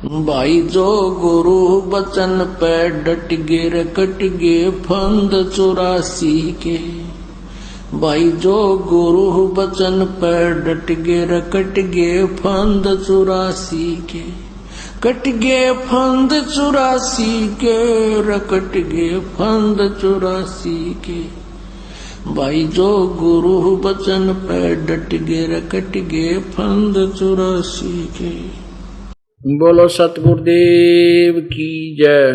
भाई जो गुरु बचन पे डट गे रे कट गे फंद 84 के। भाई जो गुरु बचन पे डट गे रे कट गे फंद 84 के। कट गे फंद 84 के रे कट गे फंद 84 के। भाई जो गुरु बचन पे डट गे रे कट गे फंद 84 के। बोलो सतगुरुदेव की जय।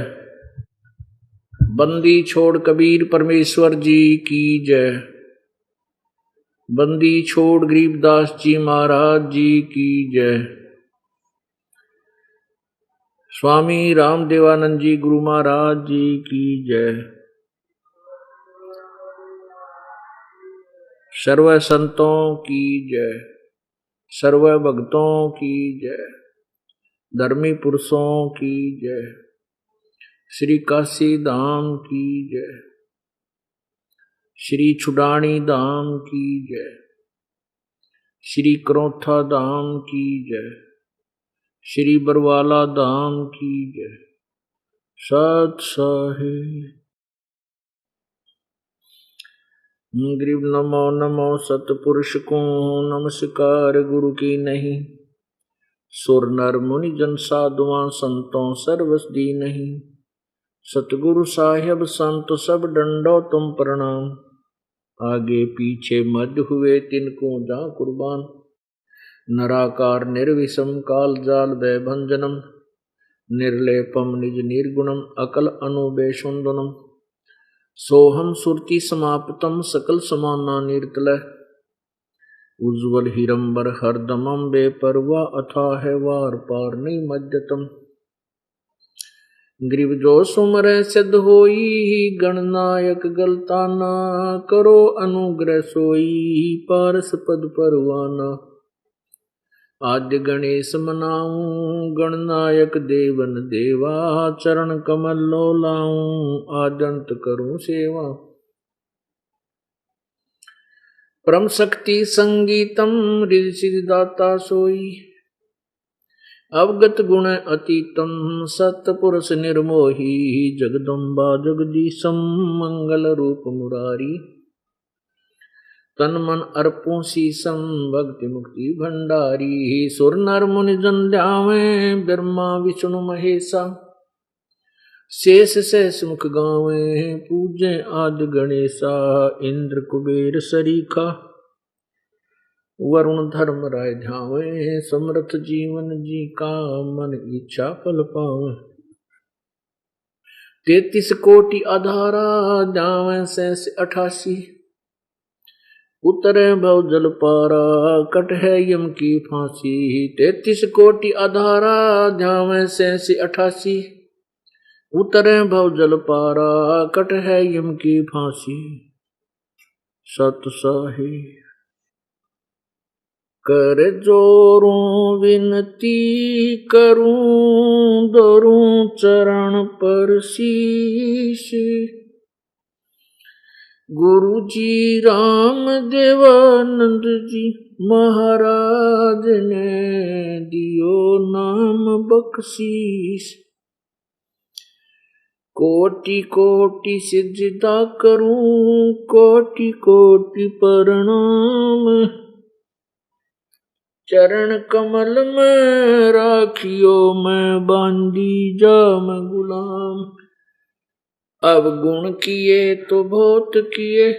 बंदी छोड़ कबीर परमेश्वर जी की जय। बंदी छोड़ गरीबदास जी महाराज जी की जय। स्वामी रामदेवानंद जी गुरु महाराज जी की जय। सर्व संतों की जय। सर्व भक्तों की जय। धर्मी पुरुषों की जय। श्री काशी धाम की जय। श्री छुडानी धाम की जय। श्री करोथा धाम की जय। श्री बरवाला धाम की जय। सत साहिब ग्रीब नमो नमो सतपुरुष को नमस्कार गुरु की नहीं। सुर नर मुनि जन साधुआं संतों सर्वस दी नहीं। सतगुरु साहिब संत सब डंडो तुम प्रणाम। आगे पीछे मध्य हुए तिनको जा कुर्बान। नराकार निर्विषम काल जाल भय भंजनम। निर्लेपम निज निर्गुणम अकल अनुबेशुंदनम। सोहम सुरति समाप्तम सकल समाना निर्तलय। उज्ज्वल हिरंबर हरदमम बेपरवा अथाह वार पार नहीं मध्यतम। ग्रीव जो सुमरै सिद्ध होई गणनायक गलताना। करो अनुग्रह सोई पारस पद परवाना। आद्य गणेश मनाऊं गणनायक देवन देवा। चरण कमल लो लाऊं आद्यंत करूं सेवा। परम शक्ति संगीतम रिद्धि सिद्धि दाता सोई। अवगत गुण अतीतम सतपुरुष निर्मोही। जगदम्बा जगदीशम मंगल रूप मुरारी। तन मन अर्पों शीसम भक्ति मुक्ति भंडारी। सुर नर मुनि जन ध्यावे ब्रह्मा विष्णु महेशा। शेष सहस मुख गावे पूजे आदि गणेशा। इंद्र कुबेर सरीखा वरुण धर्म राय ध्यावे। समर्थ जीवन जी का मन इच्छा फल पावे। 33 कोटि आधारा ध्यावे सहस 88। उतरे भव जल पारा कट है यम की फांसी। 33 कोटि आधारा ध्यावे सहस 88। उतरे भव जल पारा कट है यम की फांसी। सत साहिब कर जोरूं विनती करूं धरूं चरण पर शीश। गुरु जी राम देवानंद जी महाराज ने दियो नाम बख्शीश। कोटि कोटि सिजदा करूं कोटि कोटि प्रणाम। चरण कमल में राखियो मैं बांधी जाम गुलाम। अब गुण किए तो बहुत किए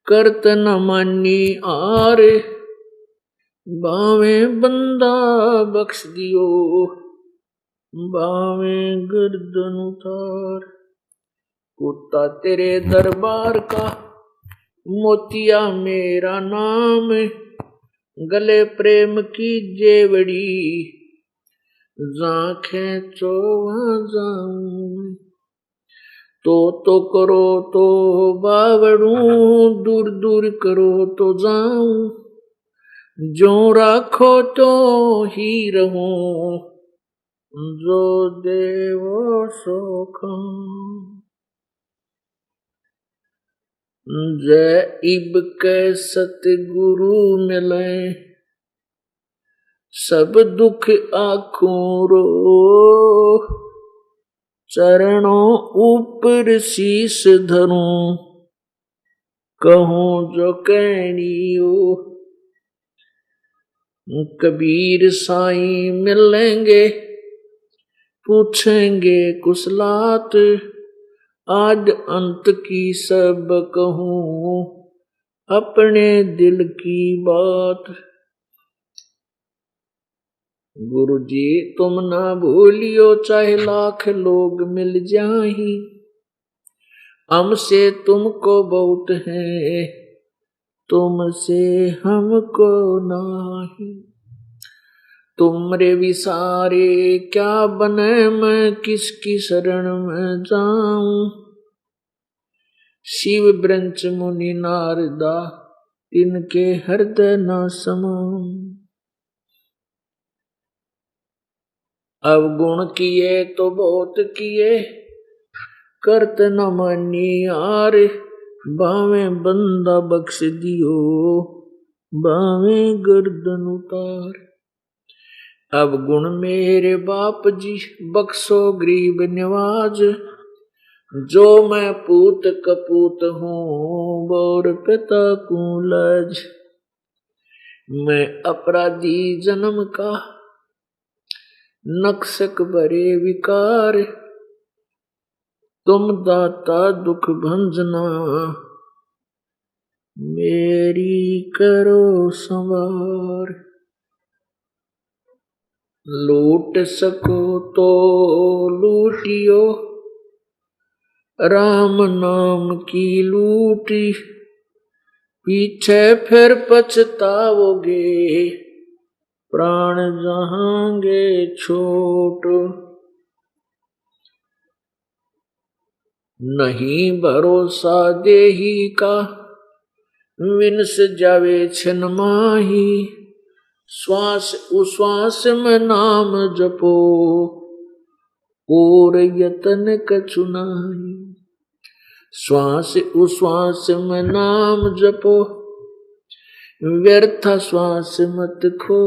करत न मानी आरे। बावे बंदा बख्श दियो बावे गर्दन उतार। कुत्ता तेरे दरबार का मोतिया मेरा नाम। गले प्रेम की जेवड़ी जाखें चोवा जाऊं। तो करो तो बावड़ू दूर दूर करो तो जाऊं। जो राखो तो ही रहूं जो देवो सोखम। जय इब के सतगुरु मिले सब दुख आँखों रो, चरणों ऊपर शीश धरूं, कहूं जो कहनियो। कबीर साईं मिलेंगे, पूछेंगे कुशलात, आज अंत की सब कहूं, अपने दिल की बात। गुरु जी तुम ना भूलियो, चाहे लाख लोग मिल जाही, हमसे तुमको बहुत है, तुमसे हमको नाही। तुमरे विसारे क्या बने, मैं किसकी शरण में जाऊं। शिव ब्रंच मुनि नारदा, तिनके हृदय न समाऊं। अवगुण किए तो बहुत किए, करत न मानी यार, बावे बंदा बख्श दियो, बावे गर्दन उतार। अब गुण मेरे बाप जी, बख्शो गरीब निवाज, जो मैं पूत कपूत हूँ, बोर पिता को लाज। मैं अपराधी जन्म का, नक्सक भरे विकार, तुम दाता दुख भंजना, मेरी करो संवार। लूट सको तो लूटियो, राम नाम की लूटी, पीछे फिर पछताओगे, प्राण जहांगे छोट। नहीं भरोसा देही का, विनस जावे छिन माही, श्वास उश्वास में नाम जपो, और यतन कछु नाही। श्वास उश्वास में नाम जपो, व्यर्थ श्वास मत खो,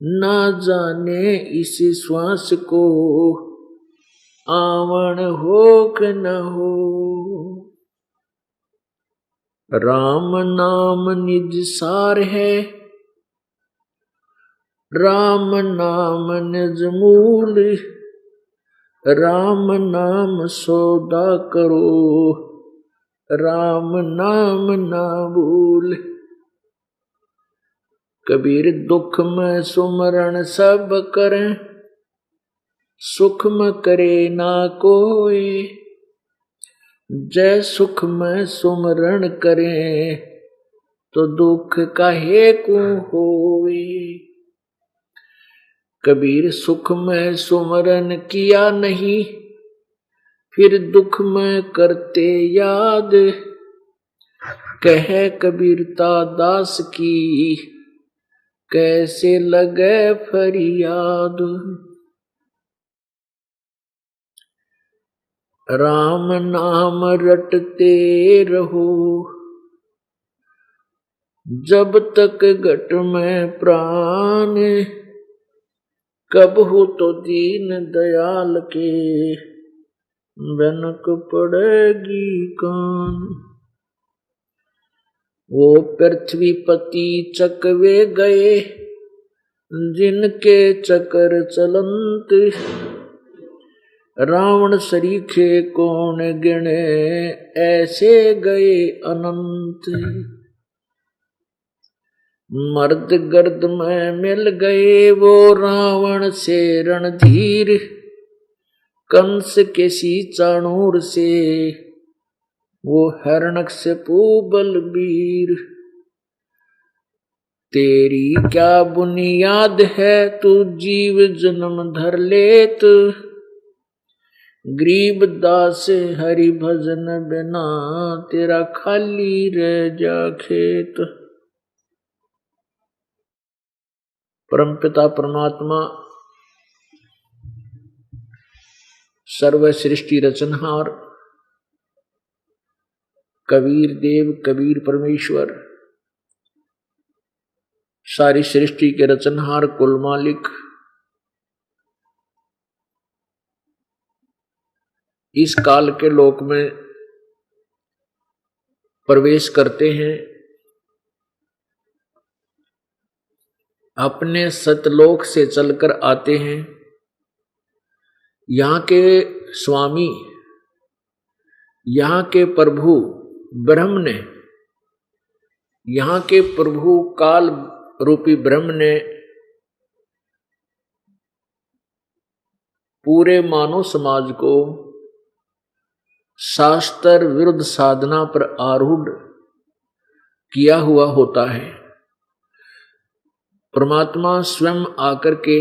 ना जाने इस श्वास को, आवन हो कि न हो। राम नाम निज सार है, राम नाम निज मूल, राम नाम सौदा करो, राम नाम ना भूल। कबीर दुख में सुमरण सब करें, सुख में करे ना कोई, जय सुख में सुमरण करें, तो दुख काहे को होवे। कबीर सुख में सुमरण किया नहीं, फिर दुख में करते याद, कहे कबीरता दास की, कैसे लगे फरियाद। राम नाम रटते रहो, जब तक घट में प्राण, कब हो तो दीन दयाल के, बनक पड़ेगी कान। वो पृथ्वीपति चकवे गए, जिनके चकर चलंत, रावण सरीखे कौन गिने, ऐसे गए अनंत। मर्द गर्द में मिल गए, वो रावण से रणधीर, कंस के सी चाणूर से, वो हिरण्यकशिपु बलबीर। तेरी क्या बुनियाद है, तू जीव जन्म धर लेत, गरीब दास हरि भजन बिना, तेरा खाली रह जा खेत। परम पिता परमात्मा सर्व सृष्टि रचनहार कबीर देव कबीर परमेश्वर सारी सृष्टि के रचनहार, कुल मालिक, इस काल के लोक में प्रवेश करते हैं, अपने सतलोक से चलकर आते हैं। यहाँ के स्वामी, यहाँ के प्रभु ब्रह्म ने, यहाँ के प्रभु काल रूपी ब्रह्म ने पूरे मानव समाज को शास्त्र विरुद्ध साधना पर आरूढ़ किया हुआ होता है। परमात्मा स्वयं आकर के,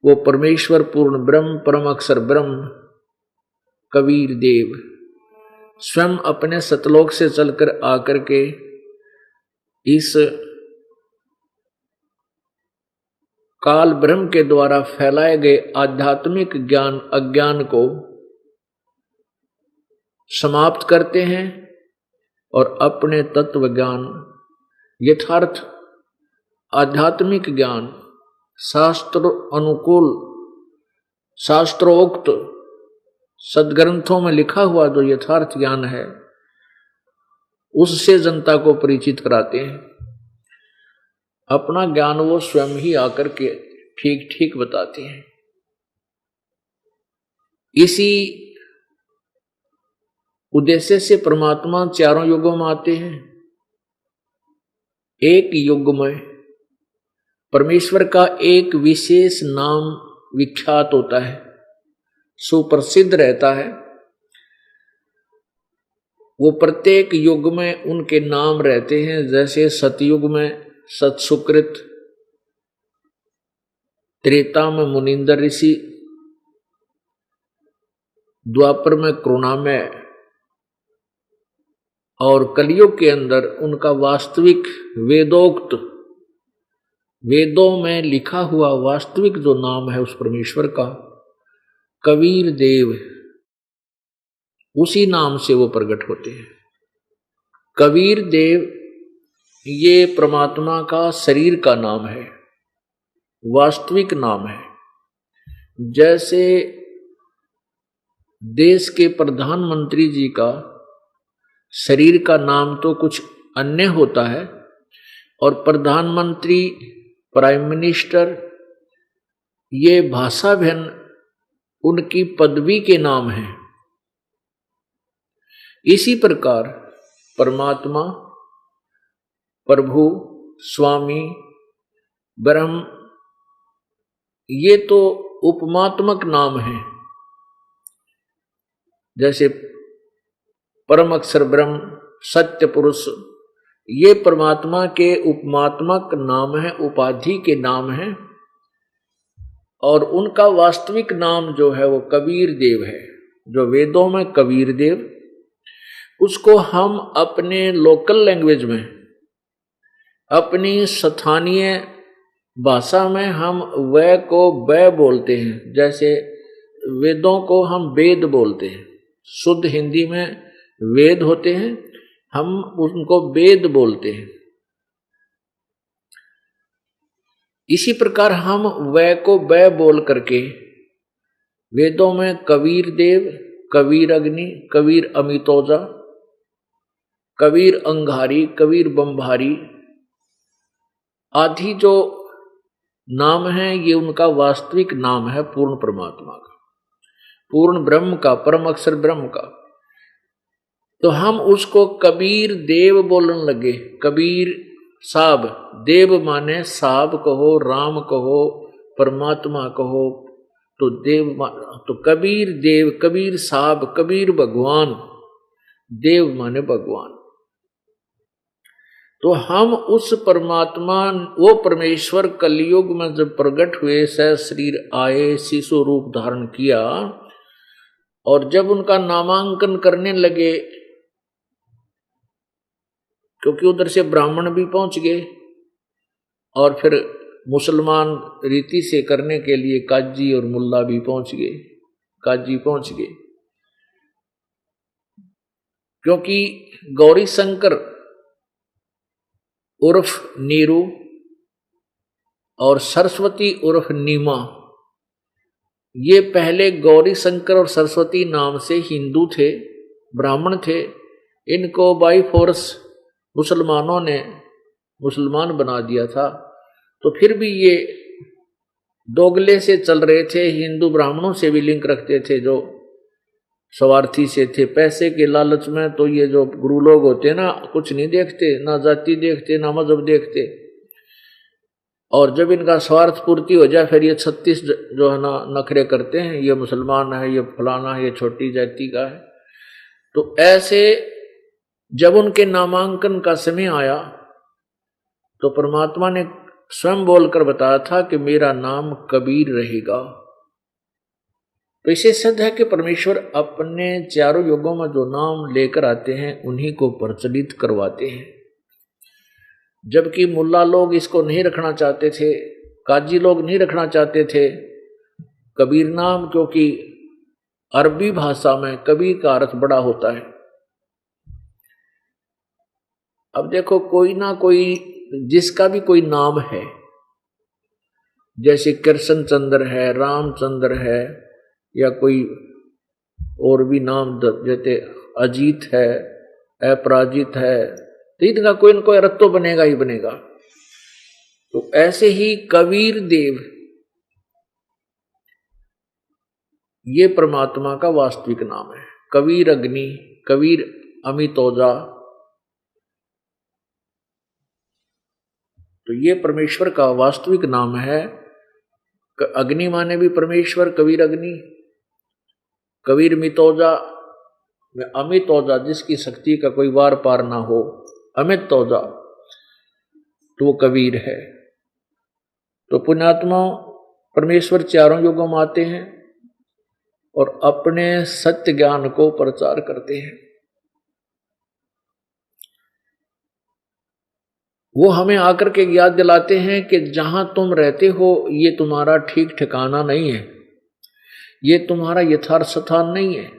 वो परमेश्वर पूर्ण ब्रह्म, परम अक्षर ब्रह्म कबीर देव स्वयं अपने सतलोक से चलकर आकर के इस काल ब्रह्म के द्वारा फैलाए गए आध्यात्मिक ज्ञान अज्ञान को समाप्त करते हैं और अपने तत्व ज्ञान, यथार्थ आध्यात्मिक ज्ञान, शास्त्र अनुकूल, शास्त्रोक्त सदग्रंथों में लिखा हुआ जो यथार्थ ज्ञान है, उससे जनता को परिचित कराते हैं। अपना ज्ञान वो स्वयं ही आकर के ठीक ठीक बताते हैं। इसी उद्देश्य से परमात्मा चारों युगों में आते हैं। एक युग में परमेश्वर का एक विशेष नाम विख्यात होता है, सुप्रसिद्ध रहता है। वो प्रत्येक युग में उनके नाम रहते हैं। जैसे सतयुग में सत सुकृत, त्रेता में मुनिंदर ऋषि, द्वापर में करुणामय और कलियुग के अंदर उनका वास्तविक वेदोक्त, वेदों में लिखा हुआ वास्तविक जो नाम है उस परमेश्वर का, कबीर देव, उसी नाम से वो प्रकट होते हैं। कबीर देव ये परमात्मा का शरीर का नाम है, वास्तविक नाम है। जैसे देश के प्रधानमंत्री जी का शरीर का नाम तो कुछ अन्य होता है, और प्रधानमंत्री, प्राइम मिनिस्टर, ये भाषा भिन्न उनकी पदवी के नाम हैं। इसी प्रकार परमात्मा, प्रभु, स्वामी, ब्रह्म, ये तो उपमात्मक नाम हैं। जैसे परम अक्षर ब्रह्म, सत्य पुरुष, ये परमात्मा के उपमात्मक नाम है, उपाधि के नाम हैं। और उनका वास्तविक नाम जो है वो कबीर देव है, जो वेदों में कबीर देव, उसको हम अपने लोकल लैंग्वेज में, अपनी स्थानीय भाषा में हम वै को बै बोलते हैं। जैसे वेदों को हम वेद बोलते हैं, शुद्ध हिंदी में वेद होते हैं, हम उनको वेद बोलते हैं। इसी प्रकार हम वै को बै बोल करके वेदों में कबीर देव, कबीर अग्नि, कबीर अमितोजा, कबीर अंगारी, कबीर बम्भारी आदि जो नाम है, ये उनका वास्तविक नाम है पूर्ण परमात्मा का, पूर्ण ब्रह्म का, परम अक्षर ब्रह्म का। तो हम उसको कबीर देव बोलने लगे। कबीर साहब, देव माने साहब कहो, राम कहो, परमात्मा कहो, तो देव तो कबीर देव, कबीर साहब, कबीर भगवान, देव माने भगवान। तो हम उस परमात्मा, वो परमेश्वर कलयुग में जब प्रकट हुए, सह शरीर आए, शिशु रूप धारण किया, और जब उनका नामांकन करने लगे, क्योंकि उधर से ब्राह्मण भी पहुंच गए और फिर मुसलमान रीति से करने के लिए काजी और मुल्ला भी पहुंच गए, काजी पहुंच गए। क्योंकि गौरी शंकर उर्फ नीरू और सरस्वती उर्फ नीमा, ये पहले गौरी शंकर और सरस्वती नाम से हिंदू थे, ब्राह्मण थे। इनको बाई फोर्स मुसलमानों ने मुसलमान बना दिया था। तो फिर भी ये दोगले से चल रहे थे, हिंदू ब्राह्मणों से भी लिंक रखते थे, जो स्वार्थी से थे, पैसे के लालच में। तो ये जो गुरु लोग होते ना, कुछ नहीं देखते, ना जाति देखते ना मजहब देखते, और जब इनका स्वार्थ पूर्ति हो जाए फिर ये 36 जो है ना नखरे करते हैं, ये मुसलमान है, ये फलाना है, ये छोटी जाति का है। तो ऐसे जब उनके नामांकन का समय आया तो परमात्मा ने स्वयं बोलकर बताया था कि मेरा नाम कबीर रहेगा। तो इसे सिद्ध है कि परमेश्वर अपने चारों युगों में जो नाम लेकर आते हैं उन्हीं को प्रचलित करवाते हैं। जबकि मुल्ला लोग इसको नहीं रखना चाहते थे, काजी लोग नहीं रखना चाहते थे कबीर नाम, क्योंकि अरबी भाषा में कबीर का अर्थ बड़ा होता है। अब देखो, कोई ना कोई जिसका भी कोई नाम है, जैसे कृष्ण चंद्र है, रामचंद्र है, या कोई और भी नाम जैसे अजीत है, अपराजित है, तो इनका कोई न कोई अर्थ तो बनेगा ही बनेगा। तो ऐसे ही कबीर देव ये परमात्मा का वास्तविक नाम है। कबीर अग्नि, कबीर अमितोजा, तो ये परमेश्वर का वास्तविक नाम है। अग्नि माने भी परमेश्वर, कबीर अग्नि, कबीर मितोजा में अमितोजा, जिसकी शक्ति का कोई वार पार ना हो, अमित तोजा, तो वो कबीर है। तो पुण्यात्मा परमेश्वर चारों युगों में आते हैं और अपने सत्य ज्ञान को प्रचार करते हैं। वो हमें आकर के याद दिलाते हैं कि जहां तुम रहते हो ये तुम्हारा ठीक ठिकाना नहीं है, ये तुम्हारा यथार्थ स्थान नहीं है।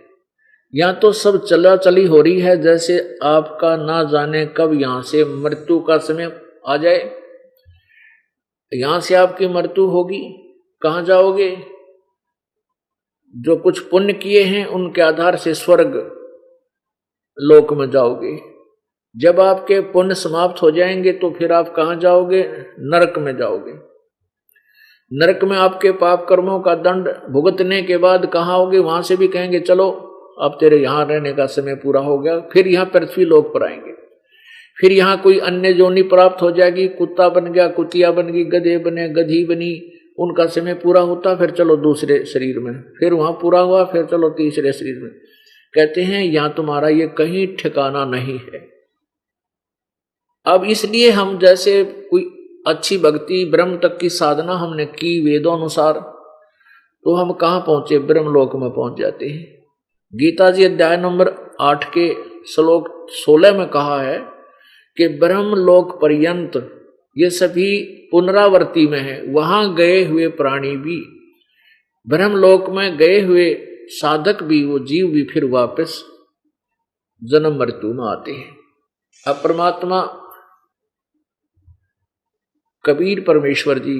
यहाँ तो सब चला चली हो रही है, जैसे आपका ना जाने कब यहाँ से मृत्यु का समय आ जाए। यहाँ से आपकी मृत्यु होगी, कहाँ जाओगे? जो कुछ पुण्य किए हैं उनके आधार से स्वर्ग लोक में जाओगे। जब आपके पुण्य समाप्त हो जाएंगे तो फिर आप कहाँ जाओगे? नरक में जाओगे। नरक में आपके पाप कर्मों का दंड भुगतने के बाद कहाँ होगे? वहां से भी कहेंगे चलो अब तेरे यहाँ रहने का समय पूरा हो गया, फिर यहाँ पृथ्वी लोक पर आएंगे। फिर यहाँ कोई अन्य जोनी प्राप्त हो जाएगी, कुत्ता बन गया, कुतिया बन गई, गधे बने, गधी बनी, उनका समय पूरा होता, फिर चलो दूसरे शरीर में, फिर वहां पूरा हुआ, फिर चलो तीसरे शरीर में। कहते हैं यहाँ तुम्हारा ये कहीं ठिकाना नहीं है। अब इसलिए हम जैसे कोई अच्छी भक्ति ब्रह्म तक की साधना हमने की वेदों अनुसार, तो हम कहाँ पहुंचे? ब्रह्मलोक में पहुंच जाते हैं। गीता जी अध्याय नंबर 8 के श्लोक 16 में कहा है कि ब्रह्मलोक पर्यंत ये सभी पुनरावर्ती में है। वहां गए हुए प्राणी भी, ब्रह्मलोक में गए हुए साधक भी, वो जीव भी फिर वापस जन्म मृत्यु में आते हैं। अब परमात्मा कबीर परमेश्वर जी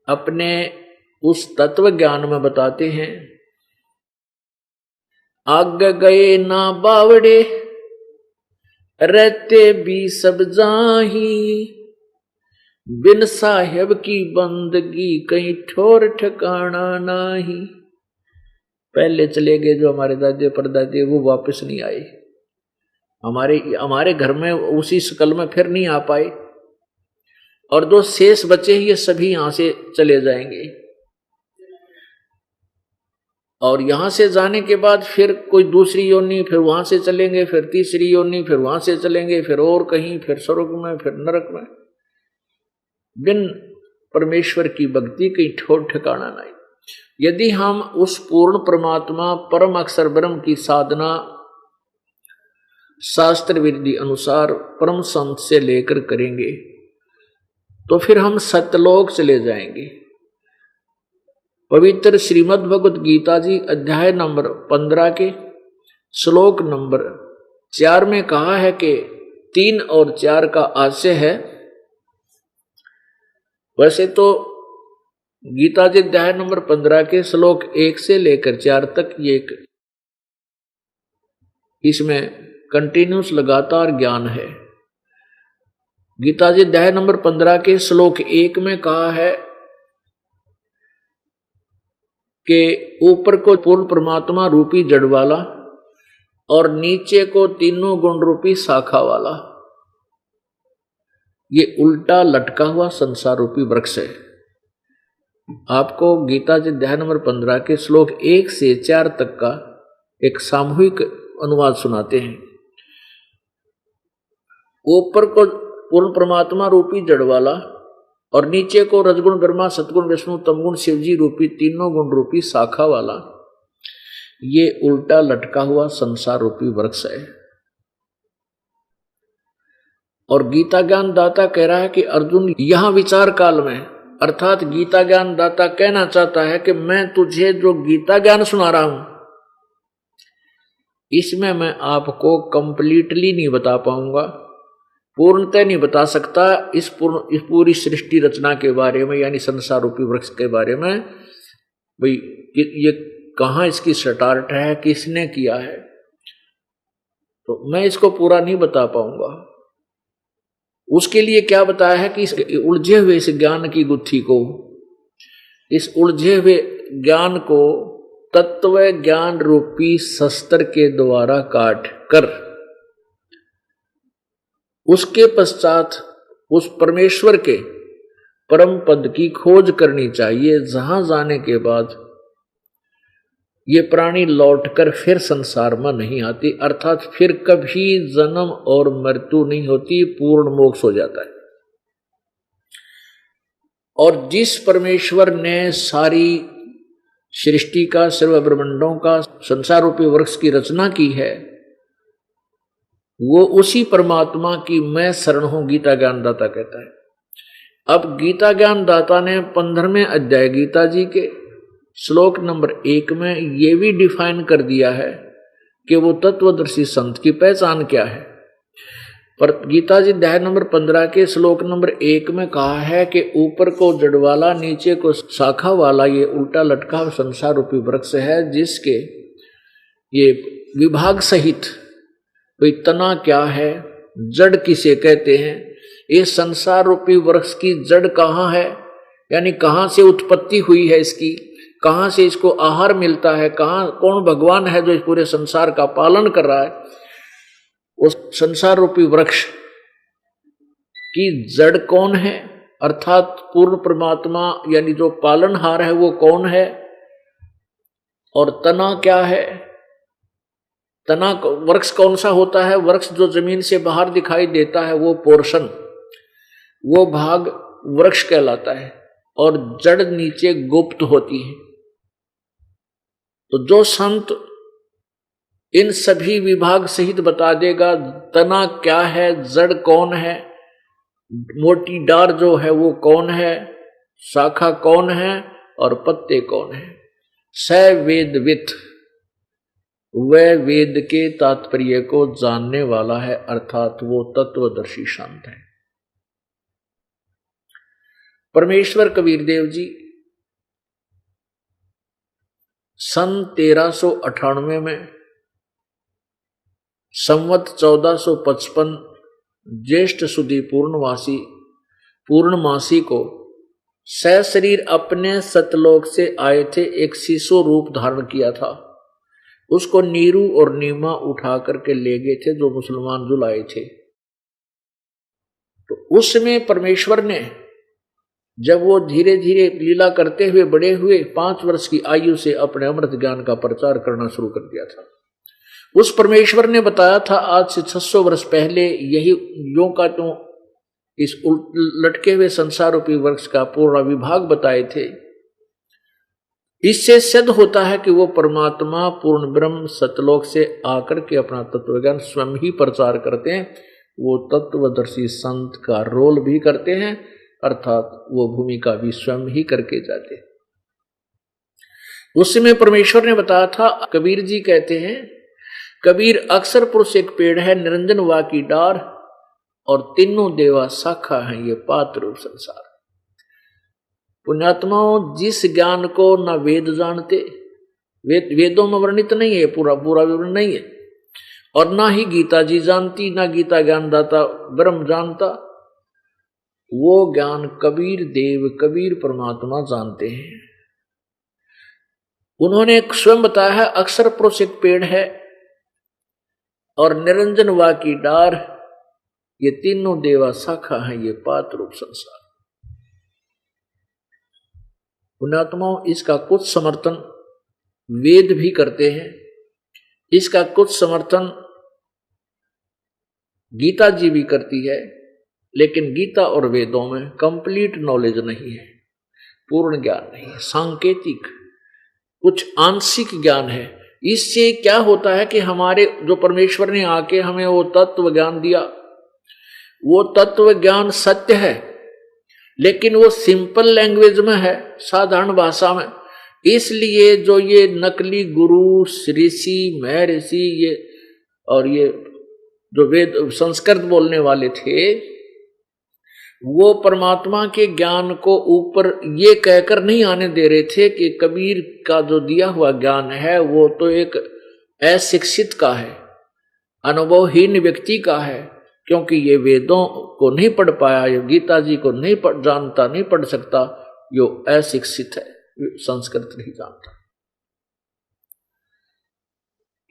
अपने उस तत्व ज्ञान में बताते हैं, आगे गए ना बावड़े रहते भी सब जाही, बिन साहेब की बंदगी कहीं ठोर ठिकाना नाही। पहले चले गए जो हमारे दादे परदादे, वो वापस नहीं आए। हमारे घर में उसी शकल में फिर नहीं आ पाए, और जो शेष बचे ये सभी यहां से चले जाएंगे। और यहां से जाने के बाद फिर कोई दूसरी योनि, फिर वहां से चलेंगे, फिर तीसरी योनि, फिर वहां से चलेंगे, फिर और कहीं, फिर स्वर्ग में, फिर नरक में। बिन परमेश्वर की भक्ति कहीं ठोर ठिकाना नहीं। यदि हम उस पूर्ण परमात्मा परम अक्षर ब्रह्म की साधना शास्त्र विधि अनुसार परम संत से लेकर करेंगे तो फिर हम सत्यलोक चले जाएंगे। पवित्र श्रीमद् भगवत गीता जी अध्याय नंबर 15 के श्लोक नंबर 4 में कहा है कि 3 और 4 का आशय है वैसे तो गीता जी अध्याय नंबर 15 के श्लोक 1 से लेकर 4 तक ये इसमें कंटिन्यूस लगातार ज्ञान है। गीता जी अध्याय नंबर 15 के श्लोक 1 में कहा है कि ऊपर को पूर्ण परमात्मा रूपी जड़ वाला और नीचे को तीनों गुण रूपी शाखा वाला, ये उल्टा लटका हुआ संसार रूपी वृक्ष है। आपको गीता जी अध्याय नंबर 15 के श्लोक 1 से 4 तक का एक सामूहिक अनुवाद सुनाते हैं। ऊपर को पूर्ण परमात्मा रूपी जड़ वाला और नीचे को रजगुण ब्रह्मा सतगुण विष्णु तमगुण शिवजी रूपी तीनों गुण रूपी शाखा वाला, ये उल्टा लटका हुआ संसार रूपी वृक्ष है। और गीता ज्ञान दाता कह रहा है कि अर्जुन यहां विचार काल में, अर्थात गीता ज्ञान दाता कहना चाहता है कि मैं तुझे जो गीता ज्ञान सुना रहा हूं, इसमें मैं आपको कंप्लीटली नहीं बता पाऊंगा, पूर्णतः नहीं बता सकता इस पूरी सृष्टि रचना के बारे में, यानी संसार रूपी वृक्ष के बारे में। भाई ये कहाँ इसकी स्टार्ट है, किसने किया है, तो मैं इसको पूरा नहीं बता पाऊंगा। उसके लिए क्या बताया है कि इस उलझे हुए इस ज्ञान की गुत्थी को, इस उलझे हुए ज्ञान को तत्व ज्ञान रूपी शस्त्र के द्वारा काट कर उसके पश्चात उस परमेश्वर के परम पद की खोज करनी चाहिए, जहां जाने के बाद ये प्राणी लौटकर फिर संसार में नहीं आती, अर्थात फिर कभी जन्म और मृत्यु नहीं होती, पूर्ण मोक्ष हो जाता है। और जिस परमेश्वर ने सारी सृष्टि का, सर्व ब्रह्मांडों का, संसार रूपी वृक्ष की रचना की है, वो उसी परमात्मा की मैं शरण हूं, गीता ज्ञान दाता कहता है। अब गीता ज्ञान दाता ने 15वें अध्याय गीता जी के श्लोक नंबर 1 में ये भी डिफाइन कर दिया है कि वो तत्वदर्शी संत की पहचान क्या है। पर गीता जी अध्याय नंबर 15 के श्लोक नंबर 1 में कहा है कि ऊपर को जड़ वाला, नीचे को शाखा वाला, ये उल्टा लटका संसार रूपी वृक्ष है, जिसके ये विभाग सहित भाई तना क्या है, जड़ किसे कहते हैं, ये संसार रूपी वृक्ष की जड़ कहाँ है, यानी कहाँ से उत्पत्ति हुई है इसकी, कहाँ से इसको आहार मिलता है, कहाँ कौन भगवान है जो इस पूरे संसार का पालन कर रहा है, उस संसार रूपी वृक्ष की जड़ कौन है, अर्थात पूर्ण परमात्मा यानी जो पालनहार है वो कौन है, और तना क्या है, तना वृक्ष कौन सा होता है, वृक्ष जो जमीन से बाहर दिखाई देता है वो पोर्शन, वो भाग वृक्ष कहलाता है, और जड़ नीचे गुप्त होती है। तो जो संत इन सभी विभाग सहित बता देगा तना क्या है, जड़ कौन है, मोटी डार जो है वो कौन है, शाखा कौन है और पत्ते कौन है, स वेदवित, वह वेद के तात्पर्य को जानने वाला है, अर्थात वो तत्वदर्शी संत है। परमेश्वर कबीर देव जी सन 1398 में संवत 1455 ज्येष्ठ सुदी पूर्णमासी को सशरीर अपने सतलोक से आए थे, एक शिशु रूप धारण किया था। उसको नीरू और नीमा उठा करके ले गए थे जो मुसलमान जो लाए थे। तो उसमें परमेश्वर ने जब वो धीरे धीरे लीला करते हुए बड़े हुए, 5 वर्ष की आयु से अपने अमृत ज्ञान का प्रचार करना शुरू कर दिया था। उस परमेश्वर ने बताया था आज से 600 वर्ष पहले यही यों का त्यों इस लटके हुए संसार रूपी वृक्ष का पूर्ण विभाग बताए थे। इससे सिद्ध होता है कि वो परमात्मा पूर्ण ब्रह्म सतलोक से आकर के अपना तत्वज्ञान स्वयं ही प्रचार करते हैं। वो तत्वदर्शी संत का रोल भी करते हैं, अर्थात वो भूमिका भी स्वयं ही करके जाते हैं। उसमें परमेश्वर ने बताया था, कबीर जी कहते हैं, कबीर अक्सर पुरुष एक पेड़ है, निरंजन वा की डार, और तीनों देवा शाखा है, ये पात्र रूप संसार। पुण्यात्माओं, जिस ज्ञान को न वेद जानते, वेदों में वर्णित नहीं है, पूरा विवरण नहीं है, और ना ही गीता जी जानती, ना गीता ज्ञानदाता ब्रह्म जानता, वो ज्ञान कबीर देव, कबीर परमात्मा जानते हैं। उन्होंने स्वयं बताया है, अक्षर पुरुष एक पेड़ है और निरंजन वा की डार, ये तीनों देवा शाखा है, ये पात रूप संसार। पुण्यात्माओं, इसका कुछ समर्थन वेद भी करते हैं, इसका कुछ समर्थन गीता जी भी करती है, लेकिन गीता और वेदों में कंप्लीट नॉलेज नहीं है, पूर्ण ज्ञान नहीं है, सांकेतिक कुछ आंशिक ज्ञान है। इससे क्या होता है कि हमारे जो परमेश्वर ने आके हमें वो तत्व ज्ञान दिया, वो तत्व ज्ञान सत्य है, लेकिन वो सिंपल लैंग्वेज में है, साधारण भाषा में। इसलिए जो ये नकली गुरु, ऋषि, महर्षि, ये और ये जो वेद संस्कृत बोलने वाले थे, वो परमात्मा के ज्ञान को ऊपर ये कहकर नहीं आने दे रहे थे कि कबीर का जो दिया हुआ ज्ञान है वो तो एक अशिक्षित का है, अनुभवहीन व्यक्ति का है, क्योंकि ये वेदों को नहीं पढ़ पाया, ये गीता जी को नहीं जानता, नहीं पढ़ सकता, यो अशिक्षित है, संस्कृत नहीं जानता।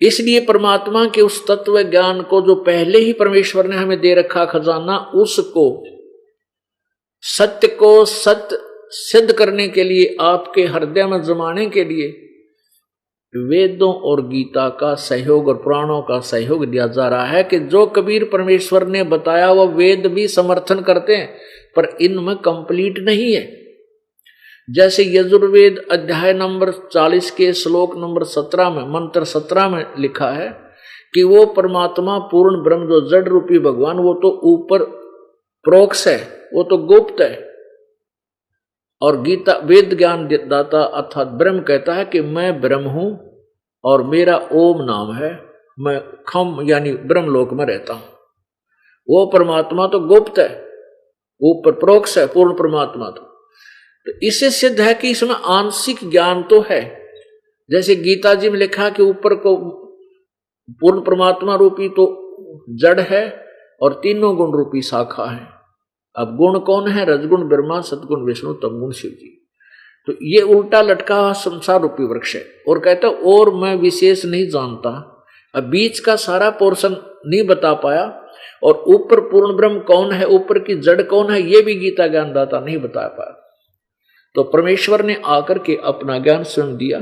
इसलिए परमात्मा के उस तत्व ज्ञान को जो पहले ही परमेश्वर ने हमें दे रखा खजाना, उसको सत्य को सत्य सिद्ध करने के लिए, आपके हृदय में जमाने के लिए वेदों और गीता का सहयोग और पुराणों का सहयोग दिया जा रहा है। कि जो कबीर परमेश्वर ने बताया वो वेद भी समर्थन करते हैं, पर इनमें कंप्लीट नहीं है। जैसे यजुर्वेद अध्याय नंबर 40 के श्लोक नंबर 17 में, मंत्र 17 में लिखा है कि वो परमात्मा पूर्ण ब्रह्म जो जड़ रूपी भगवान, वो तो ऊपर प्रोक्ष है, वो तो गुप्त है। और गीता वेद ज्ञान दाता अर्थात ब्रह्म कहता है कि मैं ब्रह्म हूं और मेरा ओम नाम है, मैं खम यानी ब्रह्मलोक में रहता हूं। वो परमात्मा तो गुप्त है, ऊपर प्रोक्ष है पूर्ण परमात्मा। तो इससे सिद्ध है कि इसमें आंशिक ज्ञान तो है। जैसे गीता जी में लिखा कि ऊपर को पूर्ण परमात्मा रूपी तो जड़ है और तीनों गुण रूपी शाखा है। अब गुण कौन है? रजगुण ब्रह्मा, सतगुण विष्णु, तमगुण शिव जी। तो ये उल्टा लटका हुआ संसार रूपी वृक्ष है। और कहता और मैं विशेष नहीं जानता, अब बीच का सारा पोर्शन नहीं बता पाया, और ऊपर पूर्ण ब्रह्म कौन है, ऊपर की जड़ कौन है, ये भी गीता ज्ञानदाता नहीं बता पाया। तो परमेश्वर ने आकर के अपना ज्ञान स्वयं दिया।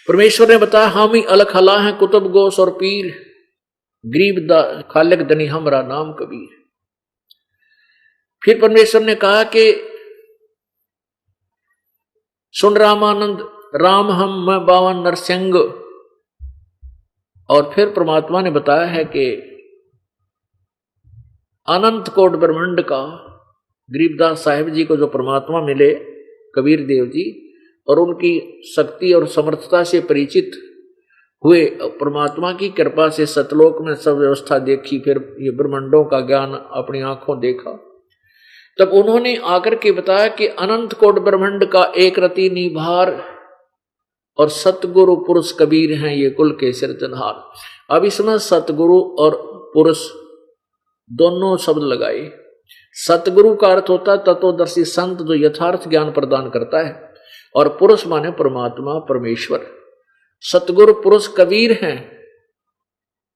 परमेश्वर ने बताया हम ही अलग हला है, कुतुब गोस और पीर, गरीब खालक दनी हमरा नाम कबीर। फिर परमेश्वर ने कहा कि सुन रामानंद, राम हम मैं बावन नरसिंह। और फिर परमात्मा ने बताया है कि अनंत कोट ब्रह्मांड का गरीबदास साहिब जी को जो परमात्मा मिले, कबीर देव जी, और उनकी शक्ति और समर्थता से परिचित हुए, परमात्मा की कृपा से सतलोक में सब व्यवस्था देखी, फिर ये ब्रह्मांडों का ज्ञान अपनी आंखों देखा, तब उन्होंने आकर के बताया कि अनंत कोट ब्रह्मांड का एक रति निभार और सतगुरु पुरुष कबीर हैं ये कुल के सिरजनहार। अब इसमें सतगुरु और पुरुष दोनों शब्द लगाए। सतगुरु का अर्थ होता है तत्वदर्शी संत जो यथार्थ ज्ञान प्रदान करता है, और पुरुष माने परमात्मा परमेश्वर। सतगुरु पुरुष कबीर हैं,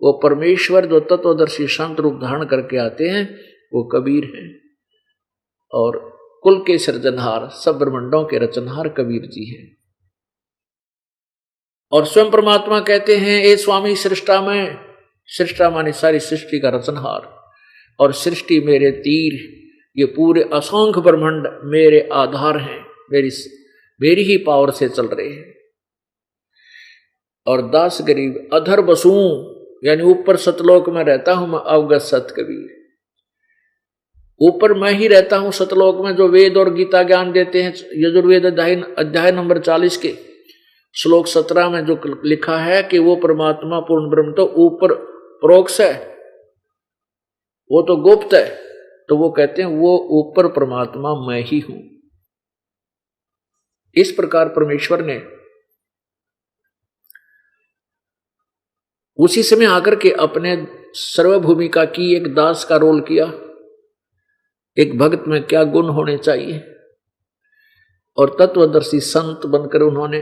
वो परमेश्वर जो तत्वदर्शी संत रूप धारण करके आते हैं वो कबीर हैं। और कुल के सृजनहार, सब ब्रह्मांडों के रचनहार कबीर जी हैं। और स्वयं परमात्मा कहते हैं ए स्वामी सृष्टा में, सृष्टा माने सारी सृष्टि का रचनहार, और सृष्टि मेरे तीर, ये पूरे असंख्य ब्रह्मांड मेरे आधार हैं, मेरी ही पावर से चल रहे हैं। और दास गरीब अधर बसूं, यानी ऊपर सतलोक में रहता हूं मैं अवगत सत कबीर। ऊपर मैं ही रहता हूं सतलोक में, जो वेद और गीता ज्ञान देते हैं। यजुर्वेद अध्याय नंबर 40 के श्लोक 17 में जो लिखा है कि वो परमात्मा पूर्ण ब्रह्म तो ऊपर प्रोक्ष है, वो तो गुप्त है, तो वो कहते हैं वो ऊपर परमात्मा मैं ही हूं। इस प्रकार परमेश्वर ने उसी समय आकर के अपने सर्वभूमिका की एक दास का रोल किया। एक भक्त में क्या गुण होने चाहिए, और तत्वदर्शी संत बनकर उन्होंने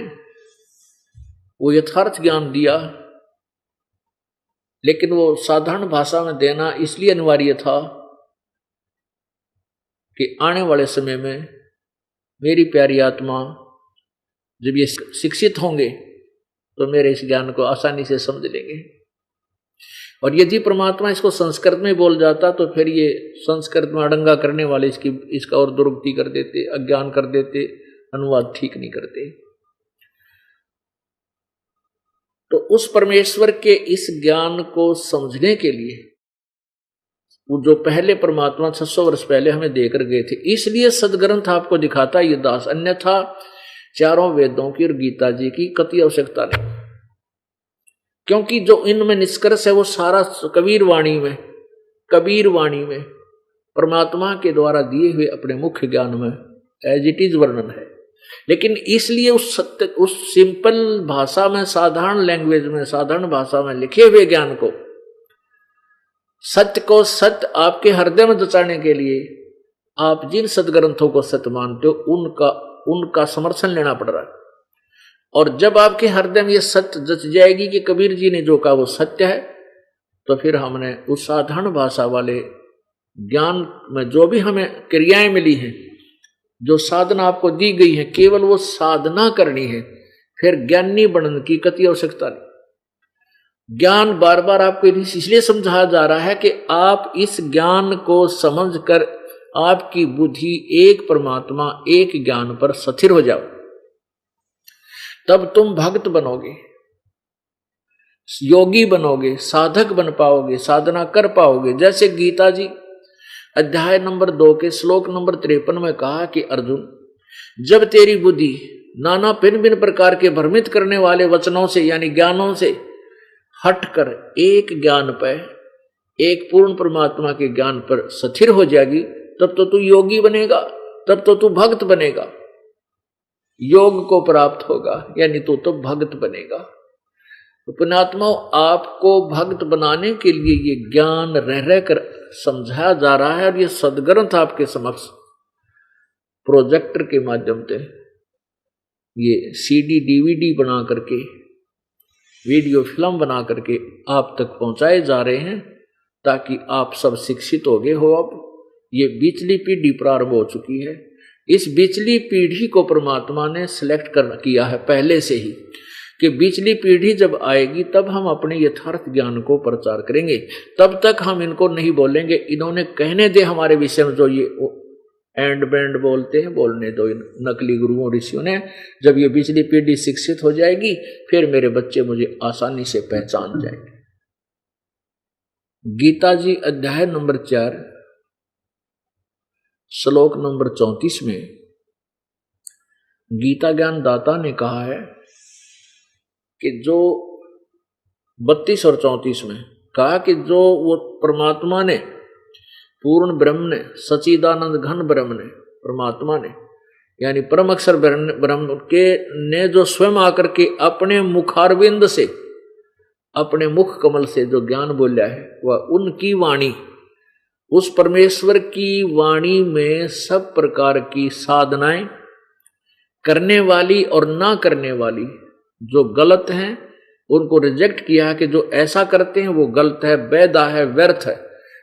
वो यथार्थ ज्ञान दिया। लेकिन वो साधारण भाषा में देना इसलिए अनिवार्य था कि आने वाले समय में मेरी प्यारी आत्मा जब ये शिक्षित होंगे तो मेरे इस ज्ञान को आसानी से समझ लेंगे। और यदि परमात्मा इसको संस्कृत में बोल जाता तो फिर ये संस्कृत में अड़ंगा करने वाले इसका और दुरुक्ति कर देते, अज्ञान कर देते, अनुवाद ठीक नहीं करते। तो उस परमेश्वर के इस ज्ञान को समझने के लिए वो जो पहले परमात्मा 600 वर्ष पहले हमें देकर गए थे, इसलिए सदग्रंथ आपको दिखाता ये दास, अन्यथा चारों वेदों की और गीता जी की कति आवश्यकता नहीं। क्योंकि जो इनमें निष्कर्ष है वो सारा कबीर वाणी में परमात्मा के द्वारा दिए हुए अपने मुख्य ज्ञान में एज इट इज वर्णन है। लेकिन इसलिए उस सत्य, उस सिंपल भाषा में, साधारण लैंग्वेज में, साधारण भाषा में लिखे हुए ज्ञान को, सत्य को सत्य आपके हृदय में दचाने के लिए आप जिन सदग्रंथों को सत्य मानते हो उनका समर्थन लेना पड़ रहा है। और जब आपके हृदय में ये सत्य जच जाएगी कि कबीर जी ने जो कहा वो सत्य है, तो फिर हमने उस साधारण भाषा वाले ज्ञान में जो भी हमें क्रियाएं मिली हैं, जो साधना आपको दी गई है, केवल वो साधना करनी है। फिर ज्ञानी बनने की कति आवश्यकता नहीं। ज्ञान बार बार आपको इसलिए समझाया जा रहा है कि आप इस ज्ञान को समझकर आपकी बुद्धि एक परमात्मा, एक ज्ञान पर स्थिर हो जाओ, तब तुम भक्त बनोगे, योगी बनोगे, साधक बन पाओगे, साधना कर पाओगे। जैसे गीता जी अध्याय नंबर 2 के श्लोक नंबर 53 में कहा कि अर्जुन, जब तेरी बुद्धि नाना भिन्न भिन्न प्रकार के भ्रमित करने वाले वचनों से यानी ज्ञानों से हटकर एक ज्ञान पर, एक पूर्ण परमात्मा के ज्ञान पर स्थिर हो जाएगी, तब तो तू योगी बनेगा, तब तो तू भक्त बनेगा, योग को प्राप्त होगा, यानी तो भक्त बनेगा। तो पुण्यात्माओं, आपको भक्त बनाने के लिए ये ज्ञान रह कर समझाया जा रहा है। और ये सदग्रंथ आपके समक्ष प्रोजेक्टर के माध्यम से, ये सीडी डीवीडी बना करके, वीडियो फिल्म बना करके आप तक पहुंचाए जा रहे हैं, ताकि आप सब शिक्षित हो गए हो। अब ये बिचली पीढ़ी प्रारंभ हो चुकी है। इस बिचली पीढ़ी को परमात्मा ने सिलेक्ट किया है पहले से ही, कि बिचली पीढ़ी जब आएगी तब हम अपने यथार्थ ज्ञान को प्रचार करेंगे। तब तक हम इनको नहीं बोलेंगे, इन्होंने कहने दे हमारे विषय में जो ये एंड बैंड बोलते हैं, बोलने दो नकली गुरुओं ऋषियों ने। जब ये बिचली पीढ़ी शिक्षित हो जाएगी, फिर मेरे बच्चे मुझे आसानी से पहचान जाएंगे। गीता जी अध्याय नंबर 4 श्लोक नंबर 34 में गीता ज्ञान दाता ने कहा है कि जो 32 और 34 में कहा कि जो वो परमात्मा ने, पूर्ण ब्रह्म ने, सच्चिदानंद घन ब्रह्म ने, परमात्मा ने यानी परम अक्षर ब्रह्म के ने जो स्वयं आकर के अपने मुखारविंद से, अपने मुख कमल से जो ज्ञान बोला है, वह उनकी वाणी, उस परमेश्वर की वाणी में सब प्रकार की साधनाएं करने वाली और ना करने वाली जो गलत हैं उनको रिजेक्ट किया कि जो ऐसा करते हैं वो गलत है, बेदा है, व्यर्थ है।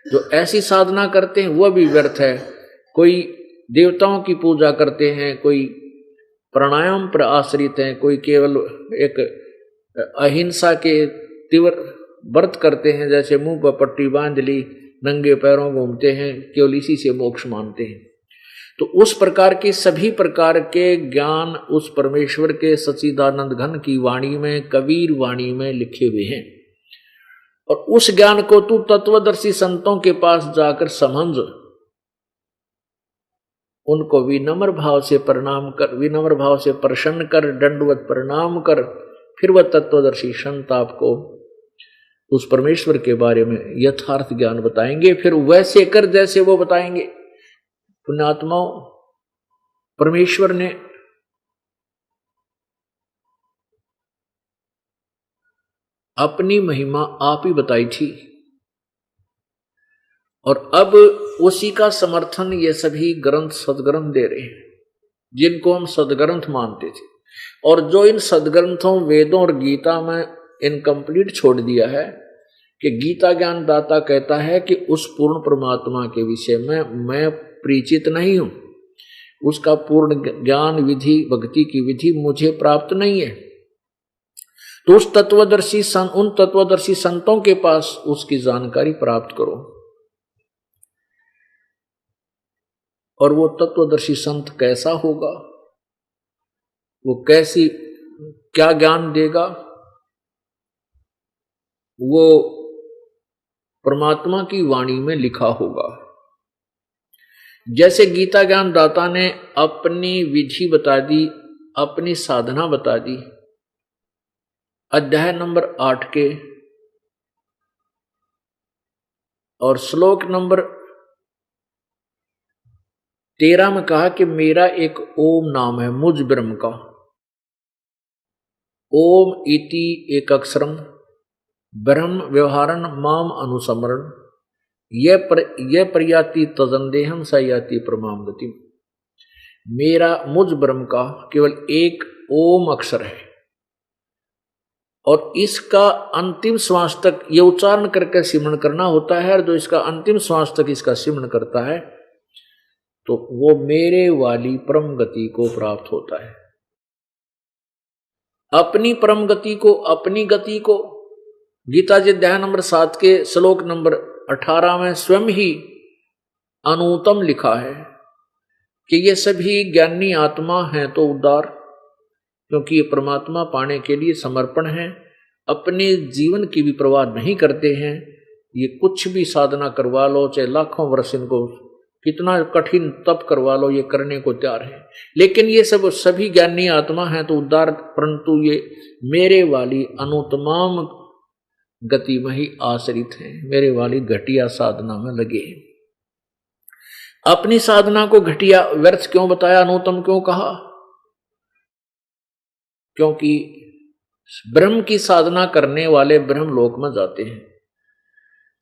जो ऐसी साधना करते हैं वह भी व्यर्थ है। कोई देवताओं की पूजा करते हैं, कोई प्राणायाम पर आश्रित हैं, कोई केवल एक अहिंसा के तीव्र व्रत करते हैं, जैसे मुंह पर पट्टी बांध ली, नंगे पैरों घूमते हैं, केवल इसी से मोक्ष मानते हैं। तो उस प्रकार के सभी प्रकार के ज्ञान उस परमेश्वर के सच्चिदानंद घन की वाणी में, कबीर वाणी में लिखे हुए हैं। और उस ज्ञान को तू तत्वदर्शी संतों के पास जाकर समझ, उनको विनम्र भाव से प्रणाम कर, विनम्र भाव से प्रसन्न कर, दंडवत प्रणाम कर, फिर वह तत्वदर्शी संत आपको उस परमेश्वर के बारे में यथार्थ ज्ञान बताएंगे। फिर वैसे कर जैसे वो बताएंगे। पुण्यात्माओं, परमेश्वर ने अपनी महिमा आप ही बताई थी, और अब उसी का समर्थन ये सभी ग्रंथ सदग्रंथ दे रहे हैं जिनको हम सदग्रंथ मानते थे। और जो इन सदग्रंथों वेदों और गीता में इनकम्प्लीट छोड़ दिया है कि गीता ज्ञान दाता कहता है कि उस पूर्ण परमात्मा के विषय में मैं परिचित नहीं हूं, उसका पूर्ण ज्ञान विधि भक्ति की विधि मुझे प्राप्त नहीं है। तो उन तत्वदर्शी संतों के पास उसकी जानकारी प्राप्त करो। और वो तत्वदर्शी संत कैसा होगा, वो कैसी क्या ज्ञान देगा, वो परमात्मा की वाणी में लिखा होगा। जैसे गीता ज्ञान दाता ने अपनी विधि बता दी, अपनी साधना बता दी, अध्याय नंबर 8 के और श्लोक नंबर 13 में कहा कि मेरा एक ओम नाम है मुझ ब्रह्म का। ओम इति एक अक्षरम ब्रह्म व्यवहारन माम अनुसमरण यह प्रयाति तजंदेहम सयाति परमाम गति। मेरा मुझ ब्रह्म का केवल एक ओम अक्षर है और इसका अंतिम श्वास तक ये उच्चारण करके सिमरण करना होता है। और जो इसका अंतिम श्वास तक इसका सिमरण करता है तो वो मेरे वाली परम गति को प्राप्त होता है। अपनी परम गति को, अपनी गति को गीता जी अध्याय नंबर 7 के श्लोक नंबर 18 में स्वयं ही अनुत्तम लिखा है कि ये सभी ज्ञानी आत्मा हैं तो उदार, क्योंकि ये परमात्मा पाने के लिए समर्पण है, अपने जीवन की भी परवाह नहीं करते हैं। ये कुछ भी साधना करवा लो, चाहे लाखों वर्ष इनको कितना कठिन तप करवा लो, ये करने को तैयार है। लेकिन ये सब सभी ज्ञानी आत्मा हैं तो उदार, परंतु ये मेरे वाली अनुत्तम गति में ही आश्रित हैं, मेरे वाली घटिया साधना में लगे हैं। अपनी साधना को घटिया व्यर्थ क्यों बताया, अनुत्तम क्यों कहा? क्योंकि ब्रह्म की साधना करने वाले ब्रह्मलोक में जाते हैं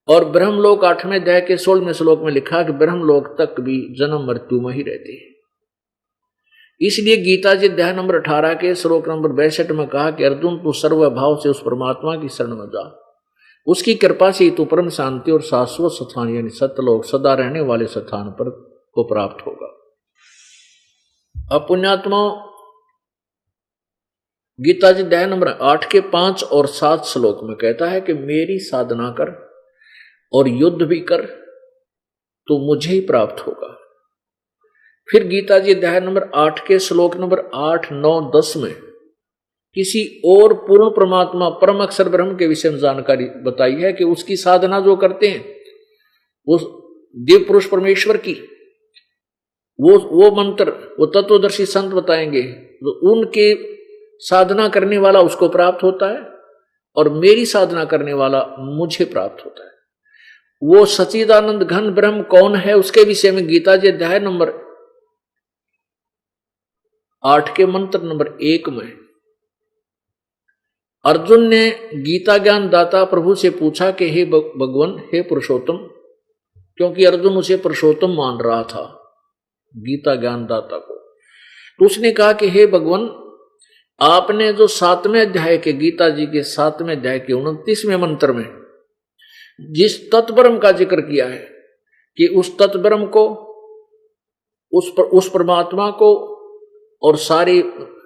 और ब्रह्मलोक 8वें अध्याय के 16वें श्लोक में लिखा कि ब्रह्मलोक तक भी जन्म मृत्यु में ही रहते हैं। इसलिए गीता जी अध्याय नंबर 18 के श्लोक नंबर 62 में कहा कि अर्जुन तू सर्वभाव से उस परमात्मा की शरण में जा, उसकी कृपा से तू परम शांति और शाश्वत स्थान यानी सत्यलोक सदा रहने वाले स्थान पर को प्राप्त होगा। अब पुण्यात्मा गीता जी अध्याय नंबर 8 के 5 और 7 श्लोक में कहता है कि मेरी साधना कर और युद्ध भी कर तो मुझे ही प्राप्त होगा। फिर गीता जी अध्याय नंबर 8 के श्लोक नंबर 8, 9, 10 में किसी और पूर्ण परमात्मा परम अक्षर ब्रह्म के विषय में जानकारी बताई है कि उसकी साधना जो करते हैं उस देव पुरुष परमेश्वर की, वो मंत्र वो तत्वदर्शी संत बताएंगे, तो उनके साधना करने वाला उसको प्राप्त होता है और मेरी साधना करने वाला मुझे प्राप्त होता है। वो सच्चिदानंद घन ब्रह्म कौन है उसके विषय में गीता जी अध्याय नंबर 8 के मंत्र नंबर 1 में अर्जुन ने गीता ज्ञान दाता प्रभु से पूछा कि हे भगवान, हे पुरुषोत्तम, क्योंकि अर्जुन उसे पुरुषोत्तम मान रहा था गीता ज्ञान दाता को। तो उसने कहा कि हे भगवान, आपने जो 7वें अध्याय के गीता जी के 7वें अध्याय के 29वें मंत्र में जिस तत्ब्रह्म का जिक्र किया है कि उस तत्ब्रह्म को, उस परमात्मा को और सारी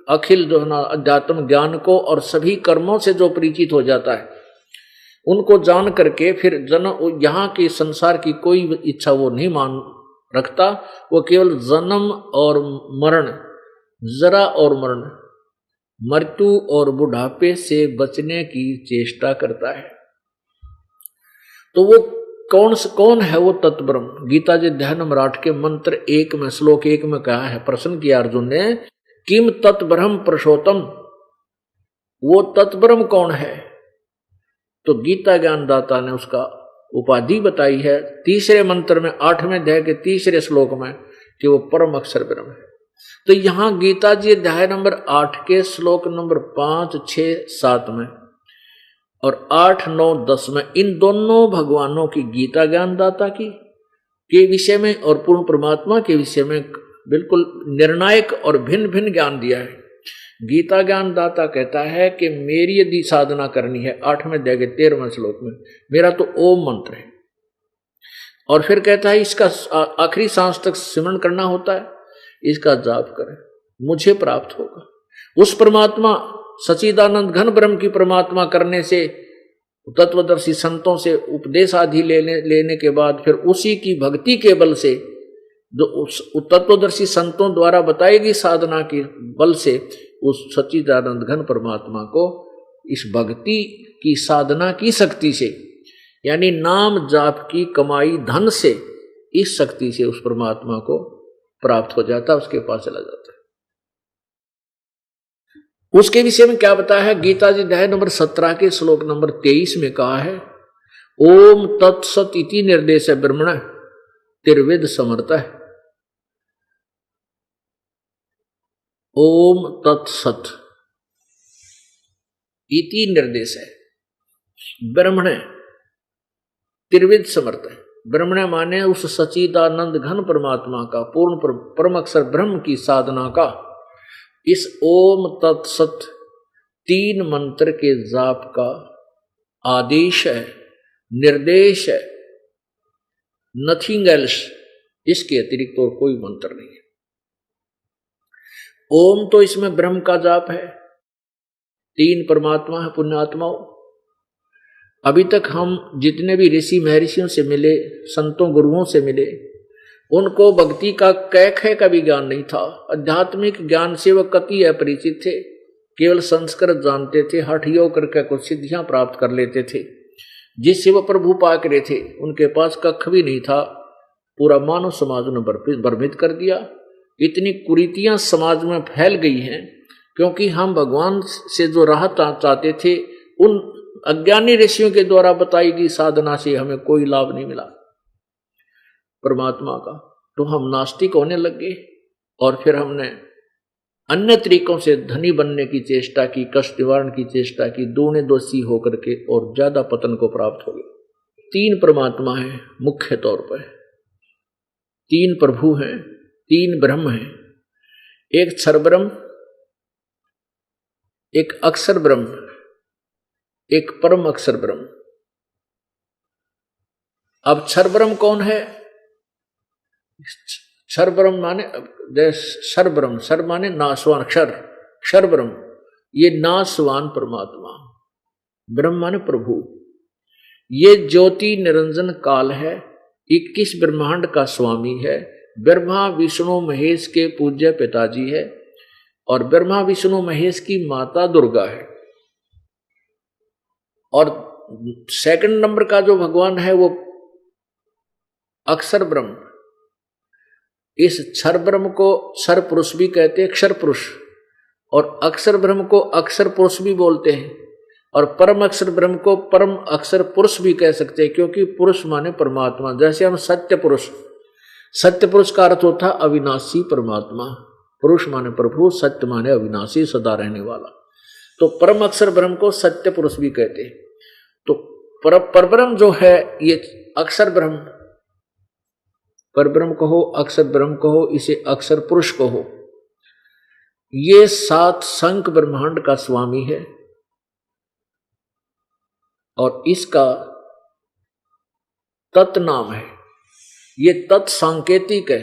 अखिल जो है ना अध्यात्म ज्ञान को और सभी कर्मों से जो परिचित हो जाता है उनको जान करके फिर यहाँ की संसार की कोई इच्छा वो नहीं मान रखता, वो केवल जन्म और मरण, जरा और मरण, मृत्यु और बुढ़ापे से बचने की चेष्टा करता है। तो वो कौन है वो तत्ब्रह्म? गीता जी अध्याय नंबर 8 के मंत्र 1 में श्लोक 1 में कहा है, प्रश्न किया अर्जुन ने, किम तत्ब्रह्म पुरुषोत्तम, वो तत्ब्रह्म कौन है? तो गीता ज्ञान दाता ने उसका उपाधि बताई है 3रे मंत्र में 8वें अध्याय के 3रे श्लोक में कि वो परम अक्षर ब्रह्म है। तो यहां गीता जी अध्याय नंबर 8 के श्लोक नंबर 5, 6, 7 में और 8, 9, 10 में इन दोनों भगवानों की गीता ज्ञानदाता की के विषय में और पूर्ण परमात्मा के विषय में बिल्कुल निर्णायक और भिन्न भिन्न ज्ञान दिया है। गीता ज्ञानदाता कहता है कि मेरी यदि साधना करनी है, 8वें अध्याय के 13वें श्लोक में, मेरा तो ओम मंत्र है। और फिर कहता है इसका आखिरी सांस तक सिमरण करना होता है, इसका जाप करें, मुझे प्राप्त होगा। उस परमात्मा सच्चिदानंद घन ब्रह्म की परमात्मा करने से, तत्वदर्शी संतों से उपदेश आदि लेने के बाद फिर उसी की भक्ति के बल से, जो उस तत्वदर्शी संतों द्वारा बताई गई साधना के बल से, उस सच्चिदानंद घन परमात्मा को इस भक्ति की साधना की शक्ति से, यानी नाम जाप की कमाई धन से, इस शक्ति से उस परमात्मा को प्राप्त हो जाता, उसके पास चला जाता है। उसके विषय में क्या बताया है? गीता जी अध्याय नंबर 17 के श्लोक नंबर 23 में कहा है, ओम तत्सत इति निर्देश ब्रह्मण त्रिविध समर्थ है। ओम तत्सत इति निर्देश है ब्रह्मण त्रिविध समर्थ है। ब्रह्मण माने उस सच्चिदानंद घन परमात्मा का, पूर्ण परम अक्षर ब्रह्म की साधना का इस ओम तत्सत 3 मंत्र के जाप का आदेश है, निर्देश है, नथिंग एल्स, इसके अतिरिक्त और कोई मंत्र नहीं है। ओम तो इसमें ब्रह्म का जाप है, 3 परमात्मा है, पुण्यात्माओं। अभी तक हम जितने भी ऋषि महर्षियों से मिले, संतों गुरुओं से मिले, उनको भक्ति का कैखे का भी ज्ञान नहीं था। आध्यात्मिक ज्ञान से वह कति अपरिचित थे, केवल संस्कृत जानते थे, हठ योग करके कुछ सिद्धियां प्राप्त कर लेते थे, जिससे वह प्रभु पाक रहे थे। उनके पास कख भी नहीं था, पूरा मानव समाज ने भ्रमित कर दिया। इतनी कुरीतियां समाज में फैल गई हैं क्योंकि हम भगवान से जो राहत चाहते थे, उन अज्ञानी ऋषियों के द्वारा बताई गई साधना से हमें कोई लाभ नहीं मिला परमात्मा का, तो हम नास्तिक होने लग गए। और फिर हमने अन्य तरीकों से धनी बनने की चेष्टा की, कष्ट निवारण की चेष्टा की, दोने दोषी होकर के और ज्यादा पतन को प्राप्त हो गए। 3 परमात्मा हैं मुख्य तौर पर, 3 प्रभु हैं, 3 ब्रह्म हैं, एक क्षर ब्रह्म, एक अक्षर ब्रह्म, एक परम अक्षर ब्रह्म। अब क्षर ब्रह्म कौन है? क्षर ब्रह्म माने क्षर ब्रह्म, क्षर माने नाशवान, क्षर ब्रह्म, ये नाशवान परमात्मा। ब्रह्म माने प्रभु। ये ज्योति निरंजन काल है, 21 ब्रह्मांड का स्वामी है, ब्रह्मा विष्णु महेश के पूज्य पिताजी है, और ब्रह्मा विष्णु महेश की माता दुर्गा है। और सेकंड नंबर का जो भगवान है वो अक्षर ब्रह्म। इस क्षर ब्रह्म को क्षर पुरुष भी कहते हैं, क्षर पुरुष, और अक्षर ब्रह्म को अक्षर पुरुष भी बोलते हैं, और परम अक्षर ब्रह्म को परम अक्षर पुरुष भी कह सकते हैं, क्योंकि पुरुष माने परमात्मा। जैसे हम सत्य पुरुष, सत्य पुरुष का अर्थ होता अविनाशी परमात्मा, पुरुष माने प्रभु, सत्य माने अविनाशी सदा रहने वाला। तो परम अक्षर ब्रह्म को सत्य पुरुष भी कहते हैं। तो परब्रह्म जो है ये अक्षर ब्रह्म, परब्रह्म कहो, अक्षर ब्रह्म कहो, इसे अक्षर पुरुष कहो, ये 7 संख ब्रह्मांड का स्वामी है। और इसका तत् नाम है, ये तत् सांकेतिक है।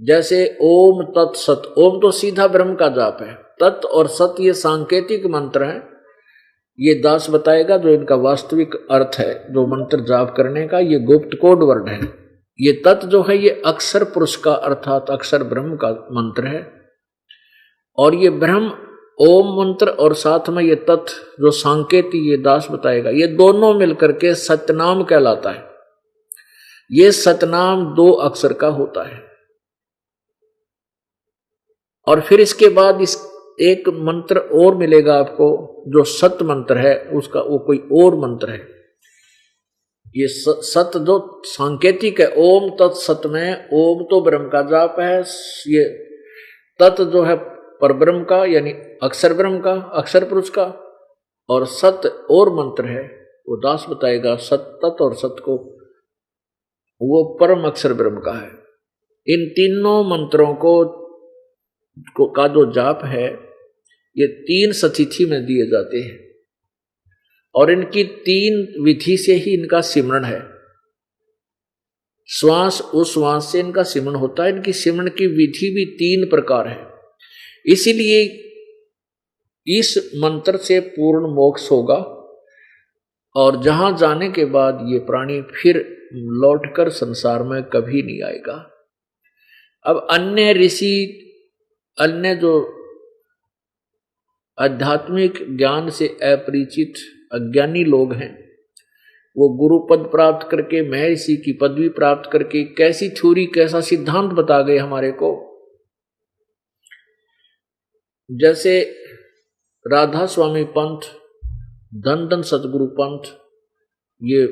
जैसे ओम तत् सत, ओम तो सीधा ब्रह्म का जाप है, तत् और सत ये सांकेतिक मंत्र हैं। ये दास बताएगा जो इनका वास्तविक अर्थ है, जो मंत्र जाप करने का, ये गुप्त कोड वर्ड है। ये तत् जो है ये अक्षर पुरुष का अर्थात अक्षर ब्रह्म का मंत्र है। और ये ब्रह्म ओम मंत्र और साथ में ये तत् जो सांकेतिक, ये दास बताएगा, ये दोनों मिलकर के सतनाम कहलाता है। ये सतनाम 2 अक्षर का होता है। और फिर इसके बाद इस एक मंत्र और मिलेगा आपको जो सत मंत्र है, उसका वो कोई और मंत्र है। ये सत जो सांकेतिक है, ओम तत् सत में ओम तो ब्रह्म का जाप है, ये तत् जो है परब्रह्म का यानी अक्षर ब्रह्म का, अक्षर पुरुष का, और सत और मंत्र है, वो दास बताएगा। सत, तत् और सत को वो परम अक्षर ब्रह्म का है। इन तीनों मंत्रों को का जो जाप है ये 3 सतिथि में दिए जाते हैं और इनकी 3 विधि से ही इनका सिमरण है। श्वास उश्वास से इनका सिमरण होता है। इनकी सिमरण की विधि भी 3 प्रकार है। इसीलिए इस मंत्र से पूर्ण मोक्ष होगा और जहां जाने के बाद ये प्राणी फिर लौटकर संसार में कभी नहीं आएगा। अब अन्य ऋषि, अन्य जो आध्यात्मिक ज्ञान से अपरिचित अज्ञानी लोग हैं, वो गुरु पद प्राप्त करके, महर्षि की पदवी प्राप्त करके कैसी थ्योरी, कैसा सिद्धांत बता गए हमारे को। जैसे राधा स्वामी पंथ, धन धन सतगुरु पंथ, ये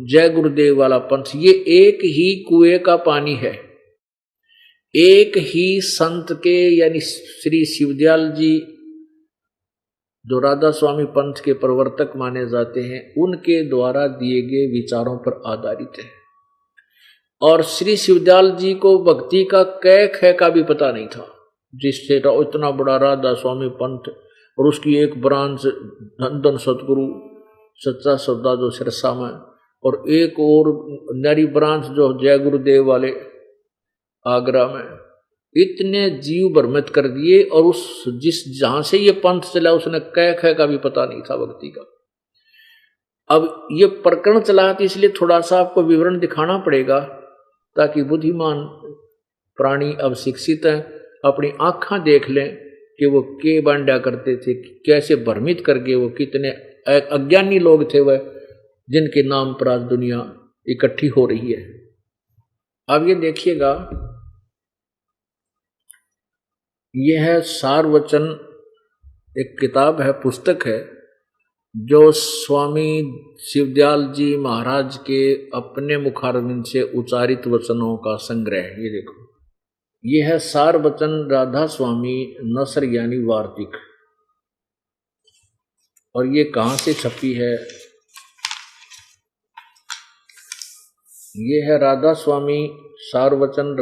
जय गुरुदेव वाला पंथ, ये एक ही कुएं का पानी है। एक ही संत के यानी श्री शिवदयाल जी जो राधा स्वामी पंथ के प्रवर्तक माने जाते हैं, उनके द्वारा दिए गए विचारों पर आधारित है। और श्री शिवदयाल जी को भक्ति का कै खे का भी पता नहीं था, जिससे इतना बड़ा राधा स्वामी पंथ और उसकी एक ब्रांच धन धन सतगुरु सच्चा सौदा जो सिरसा में, और एक और नरी ब्रांच जो जय गुरुदेव वाले आगरा में, इतने जीव भ्रमित कर दिए। और उस जहां से ये पंथ चला उसने कै खे का भी पता नहीं था भक्ति का। अब ये प्रकरण चला तो इसलिए थोड़ा सा आपको विवरण दिखाना पड़ेगा, ताकि बुद्धिमान प्राणी अब शिक्षित हैं, अपनी आंखें देख लें कि वो के बांडा करते थे, कैसे भ्रमित करके वो कितने अज्ञानी लोग थे वह, जिनके नाम पर आज दुनिया इकट्ठी हो रही है। अब ये देखिएगा, यह है सारवचन, एक किताब है, पुस्तक है, जो स्वामी शिवदयाल जी महाराज के अपने मुखारविंद से उच्चारित वचनों का संग्रह है। ये देखो, ये है सारवचन राधा स्वामी नसर यानी वार्तिक। और ये कहाँ से छपी है? ये है राधा स्वामी सारवचन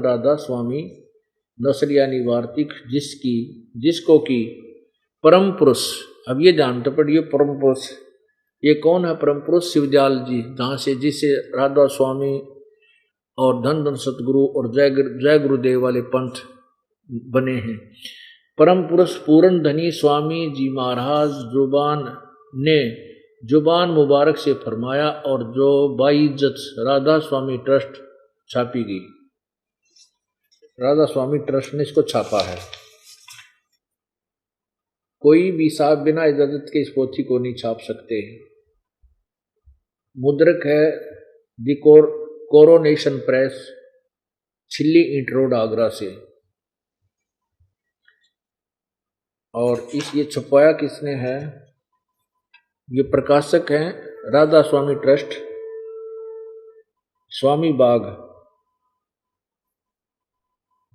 राधा स्वामी नसर यानी वार्तिक, जिसको कि परम पुरुष, अब ये जानते पड़िए परम पुरुष ये कौन है? परम पुरुष शिवदयाल जी, जहाँ से जिससे राधा स्वामी और धन धन सतगुरु और जय गुरुदेव वाले पंथ बने हैं। परम पुरुष पूर्ण धनी स्वामी जी महाराज ने जुबान मुबारक से फरमाया, और जो बाइज्जत राधा स्वामी ट्रस्ट छापी गई। राधा स्वामी ट्रस्ट ने इसको छापा है। कोई भी साहब बिना इजाजत के इस पोथी को नहीं छाप सकते। मुद्रक है दी कोरोनेशन प्रेस, छिल्ली ईंट रोड आगरा से। और ये छपाया किसने है? ये प्रकाशक हैं राधा स्वामी ट्रस्ट, स्वामी बाग,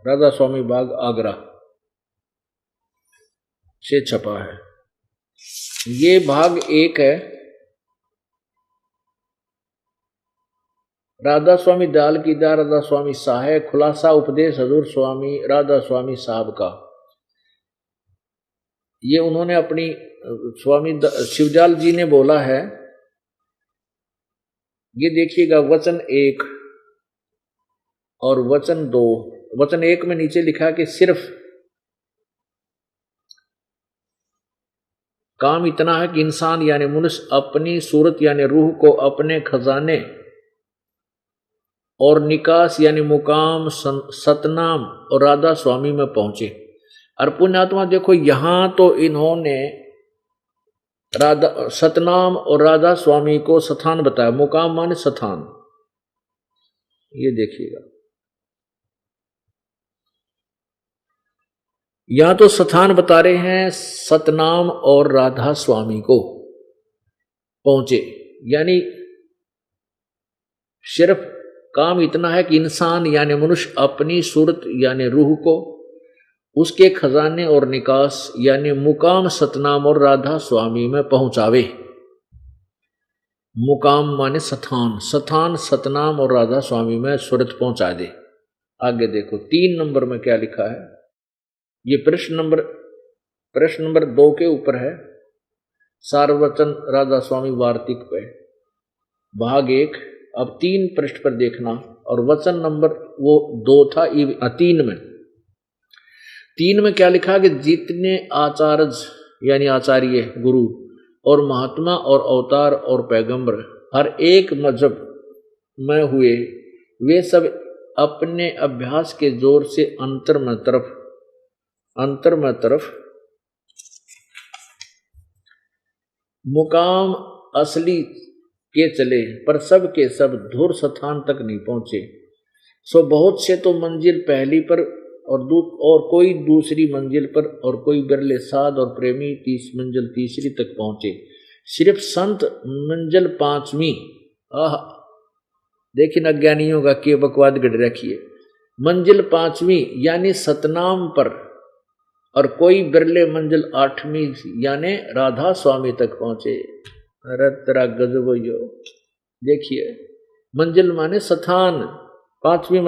राधा स्वामी बाग आगरा से छपा है। ये भाग 1 है। राधा स्वामी दयाल की दया, राधा स्वामी साहे, खुलासा उपदेश हजूर स्वामी राधा स्वामी साहब का। ये उन्होंने अपनी स्वामी शिवदयाल जी ने बोला है। ये देखिएगा वचन 1 और वचन 2। वचन 1 में नीचे लिखा कि सिर्फ काम इतना है कि इंसान यानी मनुष्य अपनी सूरत यानी रूह को अपने खजाने और निकास यानी मुकाम सतनाम और राधा स्वामी में पहुंचे। और पुण्यात्मा देखो, यहां तो इन्होंने राधा सतनाम और राधा स्वामी को स्थान बताया। मुकाम माने स्थान। ये देखिएगा, यहां तो स्थान बता रहे हैं, सतनाम और राधा स्वामी को पहुंचे। यानी सिर्फ काम इतना है कि इंसान यानी मनुष्य अपनी सूरत यानी रूह को उसके खजाने और निकास यानी मुकाम सतनाम और राधा स्वामी में पहुंचावे। मुकाम माने स्थान, स्थान सतनाम और राधा स्वामी में सुरत पहुंचा दे। आगे देखो 3 नंबर में क्या लिखा है। ये प्रश्न नंबर 2 के ऊपर है। सारवचन राधा स्वामी वार्तिक पे भाग 1। अब 3 पृष्ठ पर देखना और वचन नंबर वो 2 था, 3 में क्या लिखा कि जितने आचार्य यानी आचार्य गुरु और महात्मा और अवतार और पैगंबर हर एक मजहब में हुए, वे सब अपने अभ्यास के जोर से अंतर में तरफ मुकाम असली के चले, पर सब के सब धुर स्थान तक नहीं पहुंचे। सो बहुत से तो मंजिल पहली पर और कोई दूसरी मंजिल पर, और कोई बिरले साध और प्रेमी मंजिल तीसरी तक पहुंचे। सिर्फ संत मंजिल 5वीं, देखिए अज्ञानियों का के बकवाद गढ़ रखिए, मंजिल 5वीं यानी सतनाम पर, और कोई बिरले मंजिल 8वीं यानी राधा स्वामी तक पहुंचे। अरे तेरा गजब हो। देखिए मंजिल माने स्थान, 5वीं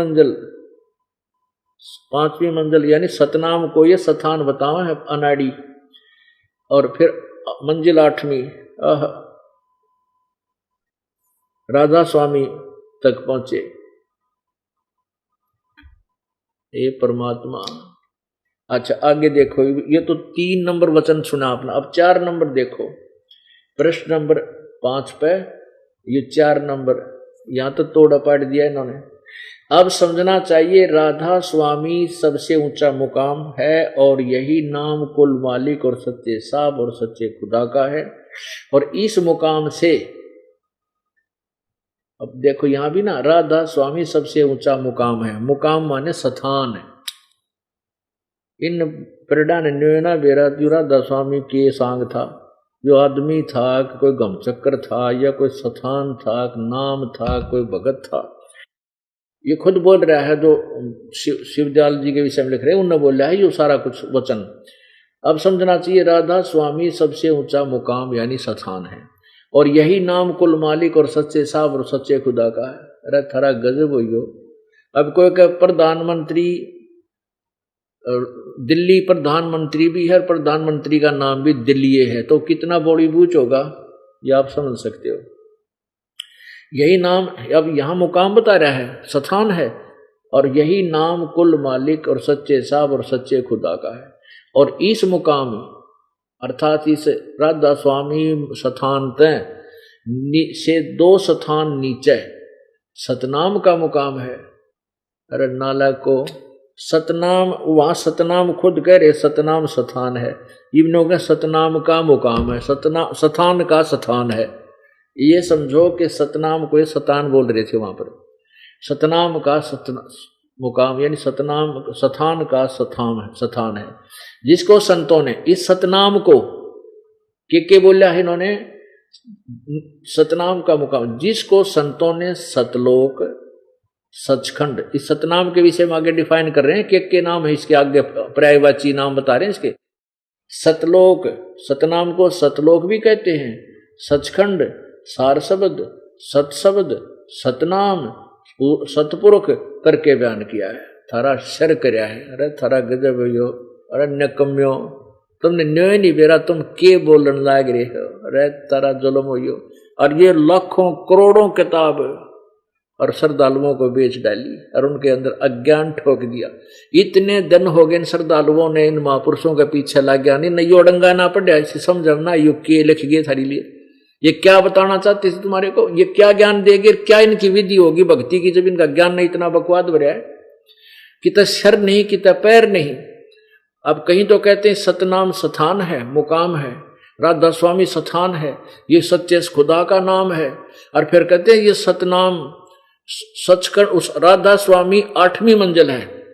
मंजिल यानी सतनाम को ये स्थान बतावा है अनाड़ी, और फिर मंजिल 8वीं राधा स्वामी तक पहुंचे। ये परमात्मा। अच्छा आगे देखो, ये तो 3 नंबर वचन सुना आपने। अब 4 नंबर देखो, प्रश्न नंबर 5 पे ये 4 नंबर यहां तो तोड़ा पाट दिया इन्होंने। अब समझना चाहिए राधा स्वामी सबसे ऊंचा मुकाम है, और यही नाम कुल मालिक और सच्चे साहब और सच्चे खुदा का है। और इस मुकाम से, अब देखो यहां भी ना, राधा स्वामी सबसे ऊंचा मुकाम है। मुकाम माने स्थान है। इन प्रडा न्योना बेरा राधा स्वामी के सांग था, जो आदमी था, कोई गमचक्कर था, या कोई स्थान था, नाम था, कोई भगत था। ये खुद बोल रहा है, जो शिवदयाल जी के विषय में लिख रहे हैं उन्होंने बोला है ये सारा कुछ वचन। अब समझना चाहिए राधा स्वामी सबसे ऊंचा मुकाम यानी स्थान है, और यही नाम कुल मालिक और सच्चे साहब और सच्चे खुदा का है। अरे थारा गजब हो। अब कोई का प्रधानमंत्री, दिल्ली प्रधानमंत्री भी है, प्रधानमंत्री का नाम भी दिल्ली है, तो कितना बड़ी बूझ होगा ये आप समझ सकते हो। यही नाम, अब यहां मुकाम बता रहा है, स्थान है, और यही नाम कुल मालिक और सच्चे साहब और सच्चे खुदा का है। और इस मुकाम अर्थात इस राधा स्वामी स्थान से 2 स्थान नीचे सतनाम का मुकाम है। अरे नाला को सतनाम, वहां सतनाम खुद कह रहे सतनाम स्थान है, इब्नों के सतनाम का मुकाम है, स्थान का स्थान है। ये समझो कि सतनाम को ये सतान बोल रहे थे वहां पर। सतनाम का मुकाम यानी स्थान का स्थान है, जिसको संतों ने इस सतनाम को के बोला है इन्होंने, सतनाम का मुकाम जिसको संतों ने सतलोक सचखंड, इस सतनाम के विषय में आगे डिफाइन कर रहे हैं के नाम है, इसके आगे पर्यायवाची नाम बता रहे हैं इसके। सतलोक, सतनाम को सतलोक भी कहते हैं, सचखंड, सार शब्द, सतशब्द, सतनाम, सतपुरुष करके बयान किया है। थारा शर करया है। अरे थारा गजब हो। अरे नकम्यो, तुमने न्योय नहीं बेरा, तुम के बोलन लाग रहे हो। अरे तारा जुल्म हो। और ये लाखों करोड़ों किताब और श्रद्धालुओं को बेच डाली और उनके अंदर अज्ञान ठोक दिया। इतने दिन हो गए श्रद्धालुओं ने इन महापुरुषों के पीछे लग गया, नहीं यो डंगा ना पड़ा, समझना यो के लिख गए थारी लिए, ये क्या बताना चाहते थे तुम्हारे को, ये क्या ज्ञान देंगे, क्या इनकी विधि होगी भक्ति की, जब इनका ज्ञान नहीं इतना बकवाद भरा है। कितना सर नहीं, कितना पैर नहीं। अब कहीं तो कहते हैं सतनाम स्थान है, मुकाम है, राधा स्वामी स्थान है, ये सच्चे खुदा का नाम है। और फिर कहते हैं ये सतनाम सचखंड, उस राधा स्वामी 8वीं मंजिल है,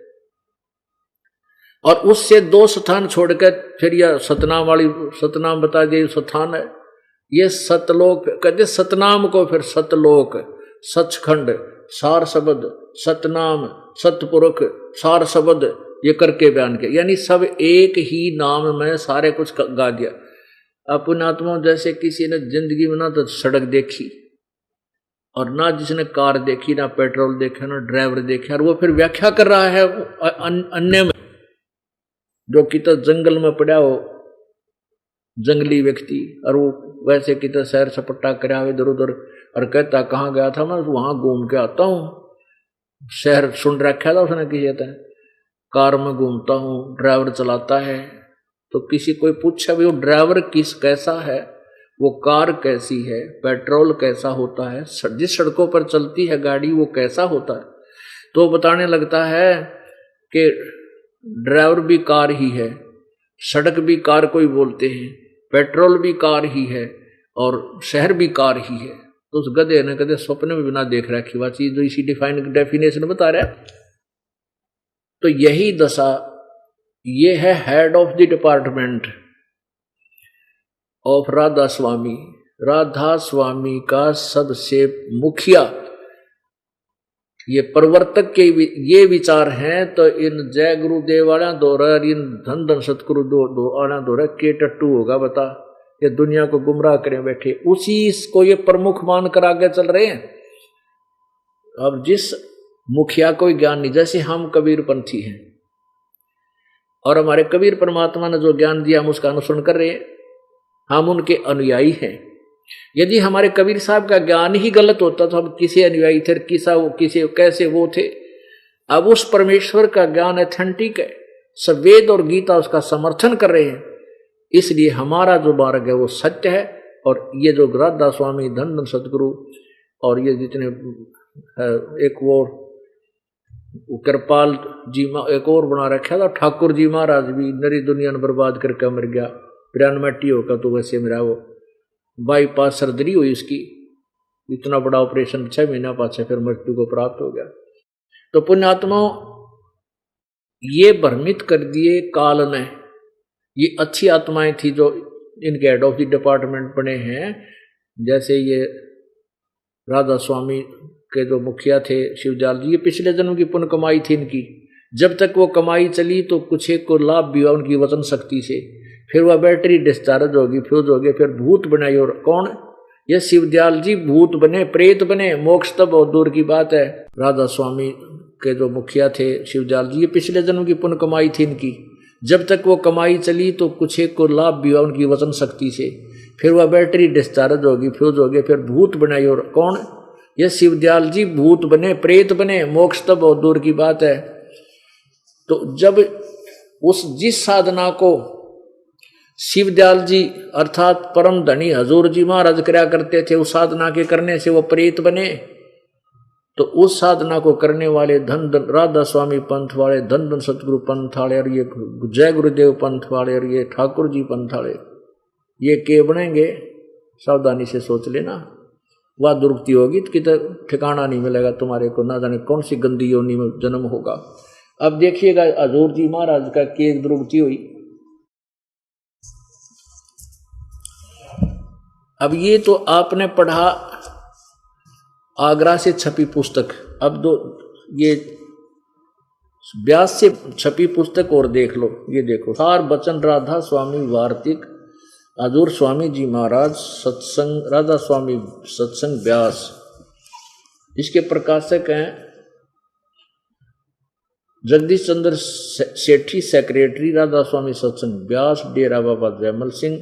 और उससे 2 स्थान छोड़कर फिर यह सतनाम वाली सतनाम बता दिए स्थान है। ये सतलोक कहते, सतनाम को फिर सतलोक, सचखंड, सार शब्द, सतनाम, सतपुरुष, सार शब्द, ये करके बयान किया, यानी सब एक ही नाम में सारे कुछ गा दिया। अपन आत्मा जैसे किसी ने जिंदगी में ना तो सड़क देखी और ना जिसने कार देखी, ना पेट्रोल देखा, ना ड्राइवर देखा, और वो फिर व्याख्या कर रहा है अन्य में, जो कि तो जंगल में पड़ा हो जंगली व्यक्ति, और वो वैसे कि तो सैर सपट्टा करा इधर उधर, और कहता कहाँ गया था, मैं वहां घूम के आता हूँ। शहर सुन रखा था उसने किसी था, कार में घूमता हूँ, ड्राइवर चलाता है। तो किसी कोई पूछा भी वो ड्राइवर कैसा है, वो कार कैसी है, पेट्रोल कैसा होता है, जिस सड़कों पर चलती है गाड़ी वो कैसा होता है, तो बताने लगता है कि ड्राइवर भी कार ही है, सड़क भी कार को ही बोलते हैं, पेट्रोल भी कार ही है, और शहर भी कार ही है। तो उस गधे ने कदे सपने में बिना देख रखी हुआ चीज जो इसी डेफिनेशन बता रहा है। तो यही दशा, ये है head of the department of Radha Swami. Radha Swami का सबसे मुखिया ये प्रवर्तक के ये विचार हैं। तो इन जय गुरुदेव वाला दौरा, इन धन धन सतगुरु दो आना दौरा के टट्टू होगा बता, ये दुनिया को गुमराह करें बैठे, उसी को ये प्रमुख मान कर आगे चल रहे हैं। अब जिस मुखिया को ज्ञान नहीं, जैसे हम कबीर पंथी हैं और हमारे कबीर परमात्मा ने जो ज्ञान दिया हम उसका अनुसरण कर रहे हैं, हम उनके अनुयायी हैं। यदि हमारे कबीर साहब का ज्ञान ही गलत होता तो हम किसे अनुयायी थे, किसे कैसे वो थे। अब उस परमेश्वर का ज्ञान एथेंटिक है, सब वेद और गीता उसका समर्थन कर रहे हैं, इसलिए हमारा जो मार्ग है वो सत्य है। और ये जो राधा स्वामी, धन धन सतगुरु, और ये जितने एक वो कृपाल जी एक और बना रखा था ठाकुर जी महाराज भी, नरी दुनिया ने बर्बाद करके मर गया, 92 होगा तो वैसे मेरा वो बाईपास सर्जरी हुई उसकी, इतना बड़ा ऑपरेशन 6 महीना पाछे फिर मृत्यु को प्राप्त हो गया। तो पुण्यात्मा ये भ्रमित कर दिए काल ने। ये अच्छी आत्माएं थी जो इनके हेड ऑफ द डिपार्टमेंट बने हैं, जैसे ये राधा स्वामी के जो मुखिया थे शिवजाल जी, ये पिछले जन्म की पुण्य कमाई थी इनकी। जब तक वो कमाई चली तो कुछ एक को लाभ भी हुआ उनकी वचन शक्ति से, फिर वह बैटरी डिस्चार्ज होगी, फ्यूज हो गए, फिर भूत बनाई। और कौन? ये शिवदयाल जी भूत बने, प्रेत बने, मोक्ष तब बहुत दूर की बात है। राधा स्वामी के जो मुखिया थे शिवदयाल जी, ये पिछले जन्म की पुण्य कमाई थी इनकी। जब तक वो कमाई चली तो कुछ एक को लाभ भी हुआ उनकी वचन शक्ति से, फिर वह बैटरी डिस्चार्ज होगी, फ्यूज हो गए, फिर भूत बनाई। और कौन? ये शिवदयाल जी भूत बने, प्रेत बने, मोक्ष तब बहुत दूर की बात है। तो जब जिस साधना को शिवदयाल जी अर्थात परम धनी हजूर जी महाराज करया करते थे, उस साधना के करने से वो प्रेत बने, तो उस साधना को करने वाले धन धन राधा स्वामी पंथ वाले, धन धन सतगुरु पंथ वाले, और ये जय गुरुदेव पंथ वाले, और ये ठाकुर जी पंथ वाले, ये के बनेंगे? सावधानी से सोच लेना, वह दुर्गति होगी तो कितना ठिकाना नहीं मिलेगा तुम्हारे को, ना जाने कौन सी गंदी योनि में जन्म होगा। अब देखिएगा हजूर जी महाराज का की एक दुर्गति हुई। अब ये तो आपने पढ़ा आगरा से छपी पुस्तक, अब ये व्यास से छपी पुस्तक और देख लो। ये देखो, सार बचन राधा स्वामी वार्तिक हजूर स्वामी जी महाराज सत्संग, राधा स्वामी सत्संग व्यास, इसके प्रकाशक हैं जगदीश चंद्र सेठी, सेक्रेटरी राधा स्वामी सत्संग व्यास, डेरा बाबा जयमल सिंह,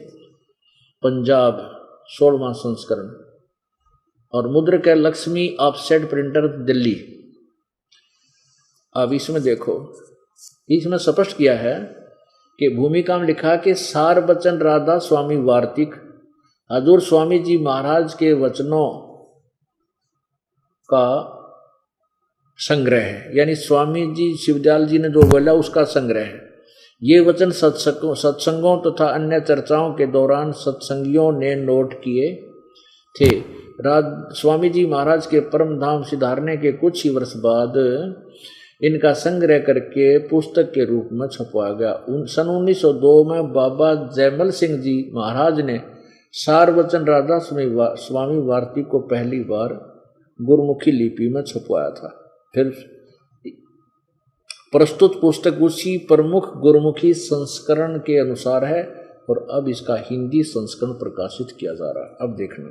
पंजाब, 16वां संस्करण। और मुद्रक है लक्ष्मी ऑफसेट प्रिंटर, दिल्ली। अब इसमें देखो, इसमें स्पष्ट किया है कि भूमिका में लिखा कि सार बचन राधा स्वामी वार्तिक हजूर स्वामी जी महाराज के वचनों का संग्रह है, यानी स्वामी जी शिवदयाल जी ने जो बोला उसका संग्रह है। ये वचन सत्संगों तथा अन्य चर्चाओं के दौरान सत्संगियों ने नोट किए थे। स्वामी जी महाराज के परम धाम सिधारने के कुछ ही वर्ष बाद इनका संग्रह करके पुस्तक के रूप में छपवाया गया। सन 1902 में बाबा जयमल सिंह जी महाराज ने सारवचन राधा स्वामी वार्तिक को पहली बार गुरमुखी लिपि में छपवाया था। फिर प्रस्तुत पुस्तक उसी प्रमुख गुरुमुखी संस्करण के अनुसार है और अब इसका हिंदी संस्करण प्रकाशित किया जा रहा है। अब देखना,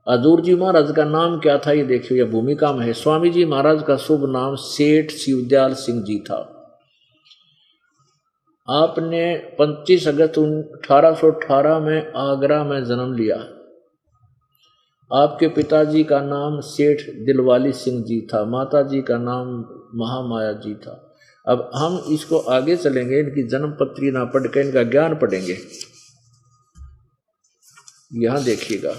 हजूर जी महाराज का नाम क्या था ये देखिए, यह भूमिका में है। स्वामी जी महाराज का शुभ नाम सेठ शिवदयाल सिंह जी था। आपने 25 अगस्त 1818 में आगरा में जन्म लिया। आपके पिताजी का नाम सेठ दिलवाली सिंह जी था, माता जी का नाम महामाया जी था। अब हम इसको आगे चलेंगे, इनकी जन्म पत्री ना पढ़ के इनका ज्ञान पढ़ेंगे। यहां देखिएगा,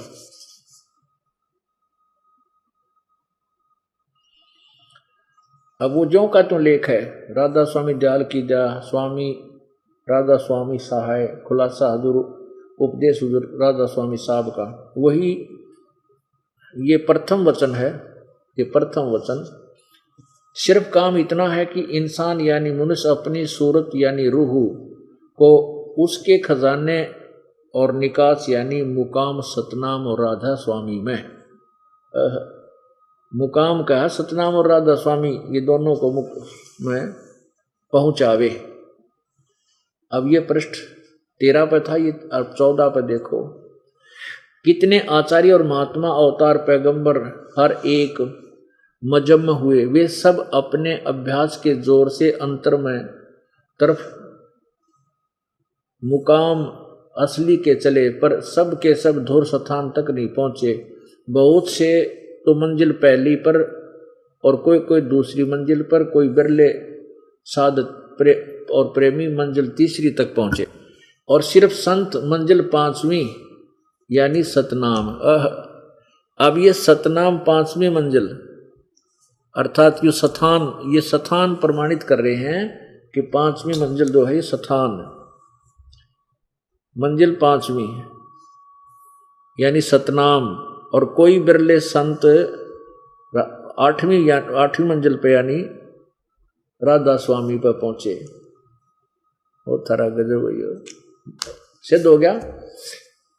अब वो जो का तो लेख है, राधा स्वामी दयाल की दया, स्वामी राधा स्वामी सहाय, खुलासा हजूर उपदेश हजूर राधा स्वामी साहब का, वही ये प्रथम वचन है। ये प्रथम वचन, सिर्फ काम इतना है कि इंसान यानी मनुष्य अपनी सूरत यानी रूह को उसके खजाने और निकास यानी मुकाम सतनाम और राधा स्वामी में, मुकाम का सतनाम और राधा स्वामी ये दोनों को मुख में पहुंचावे। अब ये पृष्ठ 13 पे था, ये अब 14 पे देखो, कितने आचार्य और महात्मा अवतार पैगंबर हर एक मजम हुए, वे सब अपने अभ्यास के जोर से अंतर में तरफ मुकाम असली के चले, पर सब के सब धुर स्थान तक नहीं पहुंचे। बहुत से तो मंजिल पहली पर और कोई कोई दूसरी मंजिल पर, कोई बिरले साधक और प्रेमी मंजिल तीसरी तक पहुंचे, और सिर्फ संत मंजिल 5वीं यानी सतनाम। अब ये सतनाम 5वीं मंजिल, अर्थात ये स्थान प्रमाणित कर रहे हैं कि 5वीं मंजिल जो है ये स्थान, मंजिल 5वीं यानी सतनाम, और कोई बिरले संत 8वीं मंजिल पे यानी राधा स्वामी पर पहुंचे। वो थारा गजब भैया, सिद्ध हो गया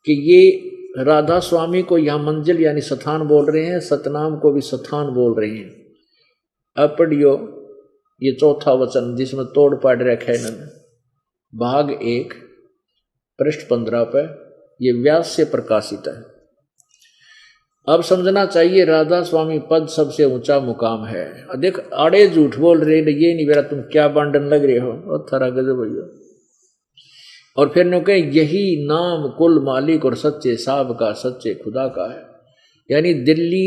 कि ये राधा स्वामी को यहाँ मंजिल यानी स्थान बोल रहे हैं, सतनाम को भी स्थान बोल रहे हैं। अब पढ़ियो ये चौथा वचन जिसमें तोड़ पाड़ रखा है इन्होंने, भाग 1 पृष्ठ 15 पे, ये व्यास से प्रकाशित है। अब समझना चाहिए राधा स्वामी पद सबसे ऊंचा मुकाम है। देख आड़े झूठ बोल रहे, ये नहीं मेरा, तुम क्या बांडन लग रहे हो, और थारा गजब भैया। और फिर ने कहे यही नाम कुल मालिक और सच्चे साहब का, सच्चे खुदा का है। यानी दिल्ली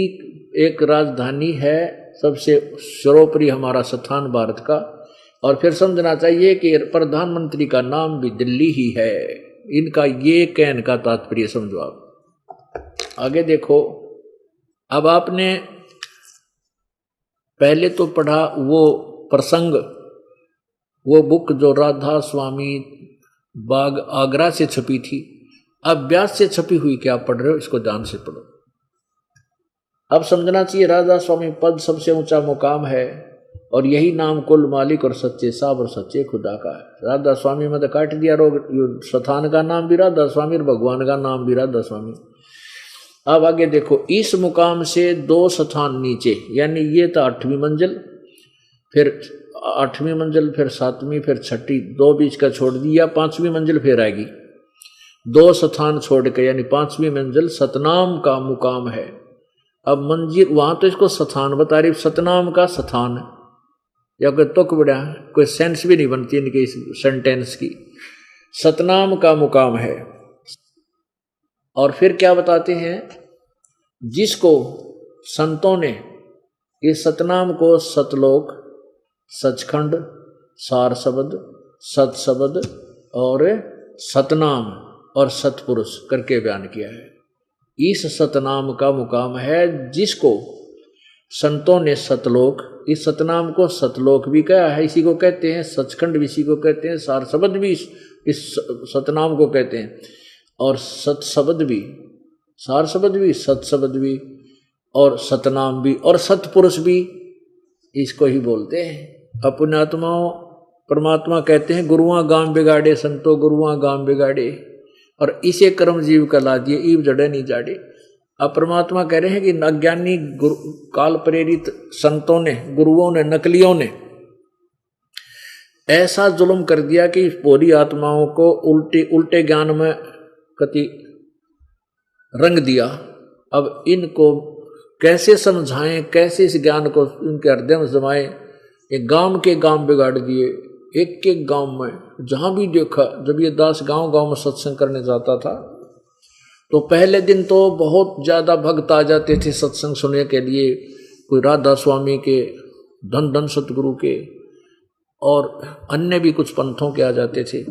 एक राजधानी है, सबसे सर्वोपरि हमारा स्थान भारत का। और फिर समझना चाहिए कि प्रधानमंत्री का नाम भी दिल्ली ही है। इनका ये कहने का तात्पर्य समझो आप। आगे देखो, अब आपने पहले तो पढ़ा वो प्रसंग, वो बुक जो राधा स्वामी बाग आगरा से छपी थी, अब व्यास से छपी हुई क्या पढ़ रहे हो, इसको ध्यान से पढ़ो। अब समझना चाहिए राधा स्वामी पद सबसे ऊंचा मुकाम है, और यही नाम कुल मालिक और सच्चे साहब और सच्चे खुदा का है। राधा स्वामी में तो काट दिया रोग, स्थान का नाम भी राधा स्वामी और भगवान का नाम भी राधा स्वामी। अब आगे देखो, इस मुकाम से 2 स्थान नीचे, यानी ये था 8वीं मंजिल, फिर 8वीं मंजिल, फिर 7वीं, फिर 6ठी, 2 बीच का छोड़ दिया, 5वीं मंजिल फिर आएगी। 2 स्थान छोड़ के यानी 5वीं मंजिल सतनाम का मुकाम है। अब मंजिल वहां तो इसको स्थान बता रही, सतनाम का स्थान है, या कोई तुक बड़ा कोई सेंस भी नहीं बनती इनके इस सेंटेंस की। सतनाम का मुकाम है। और फिर क्या बताते हैं, जिसको संतों ने इस सतनाम को सतलोक, सचखंड, सार शब्द, सत शब्द और सतनाम और सतपुरुष करके बयान किया है। इस सतनाम का मुकाम है जिसको संतों ने सतलोक, इस सतनाम को सतलोक भी कहा है, इसी को कहते हैं, सचखंड भी इसी को कहते हैं, सार शब्द भी इस सतनाम को कहते हैं, और सत शब्द भी, सार शब्द भी, सत शब्द भी, और सतनाम भी, और सतपुरुष भी इसको ही बोलते हैं। अपने आत्माओं परमात्मा कहते हैं गुरुआं गाम बिगाड़े, संतो गुरुआं गाम बिगाड़े, और इसे कर्म जीव का ला दिए, ईव जड़े नहीं जाड़े। अब परमात्मा कह रहे हैं कि अज्ञानी काल प्रेरित संतों ने, गुरुओं ने, नकलियों ने ऐसा जुल्म कर दिया कि भोली आत्माओं को उल्टे उल्टे ज्ञान में कति रंग दिया। अब इनको कैसे समझाएं, कैसे इस ज्ञान को इनके हृदय में जमाएं। एक गांव के गांव बिगाड़ दिए, एक एक गांव में जहां भी देखा। जब ये दास गांव गांव में सत्संग करने जाता था तो पहले दिन तो बहुत ज्यादा भक्त आ जाते थे सत्संग सुनने के लिए, कोई राधा स्वामी के, धन धन सतगुरु के, और अन्य भी कुछ पंथों के आ जाते थे।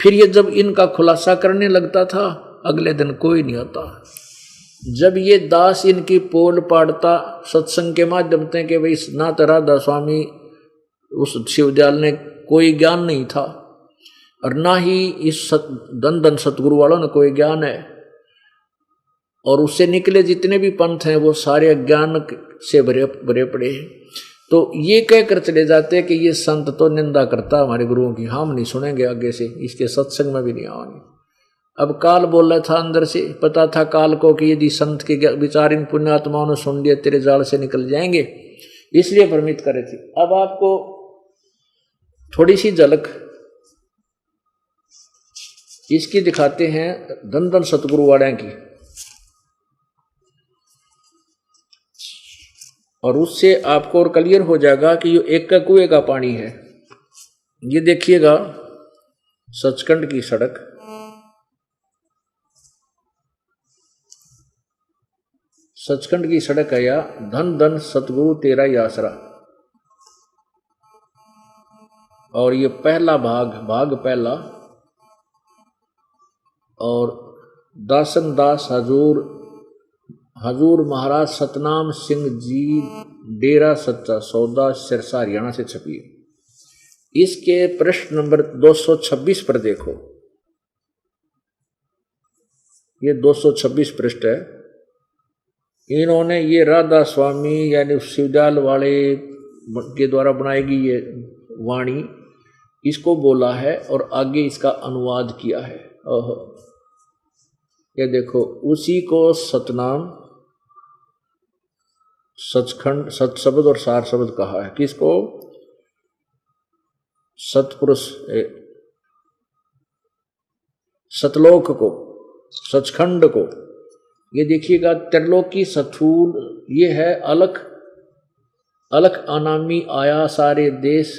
फिर ये जब इनका खुलासा करने लगता था, अगले दिन कोई नहीं आता। जब ये दास इनकी पोल पाड़ता सत्संग के माध्यम से कि भाई ना तो राधा स्वामी उस शिवदयाल ने कोई ज्ञान नहीं था और ना ही इस धन धन सतगुरु वालों ने कोई ज्ञान है, और उससे निकले जितने भी पंथ हैं वो सारे अज्ञान से भरे पड़े हैं। तो ये कहकर चले जाते हैं कि ये संत तो निंदा करता हमारे गुरुओं की, हम नहीं सुनेंगे आगे से, इसके सत्संग में भी नहीं आएंगे। अब काल बोल रहा था अंदर से, पता था काल को कि यदि संत के विचार इन पुण्यात्माओं ने सुन लिया तेरे जाल से निकल जाएंगे, इसलिए भ्रमित करे थे। अब आपको थोड़ी सी झलक इसकी दिखाते हैं धन धन सतगुरु वाले की, और उससे आपको और क्लियर हो जाएगा कि ये एक का कुएं का पानी है। ये देखिएगा सचखंड की सड़क, सचखंड की सड़क है या धन धन सतगुरु तेरा ही आसरा। और ये पहला भाग पहला, और दासन दास हजूर महाराज सतनाम सिंह जी, डेरा सच्चा सौदा, सिरसा, हरियाणा से छपी है। इसके पृष्ठ नंबर 226 पर देखो, ये 226 पृष्ठ है। इन्होंने ये राधा स्वामी यानी शिवदयाल वाले के द्वारा बनाई गई ये वाणी, इसको बोला है और आगे इसका अनुवाद किया है। ओहो, ये देखो, उसी को सतनाम, सचखंड, सतशब्द और सार शब्द कहा है। किसको? सतपुरुष, सतलोक को, सचखंड को। ये देखिएगा त्रिलोकी सथूल, ये है अलख अलख अनामी आया सारे देश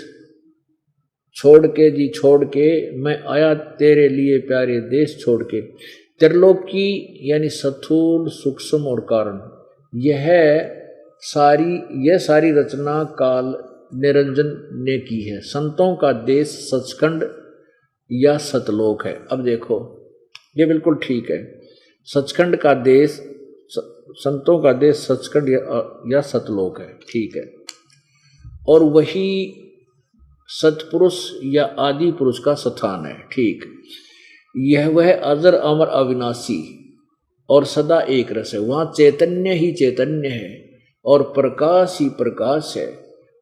छोड़ के जी, छोड़ के मैं आया तेरे लिए प्यारे देश छोड़ के। त्रिलोकी यानी सथूल, सूक्ष्म और कारण, यह सारी रचना काल निरंजन ने की है। संतों का देश सचखंड या सतलोक है। अब देखो ये बिल्कुल ठीक है, सचखंड का देश, संतों का देश सचखंड या सतलोक है, ठीक है। और वही सतपुरुष या आदि पुरुष का स्थान है, ठीक। यह वह अजर अमर अविनाशी और सदा एक रस है। वहाँ चैतन्य ही चैतन्य है और प्रकाश ही प्रकाश है।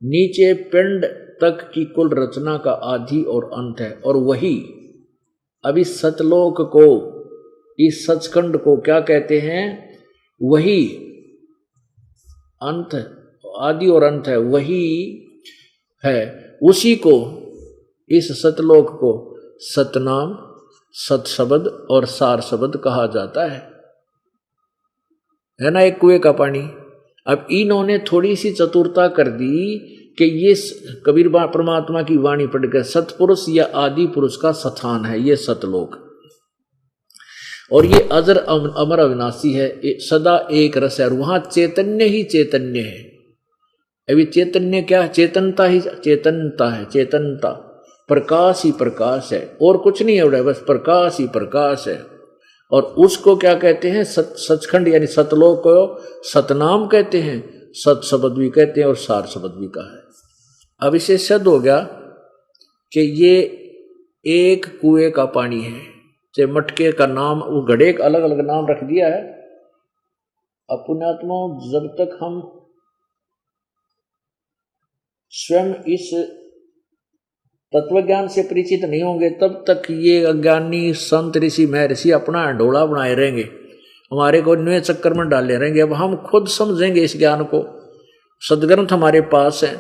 नीचे पिंड तक की कुल रचना का आदि और अंत है। और वही अभी सतलोक को, इस सचखंड को क्या कहते हैं? वही अंत, आदि और अंत है, वही है। उसी को, इस सतलोक को सतनाम, सतशब्द और सार शब्द कहा जाता है ना, एक कुएं का पानी। अब इन्होंने थोड़ी सी चतुरता कर दी कि ये कबीर परमात्मा की वाणी पढ़कर सतपुरुष या आदि पुरुष का स्थान है ये सतलोक, और ये अजर अमर अविनाशी है, सदा एक रस है। और वहां चैतन्य ही चैतन्य है। अभी चैतन्य क्या है? चेतनता ही चेतनता है, चेतनता, प्रकाश ही प्रकाश है, और कुछ नहीं है, बस प्रकाश ही प्रकाश है। और उसको क्या कहते हैं? सचखंड यानी सतलोक को सतनाम कहते हैं, सत शब्द भी कहते हैं और सार शब्द भी कहा है। अब इसे सिद्ध हो गया कि ये एक कुएं का पानी है। चाहे मटके का नाम, वो घड़े का अलग अलग नाम रख दिया है। अब पुण्यात्मा, जब तक हम स्वयं इस तत्वज्ञान से परिचित नहीं होंगे तब तक ये अज्ञानी संत ऋषि महर्षि अपना ढोला बनाए रहेंगे, हमारे को नए चक्कर में डाले रहेंगे। अब हम खुद समझेंगे इस ज्ञान को, सदग्रंथ हमारे पास है।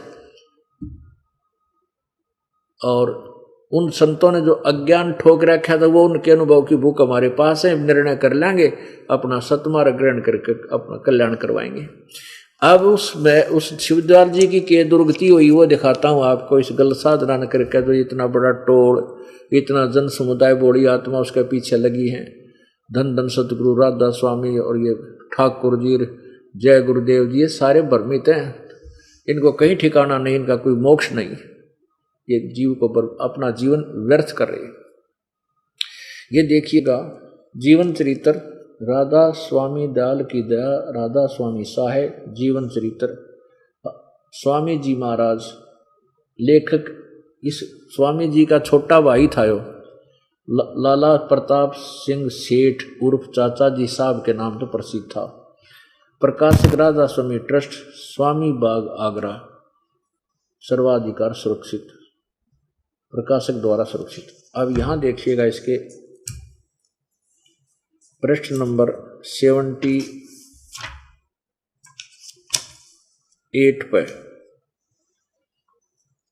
और उन संतों ने जो अज्ञान ठोक रखा था वो उनके अनुभव की भूख हमारे पास है, निर्णय कर लेंगे, अपना सतमार्ग ग्रहण करके अपना कल्याण करवाएंगे। अब उस शिवद्वार जी की के दुर्गति हुई वो दिखाता हूँ आपको। इस गल साधना न करके जो इतना बड़ा टोल, इतना जन समुदाय, बड़ी आत्मा उसके पीछे लगी है। धन धन सतगुरु राधा स्वामी और ये ठाकुर जी, जय गुरुदेव जी, ये सारे भ्रमित हैं, इनको कहीं ठिकाना नहीं, इनका कोई मोक्ष नहीं। ये जीव को अपना जीवन व्यर्थ कर रहे हैं। ये देखिएगा जीवन चरित्र राधा स्वामी दयाल की दया, राधा स्वामी साहेब जीवन चरित्र, स्वामी जी महाराज लेखक। इस स्वामी जी का छोटा भाई था यो लाला प्रताप सिंह सेठ उर्फ चाचा जी साहब के नाम तो प्रसिद्ध था। प्रकाशक राधा स्वामी ट्रस्ट, स्वामी बाग आगरा, सर्वाधिकार सुरक्षित, प्रकाशक द्वारा सुरक्षित। अब यहां देखिएगा इसके पृष्ठ नंबर 78 पर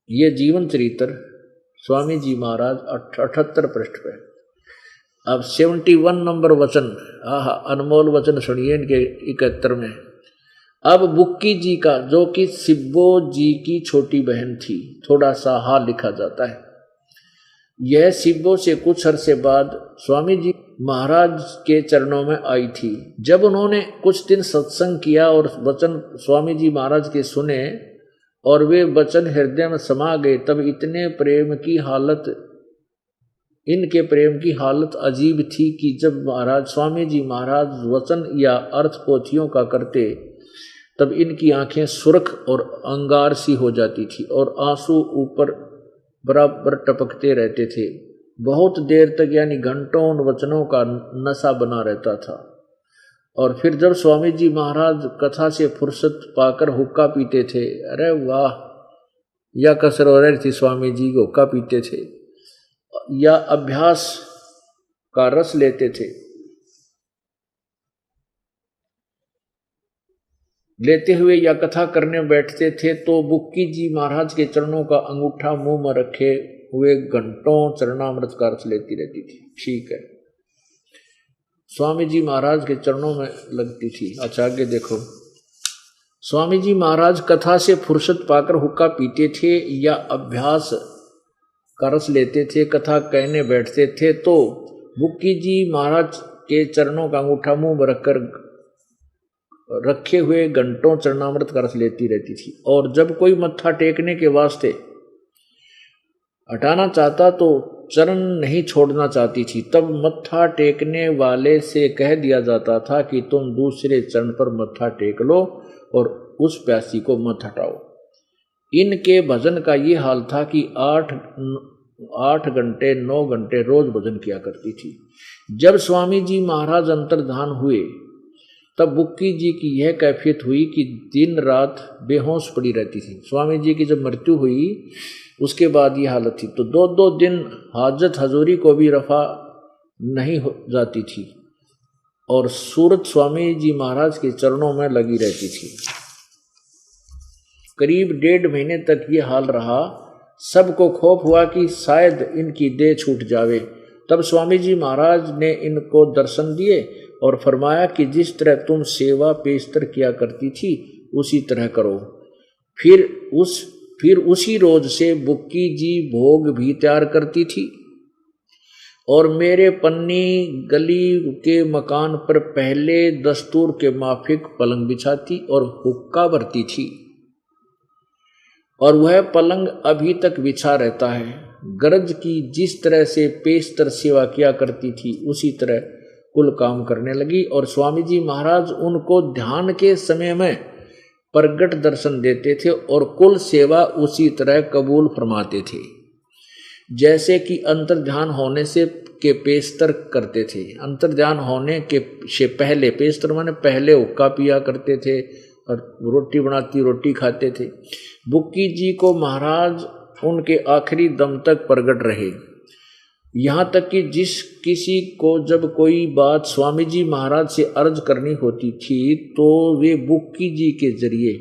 यह जीवन चरित्र स्वामी जी महाराज 78 पृष्ठ पे। अब 71 नंबर वचन, अनमोल वचन सुनिए इनके 71 में। अब बुक्की जी का, जो कि सिब्बो जी की छोटी बहन थी, थोड़ा सा हाल लिखा जाता है। यह सिब्बो से कुछ अरसे बाद स्वामी जी महाराज के चरणों में आई थी। जब उन्होंने कुछ दिन सत्संग किया और वचन स्वामी जी महाराज के सुने और वे वचन हृदय में समा गए, तब इनके प्रेम की हालत अजीब थी कि जब स्वामी जी महाराज वचन या अर्थ पोथियों का करते, तब इनकी आंखें सुर्ख और अंगार सी हो जाती थी और आंसू ऊपर बराबर टपकते रहते थे। बहुत देर तक यानी घंटों उन वचनों का नशा बना रहता था। और फिर जब स्वामी जी महाराज कथा से फुर्सत पाकर हुक्का पीते थे, अरे वाह, या कसर हो रही थी, स्वामी जी हुक्का पीते थे या अभ्यास का रस लेते थे, लेते हुए या कथा करने बैठते थे, तो बुक्की जी महाराज के चरणों का अंगूठा मुंह में रखे हुए घंटों चरणामृत का रस लेती रहती थी। ठीक है, स्वामी जी महाराज के चरणों में लगती थी। अच्छा आगे देखो, स्वामी जी महाराज कथा से फुर्सत पाकर हुक्का पीते थे या अभ्यास का रस लेते थे, कथा कहने बैठते थे, तो बुक्की जी महाराज के चरणों का अंगूठा मुंह में रखकर रखे हुए घंटों चरणामृत का रस लेती रहती थी। और जब कोई मत्था टेकने के वास्ते हटाना चाहता तो चरण नहीं छोड़ना चाहती थी, तब मत्था टेकने वाले से कह दिया जाता था कि तुम दूसरे चरण पर मत्था टेक लो और उस प्यासी को मत हटाओ। इनके भजन का ये हाल था कि 8 घंटे 9 घंटे रोज भजन किया करती थी। जब स्वामी जी महाराज अंतर्धान हुए, तब बुक्की जी की यह कैफियत हुई कि दिन रात बेहोश पड़ी रहती थी। स्वामी जी की जब मृत्यु हुई उसके बाद ये हालत थी, तो 2-2 दिन हाजत हजूरी को भी रफा नहीं हो जाती थी और सूरत स्वामी जी महाराज के चरणों में लगी रहती थी। करीब 1.5 महीने तक ये हाल रहा। सबको खौफ हुआ कि शायद इनकी देह छूट जावे। तब स्वामी जी महाराज ने इनको दर्शन दिए और फरमाया कि जिस तरह तुम सेवा पेशतर किया करती थी उसी तरह करो। फिर उसी रोज से बुक्की जी भोग भी तैयार करती थी और मेरे पन्नी गली के मकान पर पहले दस्तूर के माफिक पलंग बिछाती और हुक्का भरती थी, और वह पलंग अभी तक बिछा रहता है। गरज की जिस तरह से पेशतर सेवा किया करती थी उसी तरह कुल काम करने लगी और स्वामी जी महाराज उनको ध्यान के समय में प्रगट दर्शन देते थे और कुल सेवा उसी तरह कबूल फरमाते थे जैसे कि अंतर्ध्यान होने से के पेशतर करते थे। अंतर्ध्यान होने के से पहले, पेशतर माने पहले हुक्का पिया करते थे और रोटी बनाती रोटी खाते थे। बुक्की जी को महाराज उनके आखिरी दम तक प्रगट रहे, यहाँ तक कि जिस किसी को जब कोई बात स्वामी जी महाराज से अर्ज करनी होती थी तो वे बुक्की जी के जरिए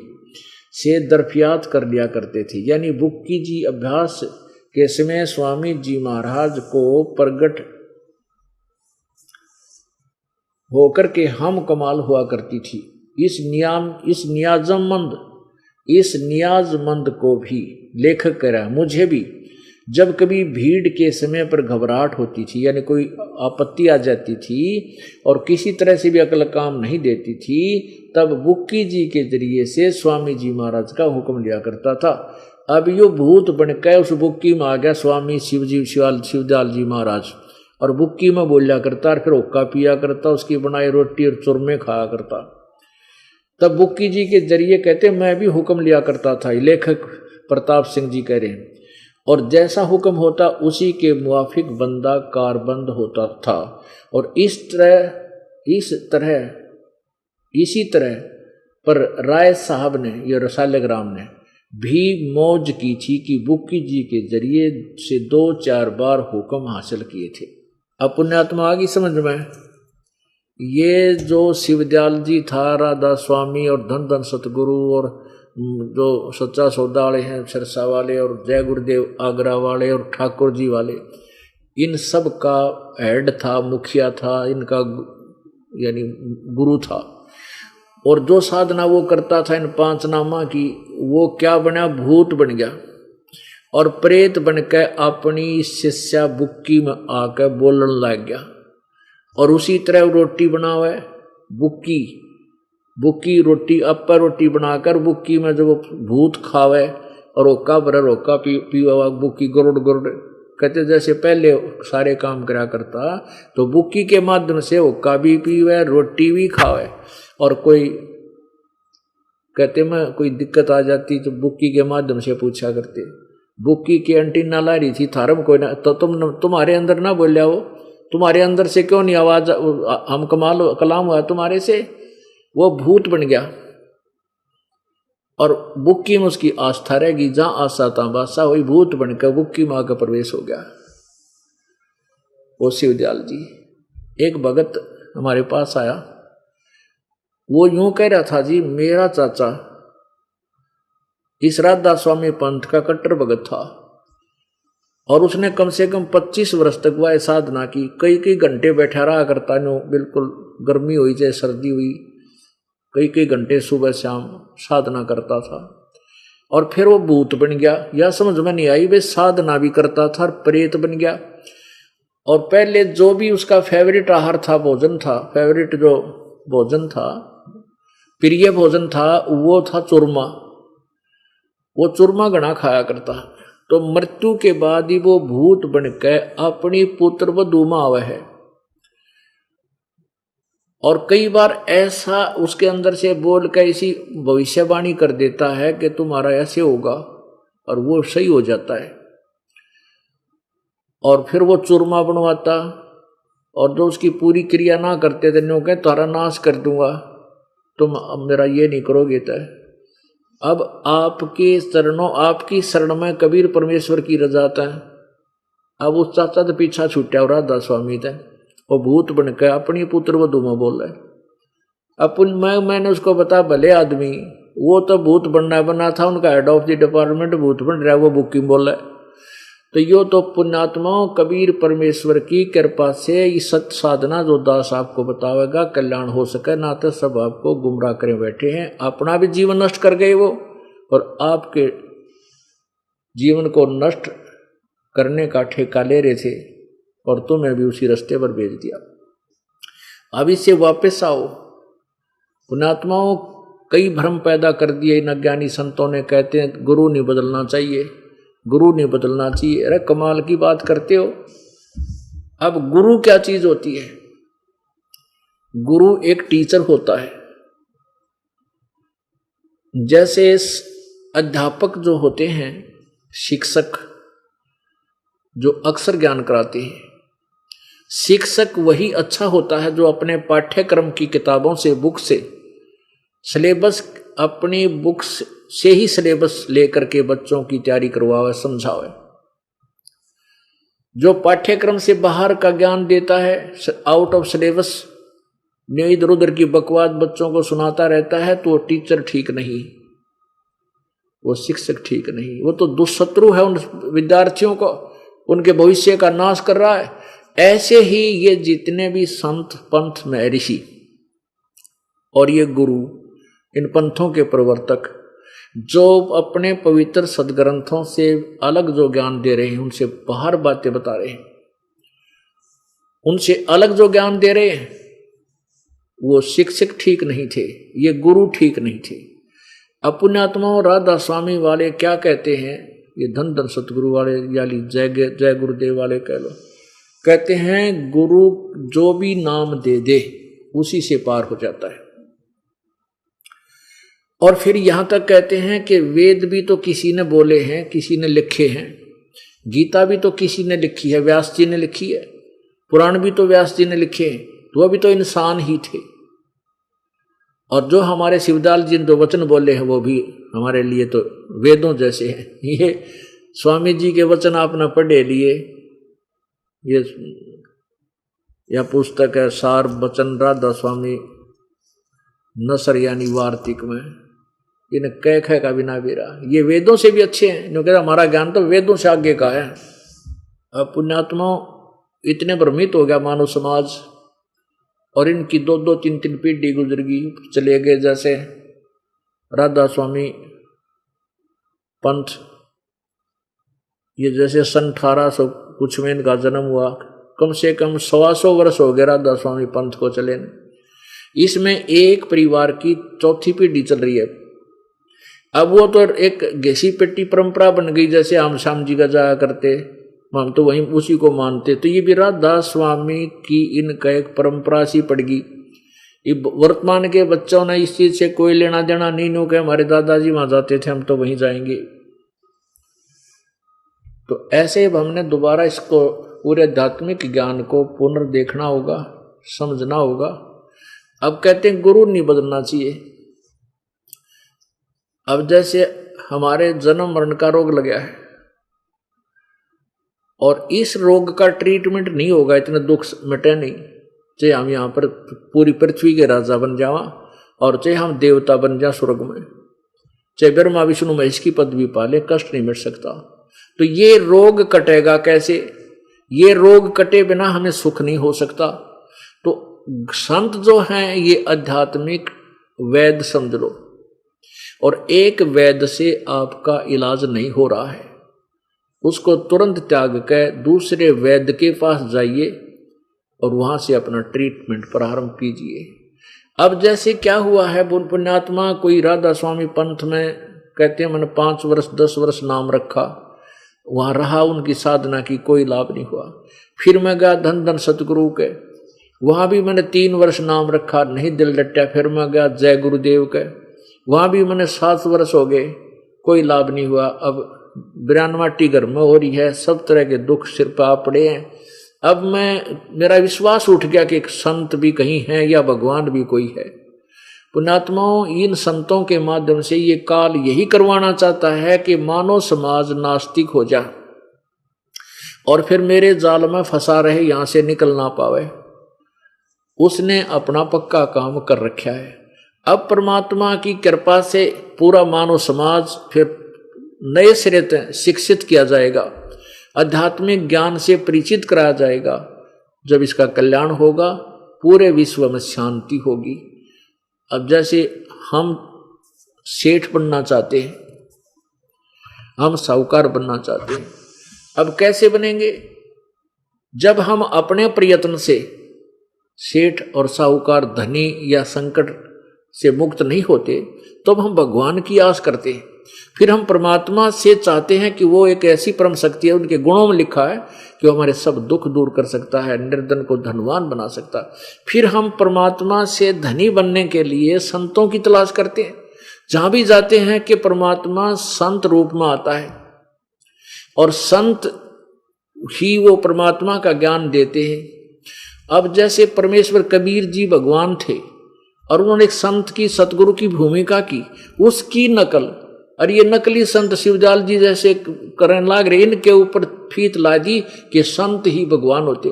से दरफियात कर लिया करते थे। यानी बुक्की जी अभ्यास के समय स्वामी जी महाराज को प्रगट होकर के हम कमाल हुआ करती थी। इस नियाजमंद को भी लेखक कह रहा है, मुझे भी जब कभी भीड़ के समय पर घबराहट होती थी, यानी कोई आपत्ति आ जाती थी और किसी तरह से भी अकल काम नहीं देती थी, तब बुक्की जी के जरिए से स्वामी जी महाराज का हुक्म लिया करता था। अब यो भूत बनकर उस बुक्की में आ गया स्वामी शिवदयाल जी महाराज, और बुक्की में बोलिया करता और फिर हुक्का पिया करता, उसकी बनाई रोटी और चूरमे खाया करता। तब बुक्की जी के जरिए कहते मैं भी हुक्म लिया करता था, लेखक प्रताप सिंह जी कह रहे हैं, और जैसा हुक्म होता उसी के मुआफिक बंदा कारबंद होता था। और इसी तरह पर राय साहब ने, ये रसालग्राम ने भी मौज की थी कि बुक्की जी के जरिए से 2-4 बार हुक्म हासिल किए थे। अब पुण्यात्मा आ गई समझ में। ये जो शिवदयाल जी था, राधा स्वामी और धन धन सतगुरु और जो सच्चा सौदा वाले हैं सिरसा वाले, और जय गुरुदेव आगरा वाले और ठाकुर जी वाले, इन सब का हेड था, मुखिया था, इनका यानी गुरु था। और जो साधना वो करता था इन 5 नामा की, वो क्या बना, भूत बन गया और प्रेत बनकर अपनी शिष्या बुक्की में आकर बोलने लग गया। और उसी तरह रोटी बनावे बुक्की रोटी अप्पर रोटी बनाकर बुक्की में जब भूत खावे और ओका बरर ओका पीवा बुक्की गुरुड़ गुरुड़ कहते, जैसे पहले सारे काम करा करता तो बुक्की के माध्यम से ओका भी पीवे रोटी भी खावे। और कोई कहते मैं कोई दिक्कत आ जाती तो बुक्की के माध्यम से पूछा करते, बुक्की की एंटीना ला रही थी थारम कोई ना, तो तुम्हारे अंदर ना बोलिया, वो तुम्हारे अंदर से क्यों नहीं आवाज, हम कलाम हुआ तुम्हारे से, वो भूत बन गया। और बुक्की में उसकी आस्था रहेगी, जहां आशा ता बासा, वही भूत बनकर बुक्की मां का प्रवेश हो गया। वो शिवदयाल जी, एक भगत हमारे पास आया, वो यूं कह रहा था, जी मेरा चाचा इस राधा स्वामी पंथ का कट्टर भगत था और उसने कम से कम 25 वर्ष तक वह साधना की, कई घंटे बैठा रहा करता, नो बिल्कुल गर्मी हुई चाहे सर्दी हुई, कई घंटे सुबह शाम साधना करता था। और फिर वो भूत बन गया, यह समझ में नहीं आई, वे साधना भी करता था और प्रेत बन गया। और पहले जो भी उसका फेवरेट आहार था, भोजन था, फेवरेट जो भोजन था, प्रिय भोजन था, वो था चूरमा। वो चूरमा घना खाया करता। तो मृत्यु के बाद ही वो भूत बनकर अपनी पुत्र वधू में आवे है। और कई बार ऐसा उसके अंदर से बोल कर इसी भविष्यवाणी कर देता है कि तुम्हारा ऐसे होगा, और वो सही हो जाता है। और फिर वो चूरमा बनवाता, और जो उसकी पूरी क्रिया ना करते थे नो कहे तुम्हारा नाश कर दूंगा, तुम अब मेरा ये नहीं करोगे। तो अब आपकी शरण में कबीर परमेश्वर की रजा था। अब उस चाचा तो पीछा छूटा और राधा स्वामी थे, वो भूत बनकर अपनी पुत्र वधू में बोल रहे। मैंने उसको बता, भले आदमी वो तो भूत बना था, उनका हेड ऑफ द डिपार्टमेंट भूत बन रहा है, वो बुकिंग बोल रहा है। तो यो तो पुण्यात्माओं कबीर परमेश्वर की कृपा से ये सत साधना जो दास आपको बतावेगा कल्याण हो सके, ना तो सब आपको गुमराह करे बैठे हैं, अपना भी जीवन नष्ट कर गए वो, और आपके जीवन को नष्ट करने का ठेका ले रहे थे, और तुम्हें भी उसी रास्ते पर भेज दिया। अब इससे वापस आओ पुण्यात्माओं। कई भ्रम पैदा कर दिए इन अज्ञानी संतों ने, कहते हैं गुरु नहीं बदलना चाहिए, गुरु नहीं बदलना चाहिए। अरे कमाल की बात करते हो। अब गुरु क्या चीज होती है? गुरु एक टीचर होता है। जैसे अध्यापक जो होते हैं, शिक्षक जो अक्षर ज्ञान कराते हैं, शिक्षक वही अच्छा होता है जो अपने पाठ्यक्रम की किताबों से, बुक से, सिलेबस, अपनी बुक्स से ही सिलेबस लेकर के बच्चों की तैयारी करवावे, समझावे। जो पाठ्यक्रम से बाहर का ज्ञान देता है, आउट ऑफ सिलेबस, इधर उधर की बकवास बच्चों को सुनाता रहता है, तो वो टीचर ठीक नहीं। वो शिक्षक ठीक नहीं, वो तो दुष्शत्रु है उन विद्यार्थियों को, उनके भविष्य का नाश कर रहा है। ऐसे ही ये जितने भी संत पंथ में ऋषि और ये गुरु, इन पंथों के प्रवर्तक जो अपने पवित्र सदग्रंथों से अलग जो ज्ञान दे रहे हैं, उनसे बाहर बातें बता रहे हैं, उनसे अलग जो ज्ञान दे रहे हैं, वो शिक्षक ठीक नहीं थे, ये गुरु ठीक नहीं थे। अपुण्यात्माओं राधा स्वामी वाले क्या कहते हैं, ये धन धन सतगुरु वाले यानी जय गुरुदेव वाले कह लो, कहते हैं गुरु जो भी नाम दे दे उसी से पार हो जाता है। और फिर यहां तक कहते हैं कि वेद भी तो किसी ने बोले हैं, किसी ने लिखे हैं, गीता भी तो किसी ने लिखी है, व्यास जी ने लिखी है, पुराण भी तो व्यास जी ने लिखे हैं, तो वह भी तो इंसान ही थे। और जो हमारे शिवदाल जी ने जो वचन बोले हैं वो भी हमारे लिए तो वेदों जैसे हैं। ये स्वामी जी के वचन आपने पढ़े लिए, ये यह पुस्तक है सार वचन राधा स्वामी नसर यानी वार्तिक में, इन्हें कह का बिना बेरा, ये वेदों से भी अच्छे हैं, जो कहते हमारा ज्ञान तो वेदों से आगे का है। अब पुण्यात्मा इतने भ्रमित हो गया मानव समाज, और इनकी 2-2, 3-3 पीढ़ी गुजर गई, चले गए। जैसे राधा स्वामी पंथ, ये जैसे सन 1800 कुछ में इनका जन्म हुआ, कम से कम 125 वर्ष हो गए राधा स्वामी पंथ को चले। इसमें एक परिवार की चौथी पीढ़ी चल रही है। अब वो तो एक घेसी पेटी परंपरा बन गई, जैसे हम श्याम जी का जाया करते, हम तो वहीं उसी को मानते, तो ये भी राधा स्वामी की इनका एक परंपरा सी पड़ गई। वर्तमान के बच्चों ने इस चीज से कोई लेना देना नहीं, नो के हमारे दादाजी वहां जाते थे हम तो वहीं जाएंगे। तो ऐसे अब हमने दोबारा इसको पूरे आध्यात्मिक ज्ञान को पुनर्देखना होगा, समझना होगा। अब कहते हैं गुरु नहीं बदलना चाहिए। अब जैसे हमारे जन्म मरण का रोग लगा है और इस रोग का ट्रीटमेंट नहीं होगा, इतने दुख मिटे नहीं, चाहे हम यहाँ पर पूरी पृथ्वी के राजा बन जावा और चाहे हम देवता बन जाए स्वर्ग में, चाहे ब्रह्मा विष्णु महेश की पदवी पाले, कष्ट नहीं मिट सकता। तो ये रोग कटेगा कैसे? ये रोग कटे बिना हमें सुख नहीं हो सकता। तो संत जो हैं ये आध्यात्मिक वैद्य समझ लो, और एक वैद्य से आपका इलाज नहीं हो रहा है, उसको तुरंत त्याग कर दूसरे वैद्य के पास जाइए और वहां से अपना ट्रीटमेंट प्रारंभ कीजिए। अब जैसे क्या हुआ है, पुण्यात्मा कोई राधा स्वामी पंथ में कहते हैं मैंने 5 वर्ष 10 वर्ष नाम रखा, वहां रहा, उनकी साधना की कोई लाभ नहीं हुआ। फिर मैं गया धन धन सतगुरु के, वहां भी मैंने 3 वर्ष नाम रखा, नहीं दिल डटा। फिर मैं गया जय गुरुदेव के, वहां भी मैंने 7 वर्ष हो गए, कोई लाभ नहीं हुआ। अब 92 घर में हो रही है, सब तरह के दुख सिर पर आ पड़े हैं। अब मेरा विश्वास उठ गया कि एक संत भी कहीं है या भगवान भी कोई है। पुण्यात्माओं, इन संतों के माध्यम से ये काल यही करवाना चाहता है कि मानव समाज नास्तिक हो जाए और फिर मेरे जाल में फंसा रहे, यहां से निकल ना पावे। उसने अपना पक्का काम कर रखा है। अब परमात्मा की कृपा से पूरा मानव समाज फिर नए सिरे से शिक्षित किया जाएगा, आध्यात्मिक ज्ञान से परिचित कराया जाएगा। जब इसका कल्याण होगा पूरे विश्व में शांति होगी। अब जैसे हम सेठ बनना चाहते हैं, हम साहूकार बनना चाहते हैं, अब कैसे बनेंगे? जब हम अपने प्रयत्न से सेठ और साहूकार, धनी या संकट से मुक्त नहीं होते, तो हम भगवान की आस करते हैं। फिर हम परमात्मा से चाहते हैं कि वो एक ऐसी परम शक्ति है, उनके गुणों में लिखा है कि वो हमारे सब दुख दूर कर सकता है, निर्धन को धनवान बना सकता है। फिर हम परमात्मा से धनी बनने के लिए संतों की तलाश करते हैं। जहां भी जाते हैं कि परमात्मा संत रूप में आता है और संत ही वो परमात्मा का ज्ञान देते हैं। अब जैसे परमेश्वर कबीर जी भगवान थे और उन्होंने एक संत की, सतगुरु की भूमिका की, उसकी नकल, और ये नकली संत शिवजाल जी जैसे करने लग रहे, इनके ऊपर फीत ला दी कि संत ही भगवान होते।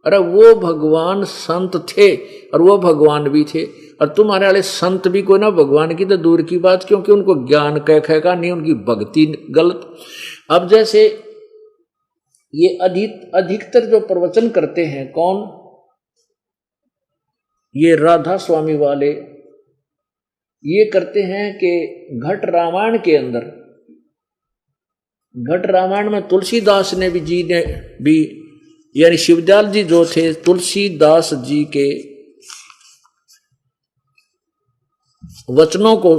अरे वो भगवान संत थे और वो भगवान भी थे, और तुम्हारे वाले संत भी कोई ना भगवान की तो दूर की बात, क्योंकि उनको ज्ञान कह नहीं, उनकी भक्ति गलत। अब जैसे ये अधिकतर जो प्रवचन करते हैं कौन, ये राधा स्वामी वाले, ये करते हैं कि घट रामायण के अंदर, घट रामायण में तुलसीदास ने भी यानी शिवदयाल जी जो थे तुलसीदास जी के वचनों को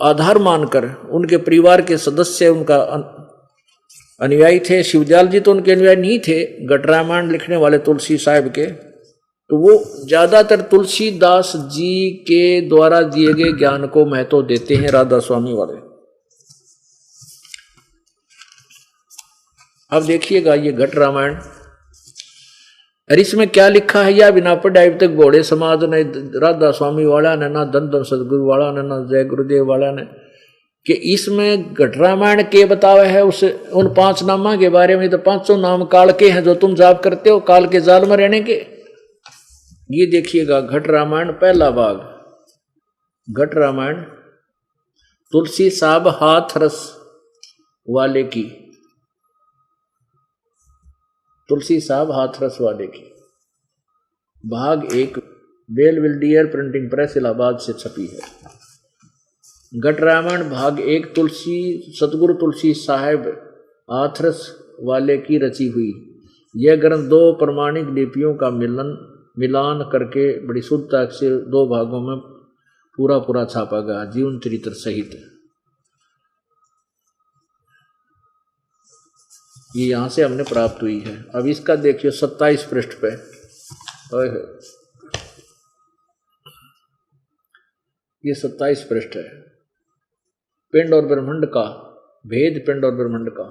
आधार मानकर, उनके परिवार के सदस्य उनका अनुयायी थे। शिवदयाल जी तो उनके अनुयायी नहीं थे, घट रामायण लिखने वाले तुलसी साहिब के, तो वो ज्यादातर तुलसीदास जी के द्वारा दिए गए ज्ञान को महत्व देते हैं, राधा स्वामी वाले। अब देखिएगा ये घट रामायण, और इसमें क्या लिखा है, या बिना पढ़े अब तक घोड़े समाज ने, राधा स्वामी वाला ने, ना धन धन सदगुरु वाला ने, ना जय गुरुदेव वाला ने, कि इसमें घट रामायण के बतावे है उस उन 5 नामा के बारे में। तो 500 नाम काल के हैं जो तुम जाप करते हो, काल के जाल में रहने के। ये देखिएगा घट रामायण पहला भाग, घट रामायण तुलसी साहब हाथरस वाले की, तुलसी साहब हाथरस वाले की, भाग 1 बेलविल्डियर प्रिंटिंग प्रेस इलाहाबाद से छपी है। घट रामायण भाग 1 तुलसी सतगुरु तुलसी साहब हाथरस वाले की रची हुई। यह ग्रंथ 2 प्रमाणिक लिपियों का मिलान करके बड़ी शुद्धता से 2 भागों में पूरा छापा गया, जीवन चरित्र सहित। ये यहां से हमने प्राप्त हुई है। अब इसका देखिए 27 पृष्ठ पे, ये 27 पृष्ठ है, पिंड और ब्रह्मांड का भेद, पिंड और ब्रह्मांड का।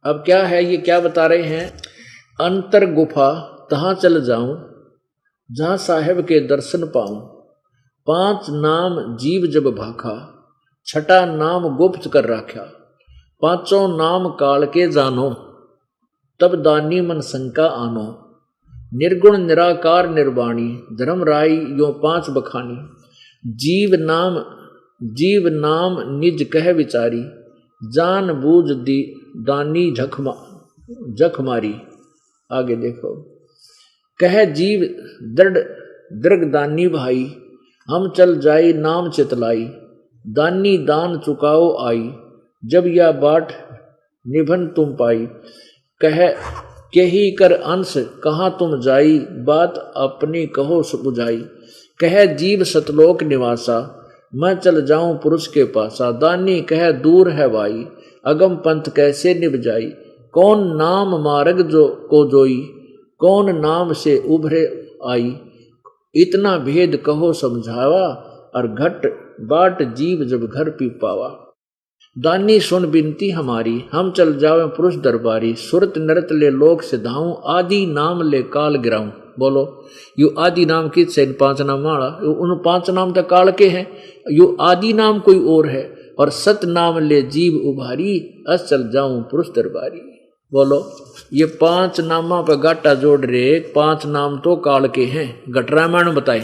अब क्या है, ये क्या बता रहे हैं, अंतर गुफा तहां चल जाऊं जहां साहेब के दर्शन पाऊं, 5 नाम जीव जब भाखा, छठा नाम गुप्त कर राख्या, 5 नाम काल के जानो, तब दानी मन शंका आनो, निर्गुण निराकार निर्वाणी, धर्म राई यो 5 बखानी, जीव नाम निज कह विचारी, जान बूझ दी दानी जख मारी। आगे देखो, कह जीव दृढ़ दानी भाई, हम चल जाई नाम चितलाई, दानी दान चुकाओ आई, जब यह बाट निभन तुम पाई, कह केही कर अंश कहाँ तुम जाई, बात अपनी कहो बुझाई, कह जीव सतलोक निवासा, मैं चल जाऊं पुरुष के पासा, दानी कह दूर है भाई, अगम पंथ कैसे निभ जाई, कौन नाम मार्ग जो को जोई, कौन नाम से उभरे आई, इतना भेद कहो समझावा, और घट बाट जीव जब घर पी पावा, दानी सुन बिनती हमारी, हम चल जावे पुरुष दरबारी, सुरत नरत ले लोक सिधाऊं, आदि नाम ले काल गिराऊं। बोलो, यू आदि नाम की से 5 नाम वाला, उन 5 नाम तो काल के हैं, यू आदि नाम कोई और है, और सत नाम ले जीव उभारी, अस चल जाऊं पुरुष दरबारी। बोलो, ये 5 नामा पर गाटा जोड़ रहे, 5 नाम तो काल के हैं, घट रामायण में बताए।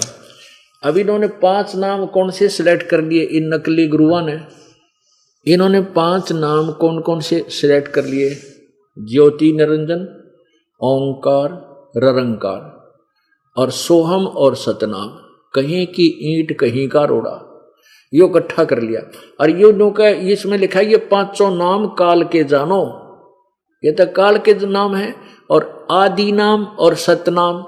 अब इन्होंने 5 नाम कौन से सिलेक्ट कर लिए इन नकली गुरुओं ने, इन्होंने 5 नाम कौन कौन से सिलेक्ट कर लिए, ज्योति निरंजन, ओंकार, ररंकार और सोहम और सतनाम, कहीं की ईंट कहीं का रोड़ा, यो इकट्ठा कर लिया। और यो नो का इसमें लिखा है ये 5 नाम काल के जानो, ये तो काल के नाम है, और आदि नाम और सतनाम।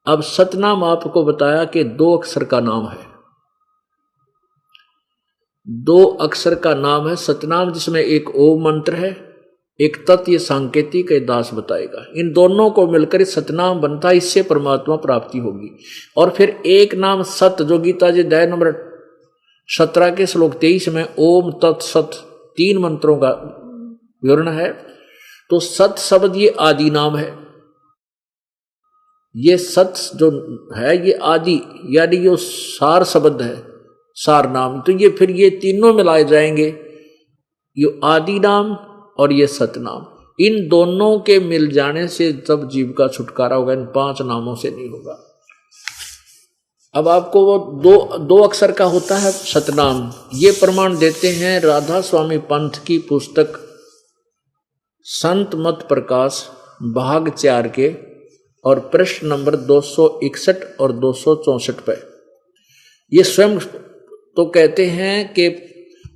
अब सतनाम आपको बताया कि 2 अक्षर का नाम है, 2 अक्षर का नाम है सतनाम, जिसमें एक ओम मंत्र है, एक तत्व सांकेतिक है, दास बताएगा। इन दोनों को मिलकर सतनाम बनता है, इससे परमात्मा प्राप्ति होगी। और फिर एक नाम सत, जो गीता जी अध्याय नंबर 17 के श्लोक 23 में ओम तत् सत 3 मंत्रों का विवरण है। तो सत शब्द ये आदि नाम है, ये सत जो है ये आदि यानी जो सार शब्द है, सार नाम। तो ये फिर ये तीनों मिलाए जाएंगे, ये आदि नाम और ये सतनाम। इन दोनों के मिल जाने से तब जीव का छुटकारा होगा, इन 5 नामों से नहीं होगा। अब आपको वो दो अक्षर का होता है सतनाम, ये प्रमाण देते हैं राधा स्वामी पंथ की पुस्तक संत मत प्रकाश भाग 4 के और प्रश्न नंबर 261 और 264 पे। ये स्वयं तो कहते हैं कि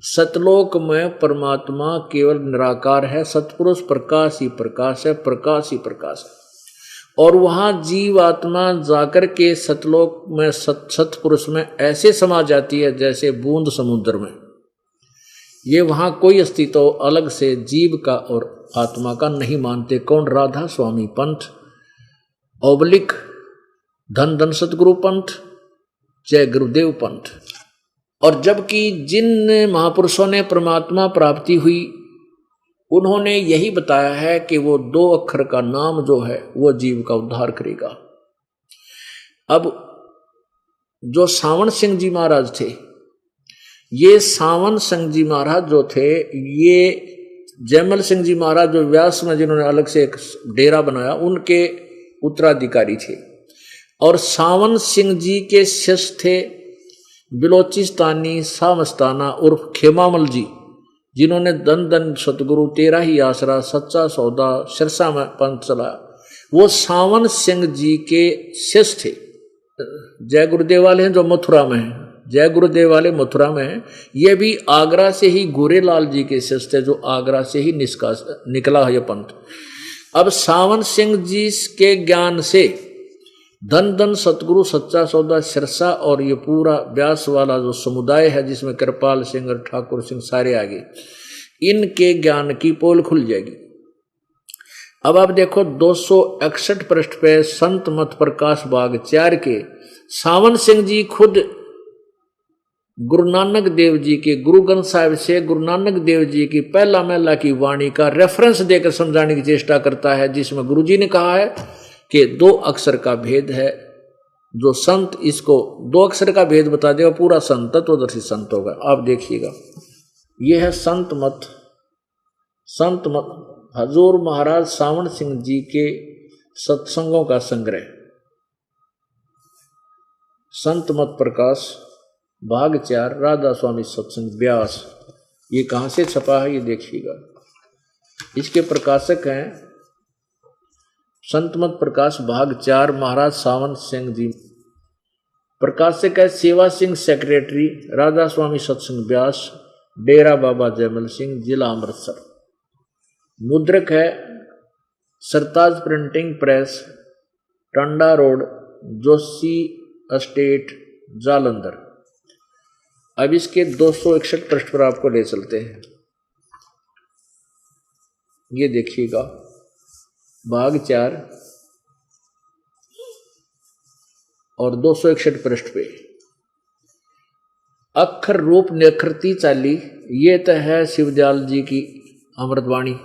सतलोक में परमात्मा केवल निराकार है, सतपुरुष प्रकाश ही प्रकाश है, प्रकाश ही प्रकाश है। और वहां जीव आत्मा जाकर के सतलोक में सतपुरुष में ऐसे समा जाती है जैसे बूंद समुद्र में। ये वहां कोई अस्तित्व अलग से जीव का और आत्मा का नहीं मानते। कौन? राधा स्वामी पंथ ओबलिक धन धन सतगुरु पंथ, जय गुरुदेव पंथ। और जबकि जिन महापुरुषों ने परमात्मा प्राप्ति हुई उन्होंने यही बताया है कि वो 2 अक्षर का नाम जो है वो जीव का उद्धार करेगा। अब जो सावन सिंह जी महाराज थे, ये सावन सिंह जी महाराज जो थे, ये जयमल सिंह जी महाराज जो व्यास में जिन्होंने अलग से एक डेरा बनाया उनके उत्तराधिकारी थे। और सावन सिंह जी के शिष्य थे बिलोचिस्तानी सामस्ताना उर्फ खेमामल जी, जिन्होंने धन धन सतगुरु तेरा ही आसरा सच्चा सौदा सिरसा में पंथ चला। वो सावन सिंह जी के शिष्य थे। जय गुरुदेव वाले हैं जो मथुरा में हैं, जय गुरुदेव वाले मथुरा में हैं। ये भी आगरा से ही गोरेलाल जी के शिष्य थे, जो आगरा से ही निकला है ये पंथ। अब सावन सिंह जी के ज्ञान से धन धन सतगुरु सच्चा सौदा सिरसा और ये पूरा व्यास वाला जो समुदाय है जिसमें कृपाल सिंह और ठाकुर सिंह सारे आगे, इनके ज्ञान की पोल खुल जाएगी। अब आप देखो 261 पृष्ठ पे संत मत प्रकाश भाग 4 के सावन सिंह जी खुद गुरु नानक देव जी के गुरु ग्रंथ साहिब से गुरु नानक देव जी की पहला महला की वाणी का रेफरेंस देकर समझाने की चेष्टा करता है, जिसमें गुरु जी ने कहा है कि 2 अक्षर का भेद है। जो संत इसको 2 अक्षर का भेद बता देगा पूरा संत तत्वदर्शी संत होगा। आप देखिएगा, यह है संत मत हजूर महाराज सावन सिंह जी के सत्संगों का संग्रह, संत मत प्रकाश भाग 4 राधा स्वामी सत्संग व्यास। ये कहाँ से छपा है ये देखिएगा। इसके प्रकाशक हैं संत मत प्रकाश भाग 4 महाराज सावन सिंह जी। प्रकाशक है सेवा सिंह सेक्रेटरी राधा स्वामी सत्संग व्यास, डेरा बाबा जयमल सिंह, जिला अमृतसर। मुद्रक है Sartaj printing press, Tanda road, Joshi estate, Jalandhar. अब इसके 261 पृष्ठ पर आपको ले चलते हैं। ये देखिएगा भाग 4 और 261 पृष्ठ पे अक्षर रूप निखरती चाली, ये तो है शिवदयाल जी की अमृतवाणी।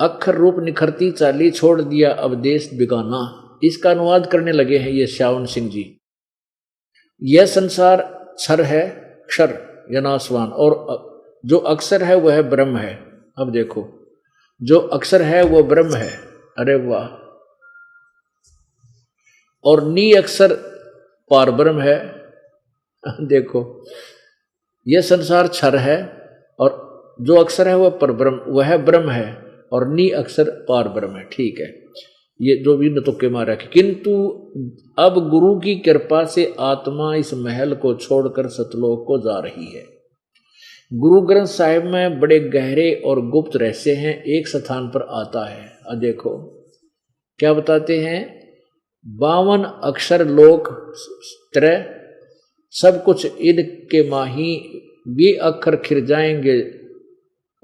अक्षर रूप निखरती चाली छोड़ दिया अब देश बिगाना, इसका अनुवाद करने लगे हैं ये सावन सिंह जी। यह संसार क्षर है, क्षर या नासवान, और जो अक्षर है वह है ब्रह्म है। अब देखो, जो अक्षर है वो ब्रह्म है, अरे वाह। और नी अक्षर पार ब्रह्म है। देखो, यह संसार क्षर है और जो अक्षर है वह पर ब्रह्म, वह ब्रह्म है, और नी अक्षर पार ब्रह्म है। ठीक है, ये जो भी न तुक्के मारा है। किंतु अब गुरु की कृपा से आत्मा इस महल को छोड़कर सतलोक को जा रही है। गुरु ग्रंथ साहिब में बड़े गहरे और गुप्त रहस्य हैं, एक स्थान पर आता है। अब देखो क्या बताते हैं, 52 अक्षर लोक त्रय, सब कुछ इनके माही, ये अक्षर खिर जाएंगे,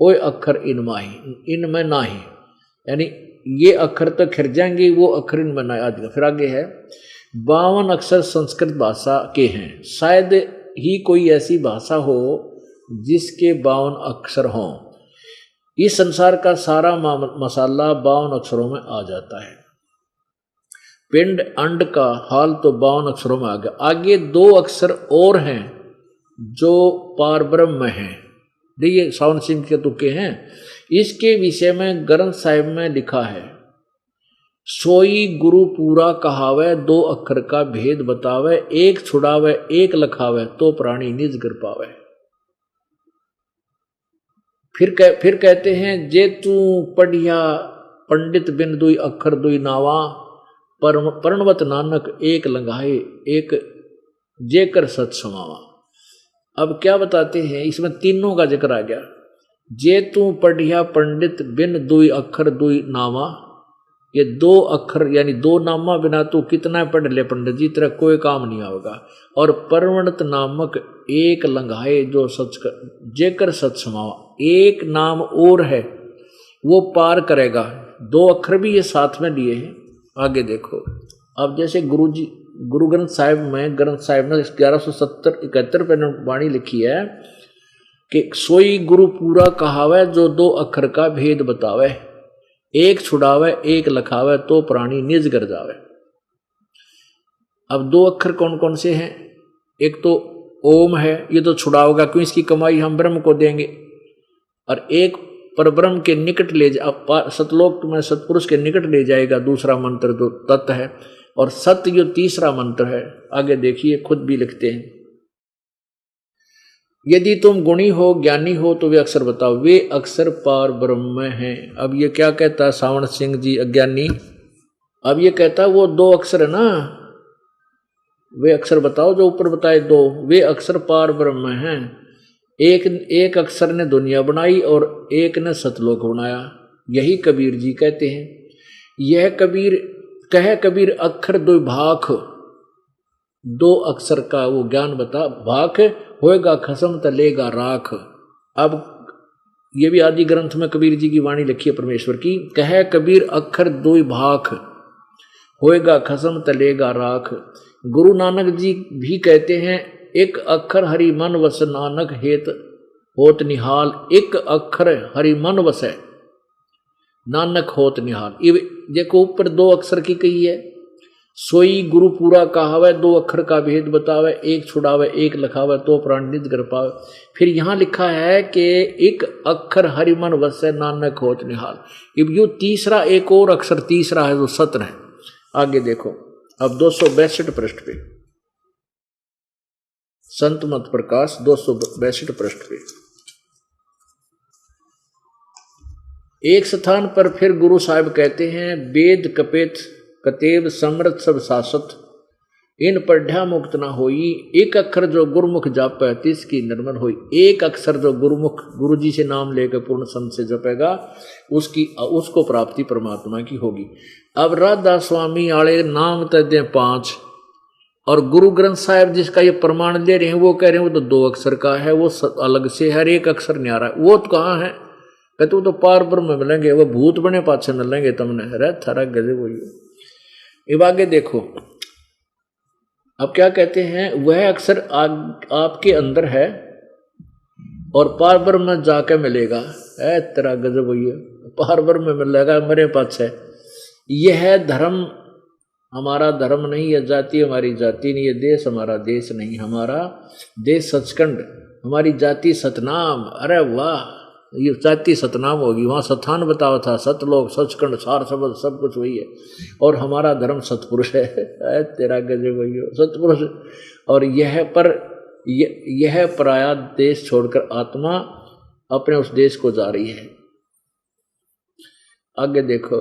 ओए अक्षर इन माही, इनमें नाही, यानी ये अक्षर तो खिर जाएंगे, वो अक्षर इनमें ना। आज फिर आगे है 52 अक्षर संस्कृत भाषा के हैं, शायद ही कोई ऐसी भाषा हो जिसके 52 अक्षर हों। इस संसार का सारा मसाला 52 अक्षरों में आ जाता है। पिंड अंड का हाल तो 52 अक्षरों में आ गया। आगे 2 अक्षर और हैं जो पार ब्रह्म हैं। देखिए सावन सिंह के तुक्के हैं। इसके विषय में ग्रंथ साहिब में लिखा है, सोई गुरु पूरा कहावे, दो अक्षर का भेद बतावे, एक छुड़ावे एक लखावे, तो प्राणी निज कर पावे। फिर कहते हैं, जे तू पढ़िया पंडित बिन दुई अक्षर दुई नावा, पर्णवत नानक एक लंघाए, एक जेकर सत समावा। अब क्या बताते हैं, इसमें तीनों का जिक्र आ गया। जे तू पढ़िया पंडित बिन दुई अक्षर दुई नावा, ये दो अक्षर यानी दो नामा बिना तू कितना पढ़ ले पंडित जी, तेरा कोई काम नहीं आएगा। और पर्वणत नामक एक लंघाए, जो सच जेकर सच समावा, एक नाम और है वो पार करेगा। दो अक्षर भी ये साथ में लिए हैं। आगे देखो, अब जैसे गुरु ग्रंथ साहिब में 1170-71 पे वाणी लिखी है कि सोई गुरु पूरा कहावे, जो दो अक्षर का भेद बतावे, एक छुड़ावे एक लखावे, तो प्राणी निज कर जावे। अब दो अक्षर कौन कौन से हैं? एक तो ओम है, ये तो छुड़ाओगा क्यों, इसकी कमाई हम ब्रह्म को देंगे। और एक परब्रह्म के निकट ले सतलोक में सतपुरुष के निकट ले जाएगा, दूसरा मंत्र जो तत्व है। और सत्य जो तीसरा मंत्र है, आगे देखिए खुद भी लिखते हैं, यदि तुम गुणी हो ज्ञानी हो तो वे अक्षर बताओ, वे अक्षर पार ब्रह्म हैं। अब ये क्या कहता है सावण सिंह जी अज्ञानी? अब ये कहता है वो दो अक्षर है ना, वे अक्षर बताओ जो ऊपर बताए दो, वे अक्षर पार ब्रह्म हैं। एक अक्षर ने दुनिया बनाई और एक ने सतलोक बनाया, यही कबीर जी कहते हैं। यह कबीर अक्षर दो भाख, दो अक्षर का वो ज्ञान बता, भाख होएगा खसम तलेगा राख। अब ये भी आदि ग्रंथ में कबीर जी की वाणी लिखी है परमेश्वर की, कह कबीर अक्षर दो भाख, होएगा खसम तलेगा राख। गुरु नानक जी भी कहते हैं, एक अक्षर हरि मन वस नानक हेत होत निहाल, एक अक्षर हरि मन वस है नानक होत निहाल। ये देखो ऊपर दो अक्षर की कही है, सोई गुरु पूरा कहावे, दो अक्षर का भेद बतावे, एक छुड़ावे एक लखावे, तो प्राण निज कर पावे। फिर यहाँ लिखा है कि एक अक्षर हरि मन वस है नानक होत निहाल। अब यो तीसरा एक और अक्षर तीसरा है जो सत्र है। आगे देखो, अब 262 पृष्ठ पे, संत मत प्रकाश 262 पृष्ठ पे एक स्थान पर फिर गुरु साहिब कहते हैं, वेद कपेत कतेब समृत सब शासत, इन पढ़ा मुक्त ना होई, एक अक्षर जो गुरुमुख जापै तिसकी निर्मल होई। एक अक्षर जो गुरुमुख गुरु जी से नाम लेकर पूर्ण संत से जपेगा उसको प्राप्ति परमात्मा की होगी। अब राधा स्वामी आले नाम तय 5 और गुरु ग्रंथ साहिब जिसका ये प्रमाण दे रहे हैं वो कह रहे हैं वो तो दो अक्षर का है, वो अलग से हर एक अक्षर न्यारा है। वो तो कहाँ है? कहते वो तो पार ब्रह्म मिलेंगे, वो भूत बने पाछे मिलेंगे तुमने, अरे थारा गजब हुई। अब आगे देखो, अब क्या कहते हैं, वह अक्षर आपके अंदर है और पार ब्रह्म में जाके मिलेगा। ऐ तेरा गजब हुई है, पार ब्रह्म में मिलेगा मेरे पास है। यह धर्म हमारा धर्म नहीं है, जाति हमारी जाति नहीं है, देश हमारा देश नहीं, हमारा देश सचखंड, हमारी जाति सतनाम। अरे वाह, ये जाति सतनाम होगी, वहाँ सत्थान बतावा था, सतलोक सचखंड सार शब्द सब कुछ वही है। और हमारा धर्म सतपुरुष है, तेरा गजब वही हो सतपुरुष। और यह पराया देश छोड़कर आत्मा अपने उस देश को जा रही है। आगे देखो,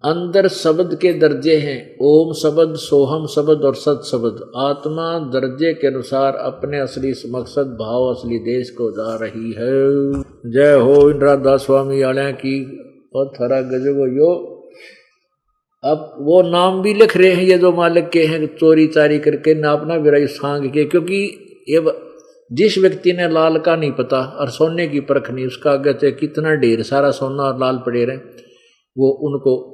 अंदर शब्द के दर्जे हैं, ओम शब्द, सोहम शब्द और सत शब्द। आत्मा दर्जे के अनुसार अपने असली मकसद भाव असली देश को जा रही है। जय हो इन राधा स्वामी आलिया की, और थरा गजब यो। अब वो नाम भी लिख रहे हैं ये जो मालिक के हैं, चोरी चारी करके ना अपना विरय सांग के, क्योंकि ये जिस व्यक्ति ने लाल का नहीं पता और सोने की परख नहीं, उसका आगे कितना ढेर सारा सोना और लाल पड़े रहे, वो उनको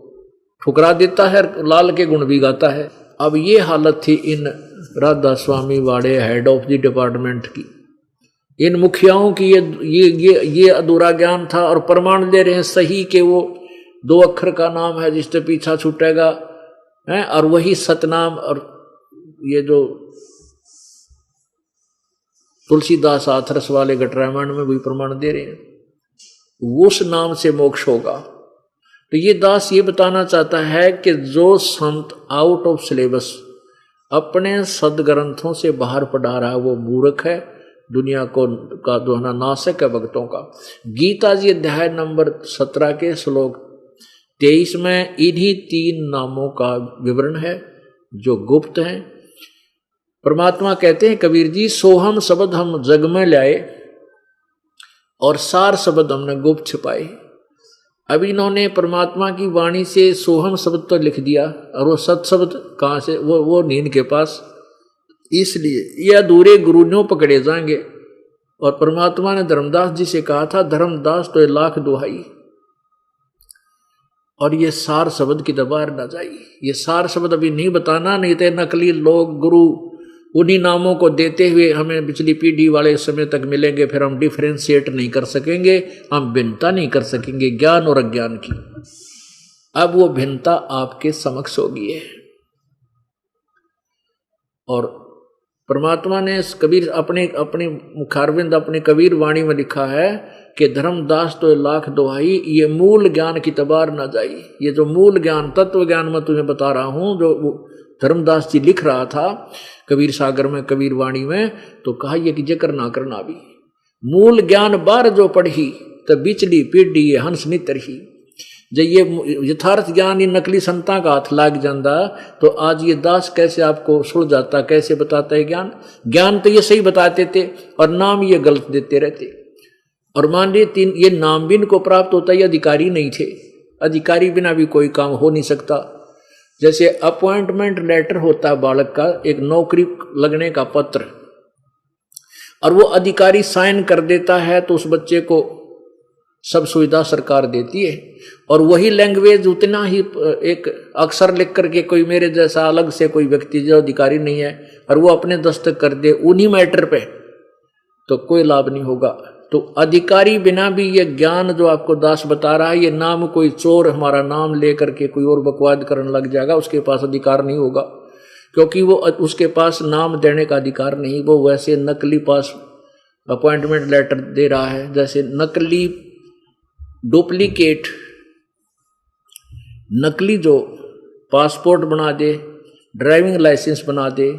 ठुकरा देता है, लाल के गुण भी गाता है। अब ये हालत थी इन राधा स्वामी वाड़े हेड ऑफ द डिपार्टमेंट की, इन मुखियाओं की ये अधूरा ज्ञान था। और प्रमाण दे रहे हैं सही के वो दो अक्षर का नाम है जिससे पीछा छूटेगा है, और वही सतनाम। और ये जो तुलसीदास आथरस वाले गटरामायण में भी प्रमाण दे रहे हैं। उस नाम से मोक्ष होगा। तो ये दास ये बताना चाहता है कि जो संत आउट ऑफ सिलेबस अपने सदग्रंथों से बाहर पढ़ा रहा है वो मूर्ख है, दुनिया को का दोहना नाशक है भक्तों का। गीता जी अध्याय नंबर 17 के श्लोक 23 में इन्हीं 3 नामों का विवरण है जो गुप्त हैं। परमात्मा कहते हैं कबीर जी, सोहम शब्द हम जग में लाए और सार शब्द हमने गुप्त छिपाए। अब इन्होंने परमात्मा की वाणी से सोहम शब्द तो लिख दिया और वो सत शब्द कहाँ से, वो नींद के पास, इसलिए ये अधूरे गुरु न्यों पकड़े जाएंगे। और परमात्मा ने धर्मदास जी से कहा था, धर्मदास तो 1,00,000 दुहाई और ये सार शब्द की दबार ना जाई। ये सार शब्द अभी नहीं बताना, नहीं तो नकली लोग गुरु उन्हीं नामों को देते हुए हमें पिछली पीढ़ी वाले समय तक मिलेंगे, फिर हम डिफरेंशिएट नहीं कर सकेंगे, हम भिन्नता नहीं कर सकेंगे ज्ञान और अज्ञान की। अब वो भिन्नता आपके समक्ष होगी है। और परमात्मा ने कबीर अपने मुखारविंद अपने कबीर वाणी में लिखा है कि धर्मदास तो 1,00,000 दुहाई, ये मूल ज्ञान की तबार ना जाई। ये जो मूल ज्ञान तत्व ज्ञान मैं तुम्हें बता रहा हूं, जो धर्मदास जी लिख रहा था कबीर सागर में, कबीर वाणी में, तो कहा ये कि जिक्र ना करना भी। मूल ज्ञान बार जो पढ़ी तब बिचली पीढ़ी ये हंस नितर ही। जब ये यथार्थ ज्ञान इन नकली संता का हाथ लाग जाता तो आज ये दास कैसे आपको सुल जाता, कैसे बताता है ज्ञान। ज्ञान तो ये सही बताते थे और नाम ये गलत देते रहते। और मान लीजिए ये नाम भी इनको प्राप्त होता, ये अधिकारी नहीं थे। अधिकारी बिना भी कोई काम हो नहीं सकता। जैसे अपॉइंटमेंट लेटर होता है बालक का, एक नौकरी लगने का पत्र, और वो अधिकारी साइन कर देता है तो उस बच्चे को सब सुविधा सरकार देती है। और वही लैंग्वेज उतना ही एक अक्षर लिख करके कोई मेरे जैसा अलग से कोई व्यक्ति जो अधिकारी नहीं है और वो अपने दस्तखत कर दे उन्हीं मैटर पे, तो कोई लाभ नहीं होगा। तो अधिकारी बिना भी ये ज्ञान जो आपको दास बता रहा है, ये नाम कोई चोर हमारा नाम लेकर के कोई और बकवाद करने लग जाएगा, उसके पास अधिकार नहीं होगा, क्योंकि वो उसके पास नाम देने का अधिकार नहीं। वो वैसे नकली पास अपॉइंटमेंट लेटर दे रहा है, जैसे नकली डुप्लीकेट नकली जो पासपोर्ट बना दे, ड्राइविंग लाइसेंस बना दे,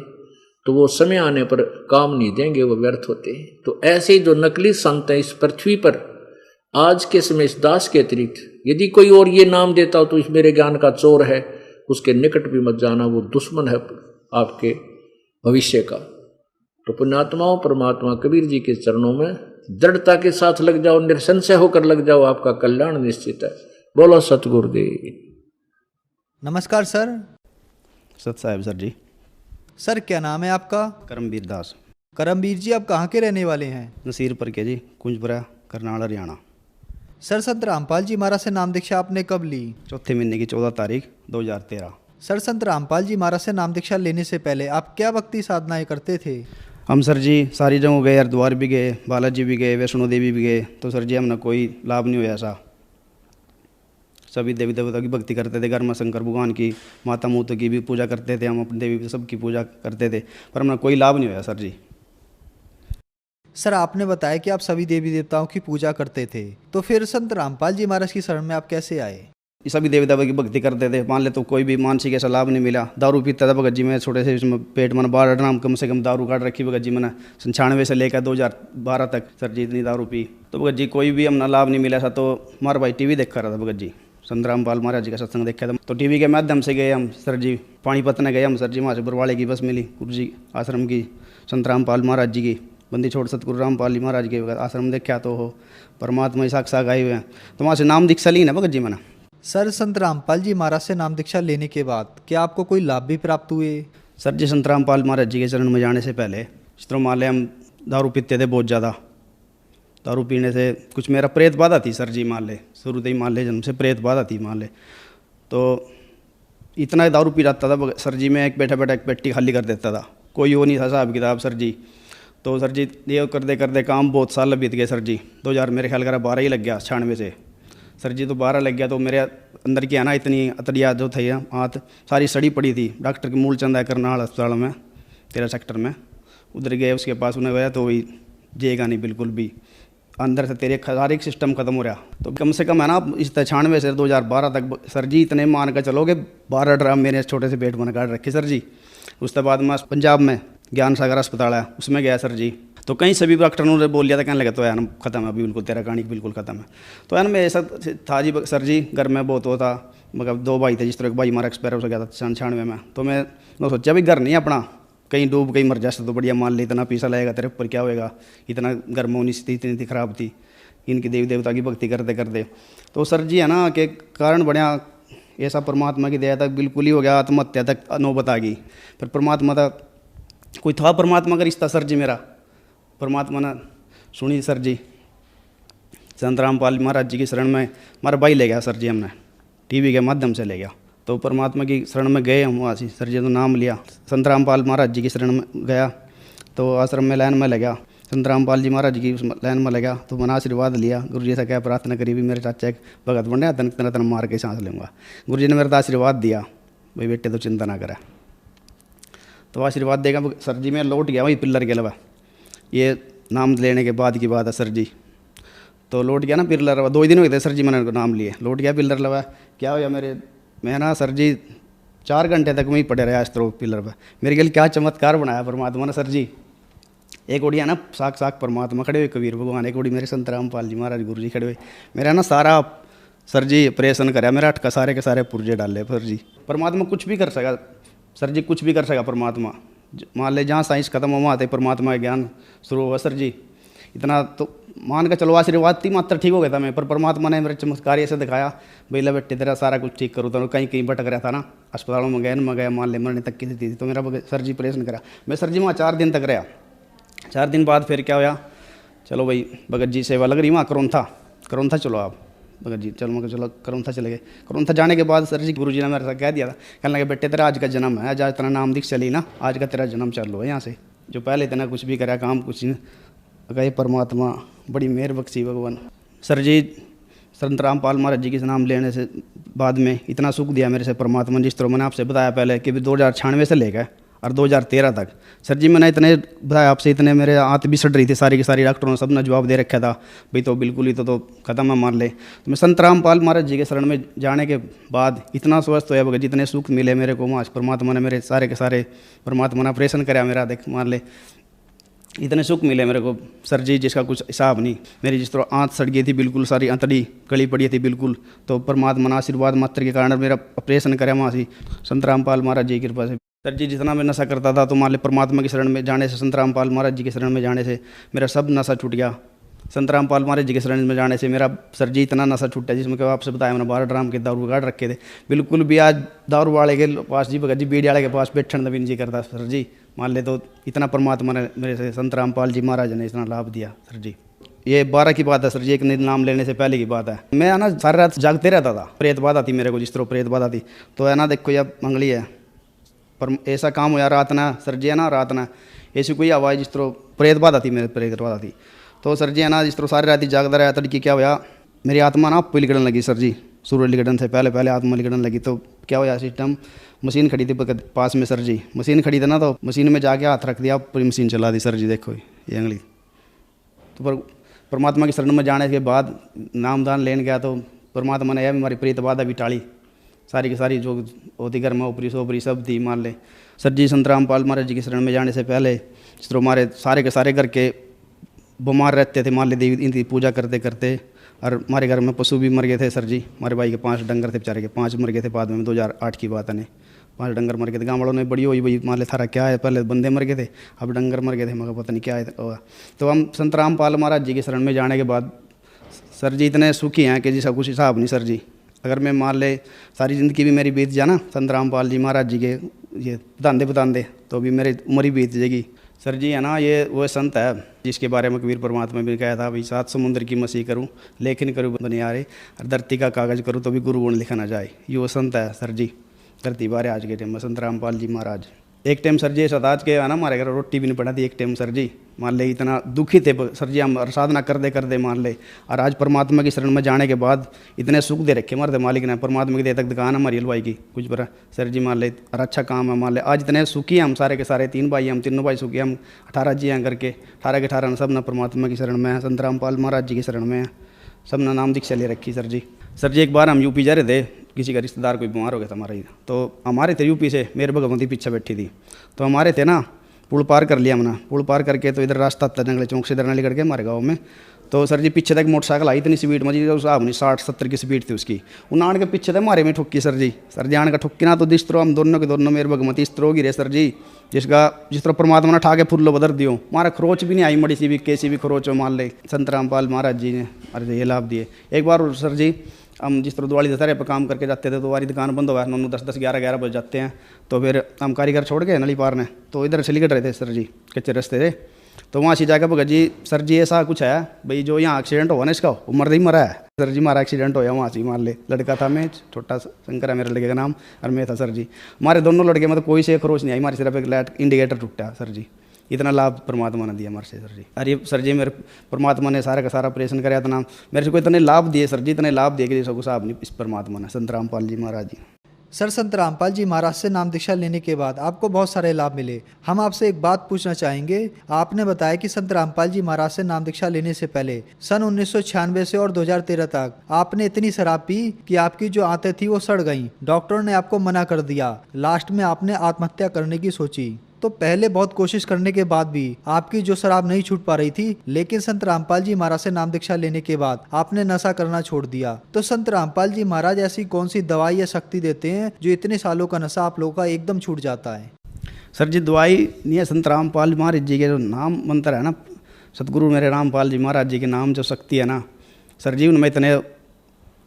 तो वो समय आने पर काम नहीं देंगे, वो व्यर्थ होते हैं। तो ऐसे जो नकली संत हैं इस पृथ्वी पर आज के समय इस दास के अतिरिक्त यदि कोई और ये नाम देता हो तो इस मेरे ज्ञान का चोर है, उसके निकट भी मत जाना, वो दुश्मन है आपके भविष्य का। तो पुण्यात्माओं, परमात्मा कबीर जी के चरणों में दृढ़ता के साथ लग जाओ, निसंशय होकर लग जाओ, आपका कल्याण निश्चित है। बोलो सतगुरुदेव। नमस्कार सर। सत साहब सर जी। सर क्या नाम है आपका? करमवीर दास। करमवीर जी, आप कहाँ के रहने वाले हैं? नसीरपुर के जी, कुंजपुरा, करनाल, हरियाणा। सर संत रामपाल जी महाराज से नाम दीक्षा आपने कब ली? चौथे महीने की 14 तारीख 2013। सर संत रामपाल जी महाराज से नाम दीक्षा लेने से पहले आप क्या भक्ति साधनाएं करते थे? हम सर जी सारी जगह गए, हरिद्वार भी गए, बालाजी भी गए, वैष्णो देवी भी गए, तो सर जी हमने कोई लाभ नहीं हुआ ऐसा। सभी देवी देवता की भक्ति करते थे, घर में शंकर भगवान की, माता मूत की भी पूजा करते थे, हम अपनी देवी सबकी पूजा करते थे, पर हमें कोई लाभ नहीं हुआ सर जी। सर आपने बताया कि आप सभी देवी देवताओं की पूजा करते थे, तो फिर संत रामपाल जी महाराज की शरण में आप कैसे आए? सभी देवी देवता की भक्ति करते थे, मान ले तो कोई भी मानसिक ऐसा लाभ नहीं मिला। दारू पीता था भगत जी में, छोटे से इसमें पेट में 12 ड्राम कम से कम दारू काट रखी भगत जी मैंने 96 से लेकर 2012 तक सर जी इतनी दारू पी। तो भगत जी कोई भी हमने लाभ नहीं मिला था। तो हमारा भाई टीवी देख रहा था भगत जी, संत रामपाल महाराज जी का सत्संग देखा था, तो टीवी के माध्यम से गए हम सर जी, पानीपत ने गए हम सर जी, वहाँ से बरवाड़े की बस मिली, गुरु जी आश्रम की, संत रामपाल महाराज जी की, बंदी छोड़ सतगुरु रामपाल महाराज के आश्रम देखा तो हो परमात्मा साक्षात आए हुए हैं, तो वहाँ से नाम दीक्षा ली ना भगत जी मैंने। सर संत रामपाल जी महाराज से नाम दीक्षा लेने के बाद क्या आपको कोई लाभ भी प्राप्त हुए? सर जी संत रामपाल महाराज जी के चरण में जाने से पहले इस तरह मान ले हम दारू पीते थे बहुत ज़्यादा। दारू पीने से कुछ मेरा प्रेत बाधा थी सर जी, मान ले शुरू से ही मान ले जन्म से प्रेत बाधा थी मान ले, तो इतना दारू पी जाता था सर जी, मैं एक बैठा बैठा एक पेट्टी खाली कर देता था, कोई वो नहीं था साहब किताब सर जी। तो सर जी ये करते करते काम बहुत साल बीत गए सर जी, 2000 मेरे ख्याल करा 12 ही लग गया 96 से सर जी, तो 12 लग गया। तो मेरे अंदर की है ना इतनी अतरिया जो थी हाथ सारी सड़ी पड़ी थी। डॉक्टर के मूलचंद है करनाल अस्पताल में 13 सेक्टर में, उधर गए उसके पास उन्हें गया तो वही जेगा नहीं बिल्कुल भी, अंदर से तेरे सारे सिस्टम खत्म हो रहा। तो कम से कम है ना इस 96 से 2012 तक सर जी इतने मान कर चलोगे 12 ड्राम मेरे छोटे से पेट में काट रखे सर जी। उसके बाद मैं पंजाब में ज्ञान सागर अस्पताल है उसमें गया सर जी। तो कहीं सभी डॉक्टरों ने बोल लिया था, कहने लगे तो यार खत्म है अभी बिल्कुल, तेरा कहानी बिल्कुल खत्म है। तो यार मैं ऐसा था जी सर जी, घर में बहुत वो था, मतलब 2 भाई थे, जिस तरह एक भाई हमारा एक्सपायर हो गया था 96 में। तो मैं सोचा भी घर नहीं अपना, कहीं डूब कहीं मर जाता तो बढ़िया, मान ली इतना पैसा लगेगा तेरे ऊपर क्या होएगा, इतना घर में होनी स्थिति इतनी ख़राब थी इनकी देवी देवता की भक्ति करते करते। तो सर जी है ना कि कारण बढ़िया ऐसा परमात्मा की दया तक बिल्कुल ही हो गया, आत्महत्या तक नौबत आ गई। फिर परमात्मा तक कोई था, परमात्मा का रिश्ता सर जी मेरा, परमात्मा ने सुनी सर जी। संत रामपाल महाराज जी की शरण में हमारा भाई ले गया सर जी, हमने टीवी के माध्यम से ले गया। तो परमात्मा की शरण में गए हम वहाँ से, सर जी तो नाम लिया, संत रामपाल महाराज जी की शरण में गया। तो आश्रम में लाइन में लगा, संत रामपाल जी महाराज जी की लाइन में लगा। तो मैंने आशीर्वाद लिया, गुरु जी से क्या प्रार्थना करी भी मेरे चाचा एक भगत बन रहा, तन तन मार के सांस लूँगा। गुरु जी ने मेरे को आशीर्वाद दिया, भाई बेटे तो चिंता ना करा। तो आशीर्वाद देगा सर जी, मैं लौट गया वही पिल्लर के अलावा, ये नाम लेने के बाद की बात है सर जी। तो लौट गया ना पिल्लर लवा, 2 ही दिन हो गए थे सर जी मैंने नाम लिए, लौट गया पिल्लर लवा। क्या हो मेरे, मैं ना सर जी 4 घंटे तक वहीं पड़े रहा इस तरह पिल्लर पर। मेरे लिए क्या चमत्कार बनाया परमात्मा ने सर जी। एक ओड़ी है ना साक्षात परमात्मा खड़े हुए, कबीर भगवान, एक ओड़ी मेरे संत रामपाल जी महाराज गुरु जी खड़े हुए। मेरा ना सारा सर जी ऑपरेशन कराया, मेरा 8 का सारे के सारे पुर्जे डाले सर जी। परमात्मा कुछ भी कर सका सर जी, कुछ भी कर सका परमात्मा। मान ले जहाँ साइंस खत्म हो वहाँ थे परमात्मा का ज्ञान शुरू हुआ सर जी। इतना तो मान के चलो आशीर्वाद थी मात्र ठीक हो गया था मैं, पर परमात्मा ने मेरे चमत्कार ऐसे दिखाया, भैया बेटे तेरा सारा कुछ ठीक करूँ। तो कहीं कहीं भटक रहा था ना, अस्पतालों में गया मान ले मरने तक की स्थिति थी। तो मेरा सर जी ऑपरेशन करा, मैं सर जी वहाँ 4 दिन तक रहा। 4 दिन बाद फिर क्या होया, चलो भाई भगत जी सेवा लग रही वहाँ करोन था चलो आप भगत जी, चलो मैं चलो करोन था चले गए। करोन था जाने के बाद सर जी गुरु जी ने मेरे साथ कह दिया था, कहने लगे बेटे तेरा आज का जन्म है, आज तेरा नाम दिख चली ना, आज का तेरा जन्म चालू है यहाँ से, जो पहले इतना कुछ भी करा काम कुछ नहीं। गए परमात्मा बड़ी मेहर बख्शी भगवान। सर जी संत रामपाल महाराज जी के नाम लेने से बाद में इतना सुख दिया मेरे से परमात्मा, जिस तरह मैंने आपसे बताया पहले कि 2096 से लेकर और 2013 तक सर जी मैंने इतने बताया आपसे, इतने मेरे आंत भी सड़ रही थी सारी की सारी, डॉक्टरों ने सब ने जवाब दे रखा था भाई तो बिल्कुल ही तो खत्म है मान ले। तो मैं संत रामपाल महाराज जी के शरण में जाने के बाद इतना स्वस्थ होया भगत, जितने सुख मिले मेरे को वहाँ परमात्मा ने, मेरे सारे के सारे परमात्मा ने ऑपरेशन कराया मेरा, देख मान ले इतने सुख मिले मेरे को सर जी जिसका कुछ हिसाब नहीं। मेरी जिस तरह आंत सड़ गई थी बिल्कुल, सारी आंतड़ी गली पड़ी थी बिल्कुल, तो परमात्मा ने आशीर्वाद मात्र के कारण मेरा ऑपरेशन कराया वहाँ से संत रामपाल महाराज जी की कृपा से। सर जी जितना मैं नशा करता था तो मान ले परमात्मा की शरण में जाने से, संत रामपाल महाराज जी के शरण में जाने से मेरा सब नशा छूट गया। संत रामपाल महाराज जी के शरण में जाने से मेरा सर जी इतना नशा छूटा जिसमें कि आपसे बताया मैंने 12 ड्राम के दारू काट रखे थे बिल्कुल भी। आज दारू वाले के पास जी भगत जी बीड़ी वाले के पास बैठने भी नहीं जी करता सर जी, मान ले तो इतना परमात्मा ने मेरे से संत रामपाल जी महाराज ने इतना लाभ दिया सर जी। ये 12 की बात है सर जी, एक नाम लेने से पहले की बात है। मैं ना सारी रात जागते रहता था, प्रेत बाधा थी मेरे को, जिस तरह प्रेत बाधा थी। तो है ना देखो यह मंगली है, पर ऐसा काम हुआ रात ना सर जी है ना, रात ना ऐसी कोई आवाज़ जिस तरह प्रेत बाधा थी, मेरे प्रेत बाधा थी। तो सर जी है ना जिस तरह सारी रात जागता रहा, तड़की क्या हुआ मेरी आत्मा ना आपको लिखने लगी सर जी, सूर्य लिखने से पहले आत्मा लिखने लगी। तो क्या हुआ सिस्टम, मशीन खड़ी थी पास में सर जी, मशीन खड़ी थी ना, तो मशीन में जाके हाथ रख दिया, पूरी मशीन चला दी सर जी, देखो ये अंगली। तो पर परमात्मा की शरण में जाने के बाद नामदान लेने गया तो परमात्मा ने यह हमारी प्रीत बाधा भी टाली, सारी की सारी जो होती घर में ऊपरी सोपरी सब थी मान ले। सर जी संत रामपाल महाराज जी की शरण में जाने से पहले जिस तरह हमारे सारे के सारे घर के बीमार रहते थे मान ले, देवी इनकी पूजा करते करते, और हमारे घर में पशु भी मर गए थे सर जी। हमारे भाई के 5 डंगर थे बेचारे के, 5 मर गए थे बाद में, 2008 की बात है नहीं, 5 डंगर मर गए थे। गाँव वालों ने बड़ी हुई भाई मान ले थारा क्या है, पहले बंदे मर गए थे अब डंगर मर गए थे, मगर पता नहीं क्या है। तो हम संत रामपाल महाराज जी के शरण में जाने के बाद सर जी इतने सुखी हैं कि जिसका कुछ हिसाब नहीं सर जी। अगर मैं मान ले सारी ज़िंदगी भी मेरी बीत जाना संत रामपाल जी महाराज जी के ये बतांदे तो भी मेरी उम्र ही बीत जाएगी सर जी है ना। ये वो संत है जिसके बारे में कबीर परमात्मा भी कहा था भाई 7 समुद्र की मसीह करूं लेकिन करूँ बनियारे, और धरती का कागज़ करूँ तो भी गुरु गुण लिखा ना जाए। ये वो संत है सर जी, धरती बारे आज के टाइम में संत रामपाल जी महाराज। एक टाइम सर जी ऐसा आज के आना हमारे घर रोटी भी नहीं पड़ा थी एक टाइम सर जी, मान ले इतना दुखी थे सर जी हम साधना कर दे मान ले। और आज परमात्मा की शरण में जाने के बाद इतने सुख दे रखे हमारे मालिक ने, परमात्मा की दे तक दुकान हमारी हलवाई की कुछ पर सर जी मान ले, और अच्छा काम है मान ले। आज इतने सुखी हैं हम सारे के सारे, 3 भाई हम तीनों भाई सुखी, हम 18 जी हैं करके, 18 के 18 सब ना परमात्मा की शरण में है, संत रामपाल महाराज जी की शरण में है, सब ने नाम दीक्षा ले रखी सर जी। सर जी एक बार हम यूपी जा रहे थे, किसी का रिश्तेदार कोई बीमार हो गया था हमारा ही, तो हमारे थे यूपी से, मेरे भगवती पीछे बैठी थी, तो हमारे थे ना पुल पार कर लिया हमने, पुल पार करके तो इधर रास्ता था जंगल चौक से इधर नाली करके हमारे गाँव में, तो सर जी पीछे तक मोटरसाइकिल आई इतनी स्पीड में जी, उस हिसाब नहीं 60-70 की स्पीड थी उसकी, उन आने के पीछे थे हमारे में ठुक्की सर जी आने का ठुक्की ना, तो जिस तरह हम दोनों के दोनों मेरे भगवती इस तरह गिरे सर जी, जिस तरह परमात्मा ने ठा के फुल्लो बदर दियो, हमारा खरोच भी नहीं आई, मड़ी सी भी कैसी भी खरोच हो मान ले, संत रामपाल महाराज जी ने अरे ये लाभ दिए। एक बार सर जी हम जिस तरह दिवाली दशहरे पर काम करके जाते थे तो हमारी दुकान बंद हुआ, 9 10 11 बज जाते हैं, तो फिर हम कारीगर छोड़ के नली पार ने, तो इधर से निकल रहे थे सर जी, कच्चे रास्ते थे, तो वहाँ से जाकर भगत जी सर जी ऐसा कुछ है भाई जो यहाँ एक्सीडेंट हुआ ना इसका वो मर ही मरा है सर जी, हमारा एक्सीडेंट होया वहाँ से मान ले, लड़का था मैं छोटा शंकर है मेरे लड़के का नाम, और मैं था सर जी, हमारे दोनों लड़के मतलब कोई से खरोच नहीं आई, हमारी सिर्फ एक लाइट इंडिकेटर टूटा सर जी, इतना लाभ परमात्मा ने दिया हमारे से सर जी। अरे सर जी मेरे परमात्मा ने सारा का सारा ऑपरेशन कराया था नाम, मेरे से कोई इतने लाभ दिए सर जी, इतने लाभ दिए कि जैसा कुछ साहब नहीं इस परमात्मा ने, संत रामपाल जी महाराज जी। सर संत रामपाल जी महाराज से नाम दीक्षा लेने के बाद आपको बहुत सारे लाभ मिले। हम आपसे एक बात पूछना चाहेंगे, आपने बताया कि संत रामपाल जी महाराज से नाम दीक्षा लेने से पहले सन 1996 से और 2013 तक आपने इतनी शराब पी कि आपकी जो आंतें थी वो सड़ गईं। डॉक्टरों ने आपको मना कर दिया, लास्ट में आपने आत्महत्या करने की सोची। तो पहले बहुत कोशिश करने के बाद भी आपकी जो शराब नहीं छूट पा रही थी, लेकिन संत रामपाल जी महाराज से नाम दीक्षा लेने के बाद आपने नशा करना छोड़ दिया। तो संत रामपाल जी महाराज ऐसी कौन सी दवाई या शक्ति देते हैं जो इतने सालों का नशा आप लोगों का एकदम छूट जाता है? सर जी दवाई नहीं है, संत रामपाल महाराज जी के जो नाम मंत्र है ना, सतगुरु मेरे रामपाल जी महाराज जी के नाम जो शक्ति है ना सर जी, उनमें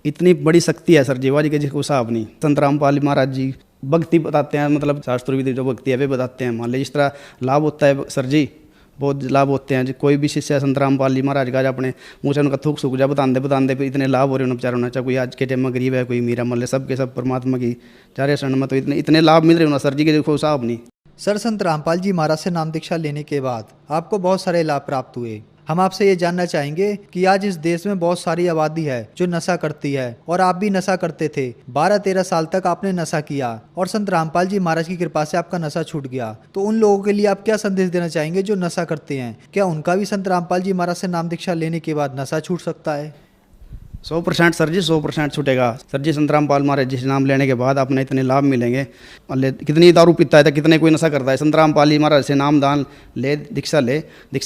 इतनी बड़ी शक्ति है सर जी, वाजी के जिसको हिसाब नहीं। संत रामपाल महाराज जी भक्ति बताते हैं, मतलब शास्त्र विधि जो भक्ति है वे बताते हैं, मान लीजिए जिस तरह लाभ होता है सर जी, बहुत लाभ होते हैं। कोई भी शिष्य संत रामपाल जी महाराज का अपने मुँह से उनका थूक सूख जा बताते पे इतने लाभ हो रहे हैं उपचार होना, चाहे कोई आज के टाइम में गरीब है, कोई मीरा मल्ले, सब के सब परमात्मा की चारे शरण में तो इतने लाभ मिल रहे हो ना सर जी के देखो हिसाब नहीं। सर संत रामपाल जी महाराज से नाम दीक्षा लेने के बाद आपको बहुत सारे लाभ प्राप्त हुए। हम आपसे ये जानना चाहेंगे कि आज इस देश में बहुत सारी आबादी है जो नशा करती है, और आप भी नशा करते थे। 12-13 साल तक आपने नशा किया और संत रामपाल जी महाराज की कृपा से आपका नशा छूट गया। तो उन लोगों के लिए आप क्या संदेश देना चाहेंगे जो नशा करते हैं? क्या उनका भी संत रामपाल जी महाराज से नाम दीक्षा लेने के बाद नशा छूट सकता है? 100% सर जी 100% छूटेगा सर जी। संत रामपाल महाराज जी से नाम लेने के बाद अपने इतने लाभ मिलेंगे। कितनी दारू पीता है तो कितने कोई नशा करता है, संत रामपाल जी महाराज से नाम दान ले, दीक्षा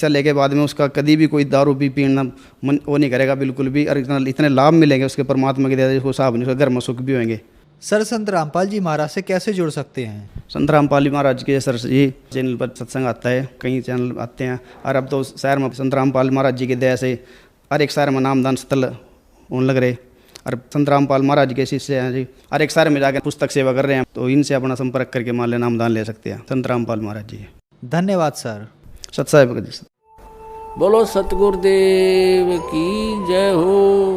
ले के बाद में उसका कभी भी कोई दारू पीना मन वो नहीं करेगा बिल्कुल भी, और इतने लाभ मिलेंगे उसके परमात्मा के दया से, साहब नहीं घर में सुख भी होंगे। सर संत रामपाल जी महाराज से कैसे जुड़ सकते हैं? संत रामपाल जी महाराज के सर जी चैनल पर सत्संग आता है, कई चैनल आते हैं, और अब तो शहर में संत रामपाल महाराज जी की दया से हर एक शहर में नामदान स्थल होने लग रहे, और संत रामपाल महाराज के शिष्य हैं जी हर एक शहर में जाकर पुस्तक सेवा कर रहे हैं, तो इनसे अपना संपर्क करके मान ले नामदान ले सकते हैं संत रामपाल महाराज जी। धन्यवाद सर। सत साहिब जी। बोलो सतगुरुदेव की जय हो।